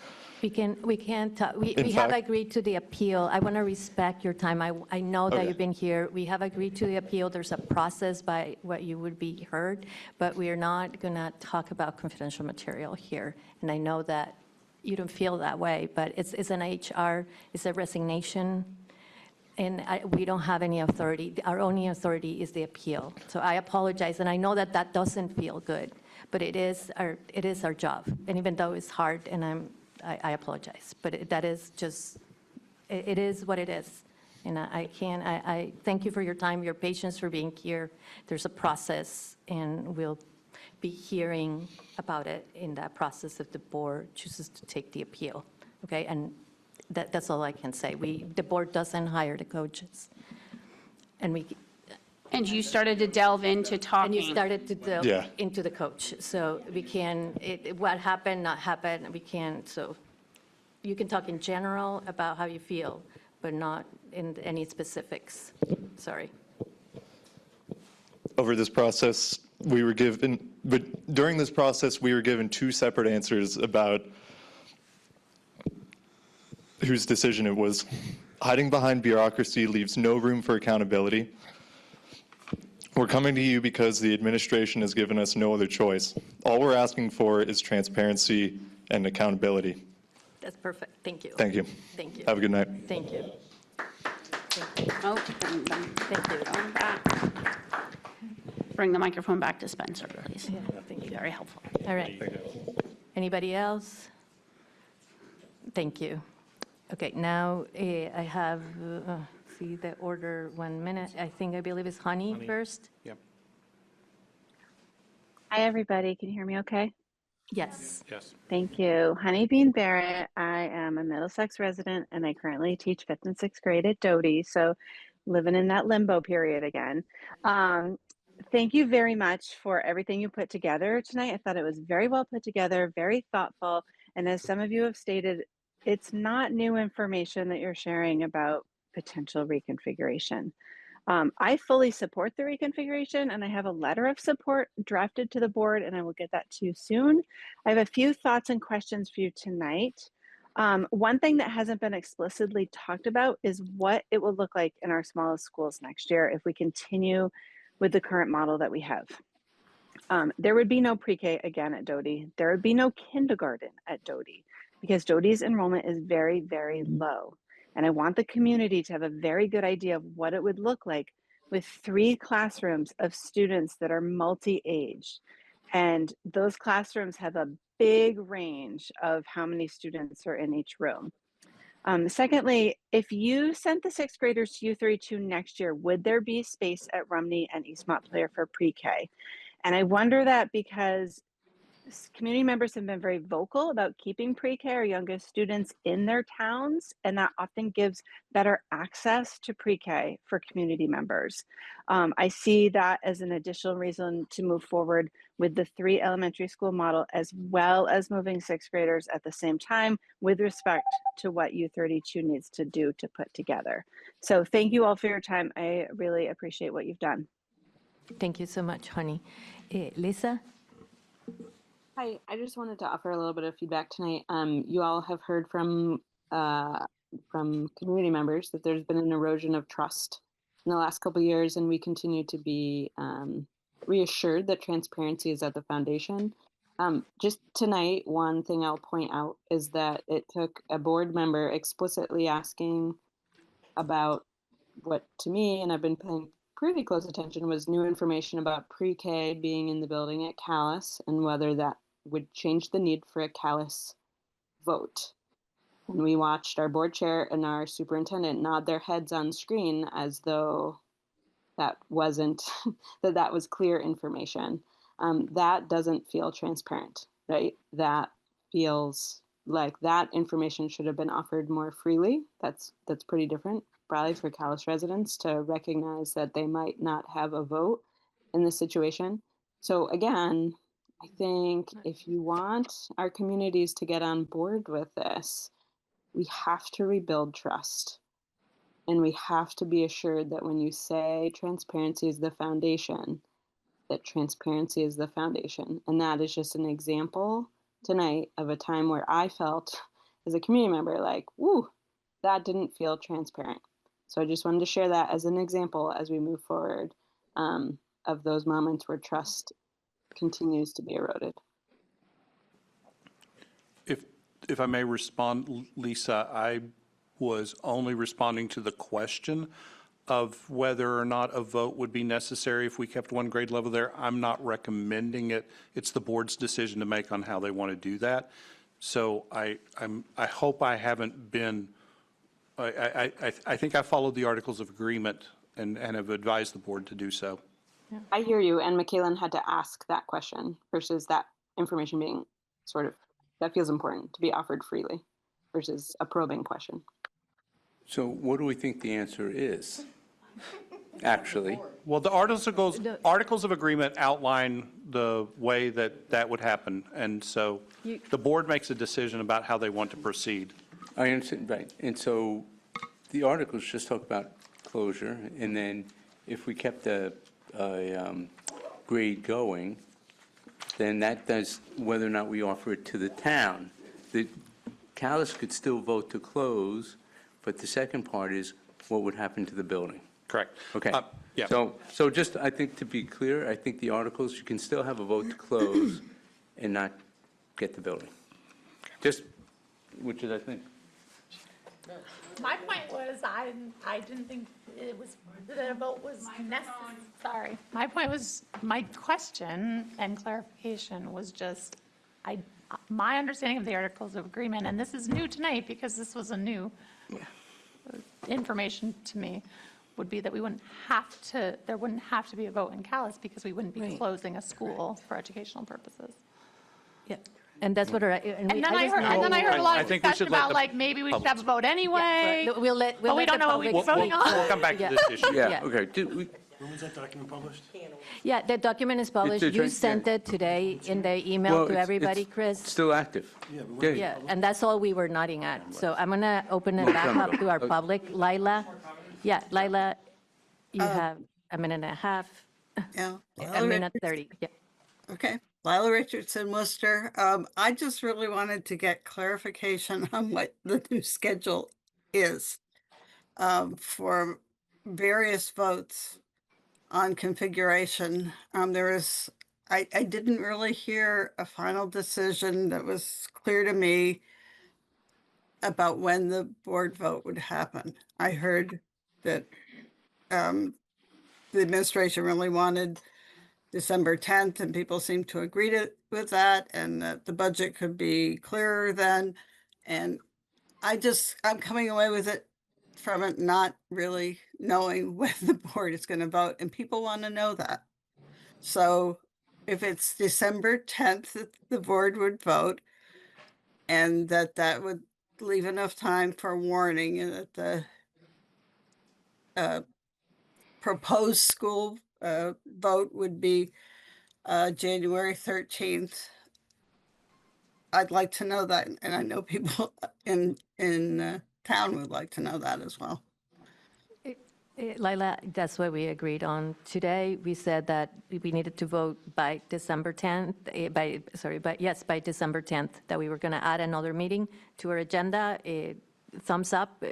We can't talk. We have agreed to the appeal. I want to respect your time. I know that you've been here. We have agreed to the appeal. There's a process by what you would be heard, but we are not going to talk about confidential material here. And I know that you don't feel that way, but it's an HR, it's a resignation, and we don't have any authority. Our only authority is the appeal. So I apologize, and I know that that doesn't feel good, but it is our job. And even though it's hard, and I apologize, but that is just, it is what it is. And I thank you for your time, your patience, for being here. There's a process, and we'll be hearing about it in that process if the board chooses to take the appeal, okay? And that's all I can say. The board doesn't hire the coaches. And you started to delve into talking. And you started to delve into the coach. So we can, what happened, not happened, we can, so you can talk in general about how you feel, but not in any specifics. Sorry. Over this process, during this process, we were given 2 separate answers about whose decision it was. Hiding behind bureaucracy leaves no room for accountability. We're coming to you because the administration has given us no other choice. All we're asking for is transparency and accountability. That's perfect. Thank you. Thank you. Thank you. Have a good night. Thank you. Oh, Thank you. going back. Bring the microphone back to Spencer, please. Yeah, thank you. Very helpful. All right. Anybody else? Thank you. Okay, now I have, see the order 1 minute. I believe it's Honey first. Yep. Hi, everybody. Can you hear me okay? Yes. Yes. Thank you. Honeybean Barrett. I am a Middlesex resident and I currently teach 5th and 6th grade at Doty. So living in that limbo period again. Thank you very much for everything you put together tonight. I thought it was very well put together, very thoughtful. And as some of you have stated, it's not new information that you're sharing about potential reconfiguration. I fully support the reconfiguration and I have a letter of support drafted to the board and I will get that to you soon. I have a few thoughts and questions for you tonight. One thing that hasn't been explicitly talked about is what it will look like in our smallest schools next year if we continue with the current model that we have. There would be no pre-K again at Doty. There would be no kindergarten at Doty because Doty's enrollment is very, very low. And I want the community to have a very good idea of what it would look like with 3 classrooms of students that are multi-age. And those classrooms have a big range of how many students are in each room. Secondly, if you sent the 6th graders to U32 next year, would there be space at Rumney and East Montpelier for pre-K? And I wonder that because community members have been very vocal about keeping pre-K or youngest students in their towns, and that often gives better access to pre-K for community members. I see that as an additional reason to move forward with the 3 elementary school model, as well as moving 6th graders at the same time with respect to what U32 needs to do to put together. So thank you all for your time. I really appreciate what you've done. Thank you so much, Honey. Lisa? Hi, I just wanted to offer a little bit of feedback tonight. You all have heard from community members that there's been an erosion of trust in the last couple of years, and we continue to be reassured that transparency is at the foundation. Just tonight, one thing I'll point out is that it took a board member explicitly asking about what to me, and I've been paying pretty close attention, was new information about pre-K being in the building at Calais and whether that would change the need for a Calais vote. And we watched our board chair and our superintendent nod their heads on screen as though that wasn't, that was clear information. That doesn't feel transparent, right? That feels like that information should have been offered more freely. That's pretty different, probably for Calais residents to recognize that they might not have a vote in this situation. So again, I think if you want our communities to get on board with this, we have to rebuild trust. And we have to be assured that when you say transparency is the foundation, that transparency is the foundation. And that is just an example tonight of a time where I felt as a community member like, woo, that didn't feel transparent. So I just wanted to share that as an example as we move forward of those moments where trust continues to be eroded. If I may respond, Lisa, I was only responding to the question of whether or not a vote would be necessary if we kept 1 grade level there. I'm not recommending it. It's the board's decision to make on how they want to do that. So I hope I haven't been, I think I followed the Articles of Agreement and have advised the board to do so. Yeah. I hear you, and Michaelan had to ask that question versus that information being sort of, that feels important to be offered freely versus a probing question. So what do we think the answer is, actually? Well, the Articles of Agreement outline the way that would happen. And so the board makes a decision about how they want to proceed. I understand, right. And so the articles just talk about closure, and then if we kept a grade going, then that does whether or not we offer it to the town. The Calais could still vote to close, but the second part is what would happen to the building. Correct. Okay. Yeah. So just, I think to be clear, I think the articles, you can still have a vote to close and not get the building. Just which is, I think, My point was, I didn't think it was, the vote was necessary. Sorry. My point was, my question and clarification was just, my understanding of the Articles of Agreement, and this is new tonight because this was a new information to me, would be that we wouldn't have to, there wouldn't have to be a vote in Calais because we wouldn't be Right. closing a school for educational purposes. Yeah, and that's what our. And then I heard a lot I of think we discussion should let about the like, maybe we should have a vote Yeah, anyway. but we'll let But we don't the know what we're public voting speak. on. We'll come back to this issue. yeah, Yeah. okay. When was that document published? Yeah, the document is published. It's a You tra- sent it today in the email Well, to it's- everybody, it's Chris. Still active. Yeah, and that's all we were nodding at. So I'm going to open it back up to our public. Lila, yeah, Lila, you have a minute and a half, Yeah. a minute 30, yeah. Okay. Lila Richardson, Worcester. I just really wanted to get clarification on what the new schedule is for various votes on configuration. I didn't really hear a final decision that was clear to me about when the board vote would happen. I heard that the administration really wanted December 10th, and people seem to agree with that, and that the budget could be clearer then. And I'm coming away with it from it not really knowing when the board is going to vote, and people want to know that. So if it's December 10th that the board would vote, and that would leave enough time for warning, and that the proposed school vote would be January 13th. I'd like to know that, and I know people in town would like to know that as well. Lila, that's what we agreed on today. We said that we needed to vote by December 10th, by December 10th, that we were going to add another meeting to our agenda. Thumbs up,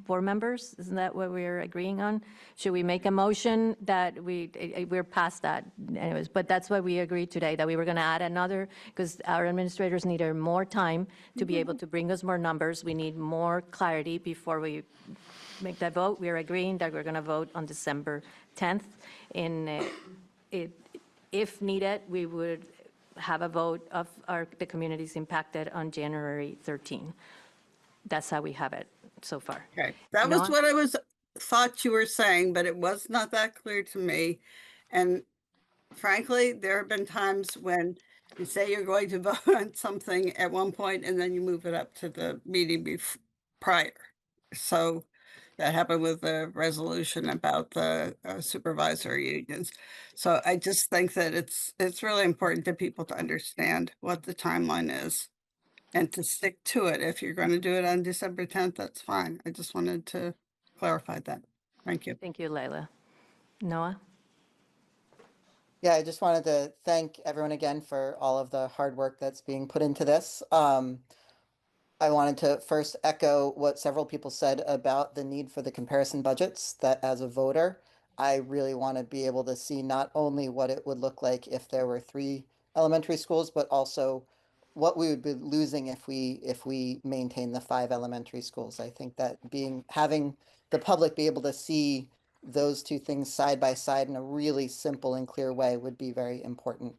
board members? Isn't that what we're agreeing on? Should we make a motion that we're past that anyways, but that's what we agreed today, that we were going to add another, because our administrators needed more time to be able to bring us more numbers. We need more clarity before we make that vote. We're agreeing that we're going to vote on December 10th. And if needed, we would have a vote of the communities impacted on January 13. That's how we have it so far. Okay, that was Noah? what thought you were saying, but it was not that clear to me. And frankly, there have been times when you say you're going to vote on something at one point and then you move it up to the meeting prior. So that happened with the resolution about the supervisory unions. So I just think that it's really important to people to understand what the timeline is and to stick to it. If you're going to do it on December 10th, that's fine. I just wanted to clarify that. Thank you. Thank you, Leila. Noah? Yeah, I just wanted to thank everyone again for all of the hard work that's being put into this. I wanted to first echo what several people said about the need for the comparison budgets, that as a voter, I really want to be able to see not only what it would look like if there were 3 elementary schools, but also what we would be losing if we maintain the 5 elementary schools. I think that having the public be able to see those 2 things side by side in a really simple and clear way would be very important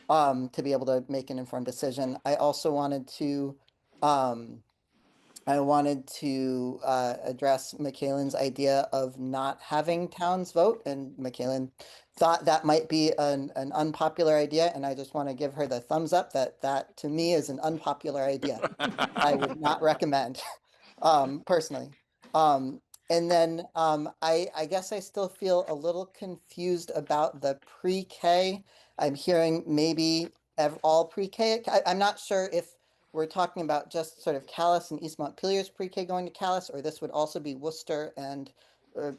to be able to make an informed decision. I also wanted to address Michaelin's idea of not having towns vote, and Michaelin thought that might be an unpopular idea, and I just want to give her the thumbs up that to me is an unpopular idea. I would not recommend, personally. And then I guess I still feel a little confused about the pre-K. I'm hearing maybe all pre-K. I'm not sure if we're talking about just sort of Calais and East Montpelier's pre-K going to Calais, or this would also be Worcester and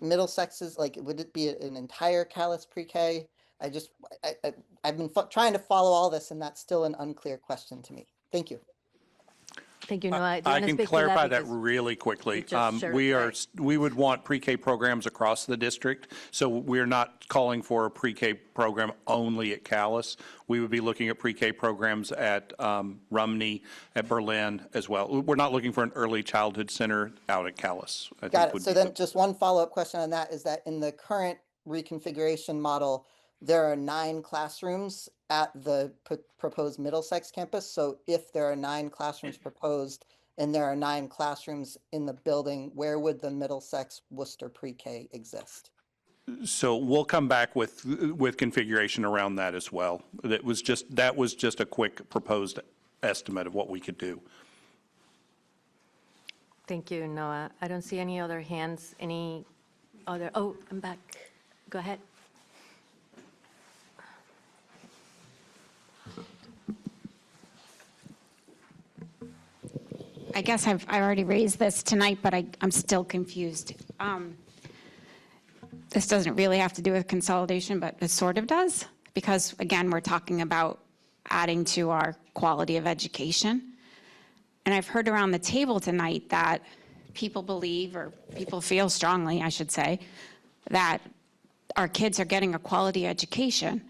Middlesex's, like, would it be an entire Calais pre-K? I've been trying to follow all this, and that's still an unclear question to me. Thank you. Thank you, Noah. Do you I wanna can speak to clarify that Because- really quickly. Just share it, We are, right. we would want pre-K programs across the district, so we're not calling for a pre-K program only at Calais. We would be looking at pre-K programs at Rumney, at Berlin as well. We're not looking for an early childhood center out at Calais. I think Got it. would So be then the- just one follow-up question on that is that in the current reconfiguration model, there are 9 classrooms at the proposed Middlesex campus. So if there are 9 classrooms proposed and there are 9 classrooms in the building, where would the Middlesex Worcester pre-K exist? So we'll come back with configuration around that as well. That was just a quick proposed estimate of what we could do. Thank you, Noah. I don't see any other hands, any other, oh, I'm back. Go ahead. I guess I already raised this tonight, but I'm still confused. This doesn't really have to do with consolidation, but it sort of does, because again, we're talking about adding to our quality of education. And I've heard around the table tonight that people believe, or people feel strongly, I should say, that our kids are getting a quality education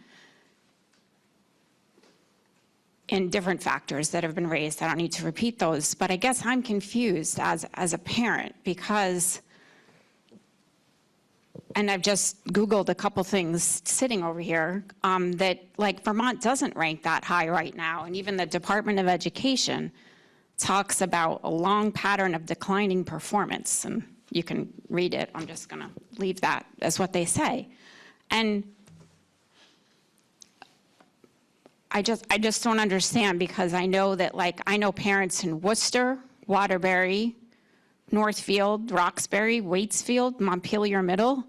in different factors that have been raised. I don't need to repeat those, but I guess I'm confused as a parent because, and I've just Googled a couple things sitting over here, that like Vermont doesn't rank that high right now. And even the Department of Education talks about a long pattern of declining performance. And you can read it. I'm just gonna leave that as what they say. And I just don't understand, because I know that, like, I know parents in Worcester, Waterbury, Northfield, Roxbury, Waitsfield, Montpelier Middle.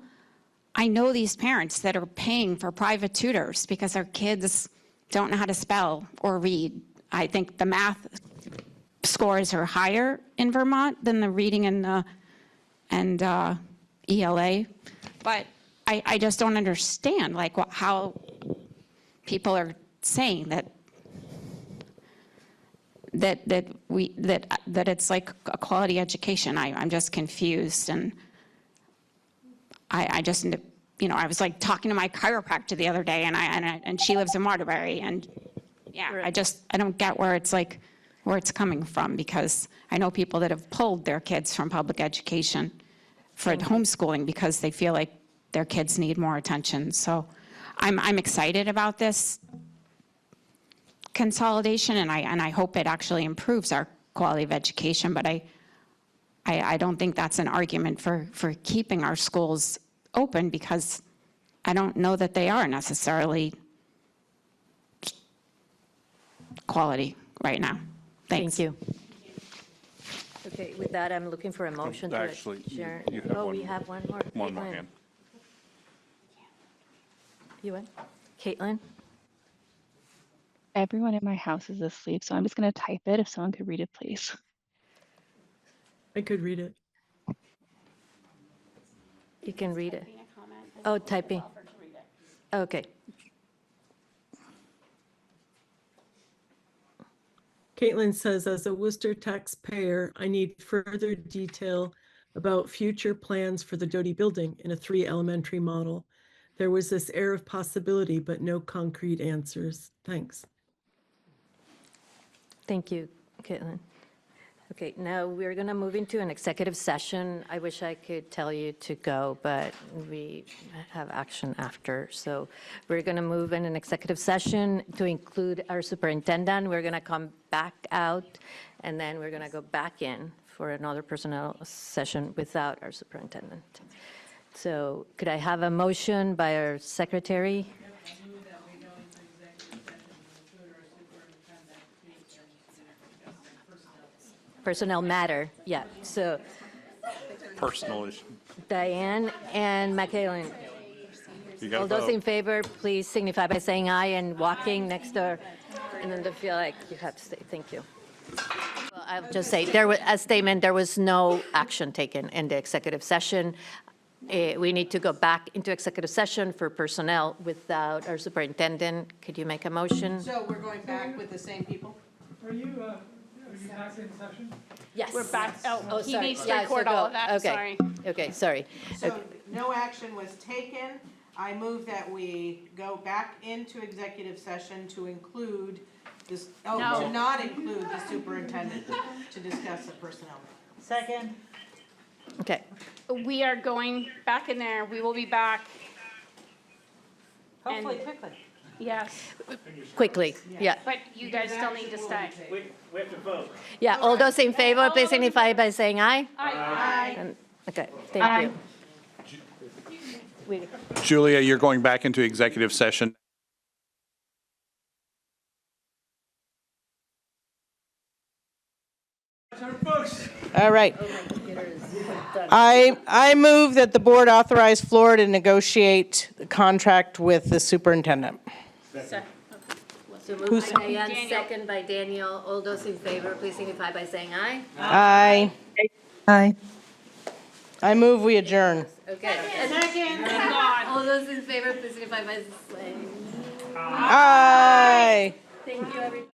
I know these parents that are paying for private tutors because their kids don't know how to spell or read. I think the math scores are higher in Vermont than the reading and ELA. But I just don't understand, like, how people are saying that it's like a quality education. I'm just confused, and I just, you know, I was like talking to my chiropractor the other day, and she lives in Waterbury, and yeah, I don't get where it's coming from, because I know people that have pulled their kids from public education for homeschooling because they feel like their kids need more attention. So I'm excited about this consolidation, and I hope it actually improves our quality of education, but I don't think that's an argument for keeping our schools open, because I don't know that they are necessarily quality right now. Thanks. Thank you. Okay, with that, I'm looking for a motion to Actually, adjourn. you have Oh, one we more. have one more. One more Caitlin. hand. You want? Caitlin? Everyone in my house is asleep, so I'm just going to type it. If someone could read it, please. I could read it. You can read it. Oh, typing. Okay. Caitlin says, as a Worcester taxpayer, I need further detail about future plans for the Doty building in a 3 elementary model. There was this air of possibility, but no concrete answers. Thanks. Thank you, Caitlin. Okay, now we're going to move into an executive session. I wish I could tell you to go, but we have action after. So we're going to move in an executive session to include our superintendent. We're going to come back out, and then we're going to go back in for another personnel session without our superintendent. So could I have a motion by our secretary? Personnel matter, yeah. So Personal issue. Diane and Michaeline. You gotta All those vote. in favor, please signify by saying aye and walking next door. And then they feel like you have to say, thank you. Well, I'll just say, there was a statement, there was no action taken in the executive session. We need to go back into executive session for personnel without our superintendent. Could you make a motion? So we're going back with the same people? Are you Yes. We're back, oh, he sorry. needs to Yeah, so record go. all of that, Okay. sorry. Okay, sorry. So no action was taken. I move that we go back into executive session to include this, No. to not include the superintendent to discuss the personnel. Second. Okay. We are going back in there, we will be back. Hopefully And- quickly. Yes, Quickly, yeah. but you guys still need to stay. We have to vote. Yeah, all those in favor, please signify by saying aye. Aye. And- Okay, thank you. Julia, you're going back into executive session. All right. I move that the board authorize Flora to negotiate the contract with the superintendent. So moved by Diane, second by Daniel. All those in favor, please signify by saying aye. Aye. Aye. I move we adjourn. Okay. Second, thank God. All those in favor, please signify by saying Aye. thank you, everyone.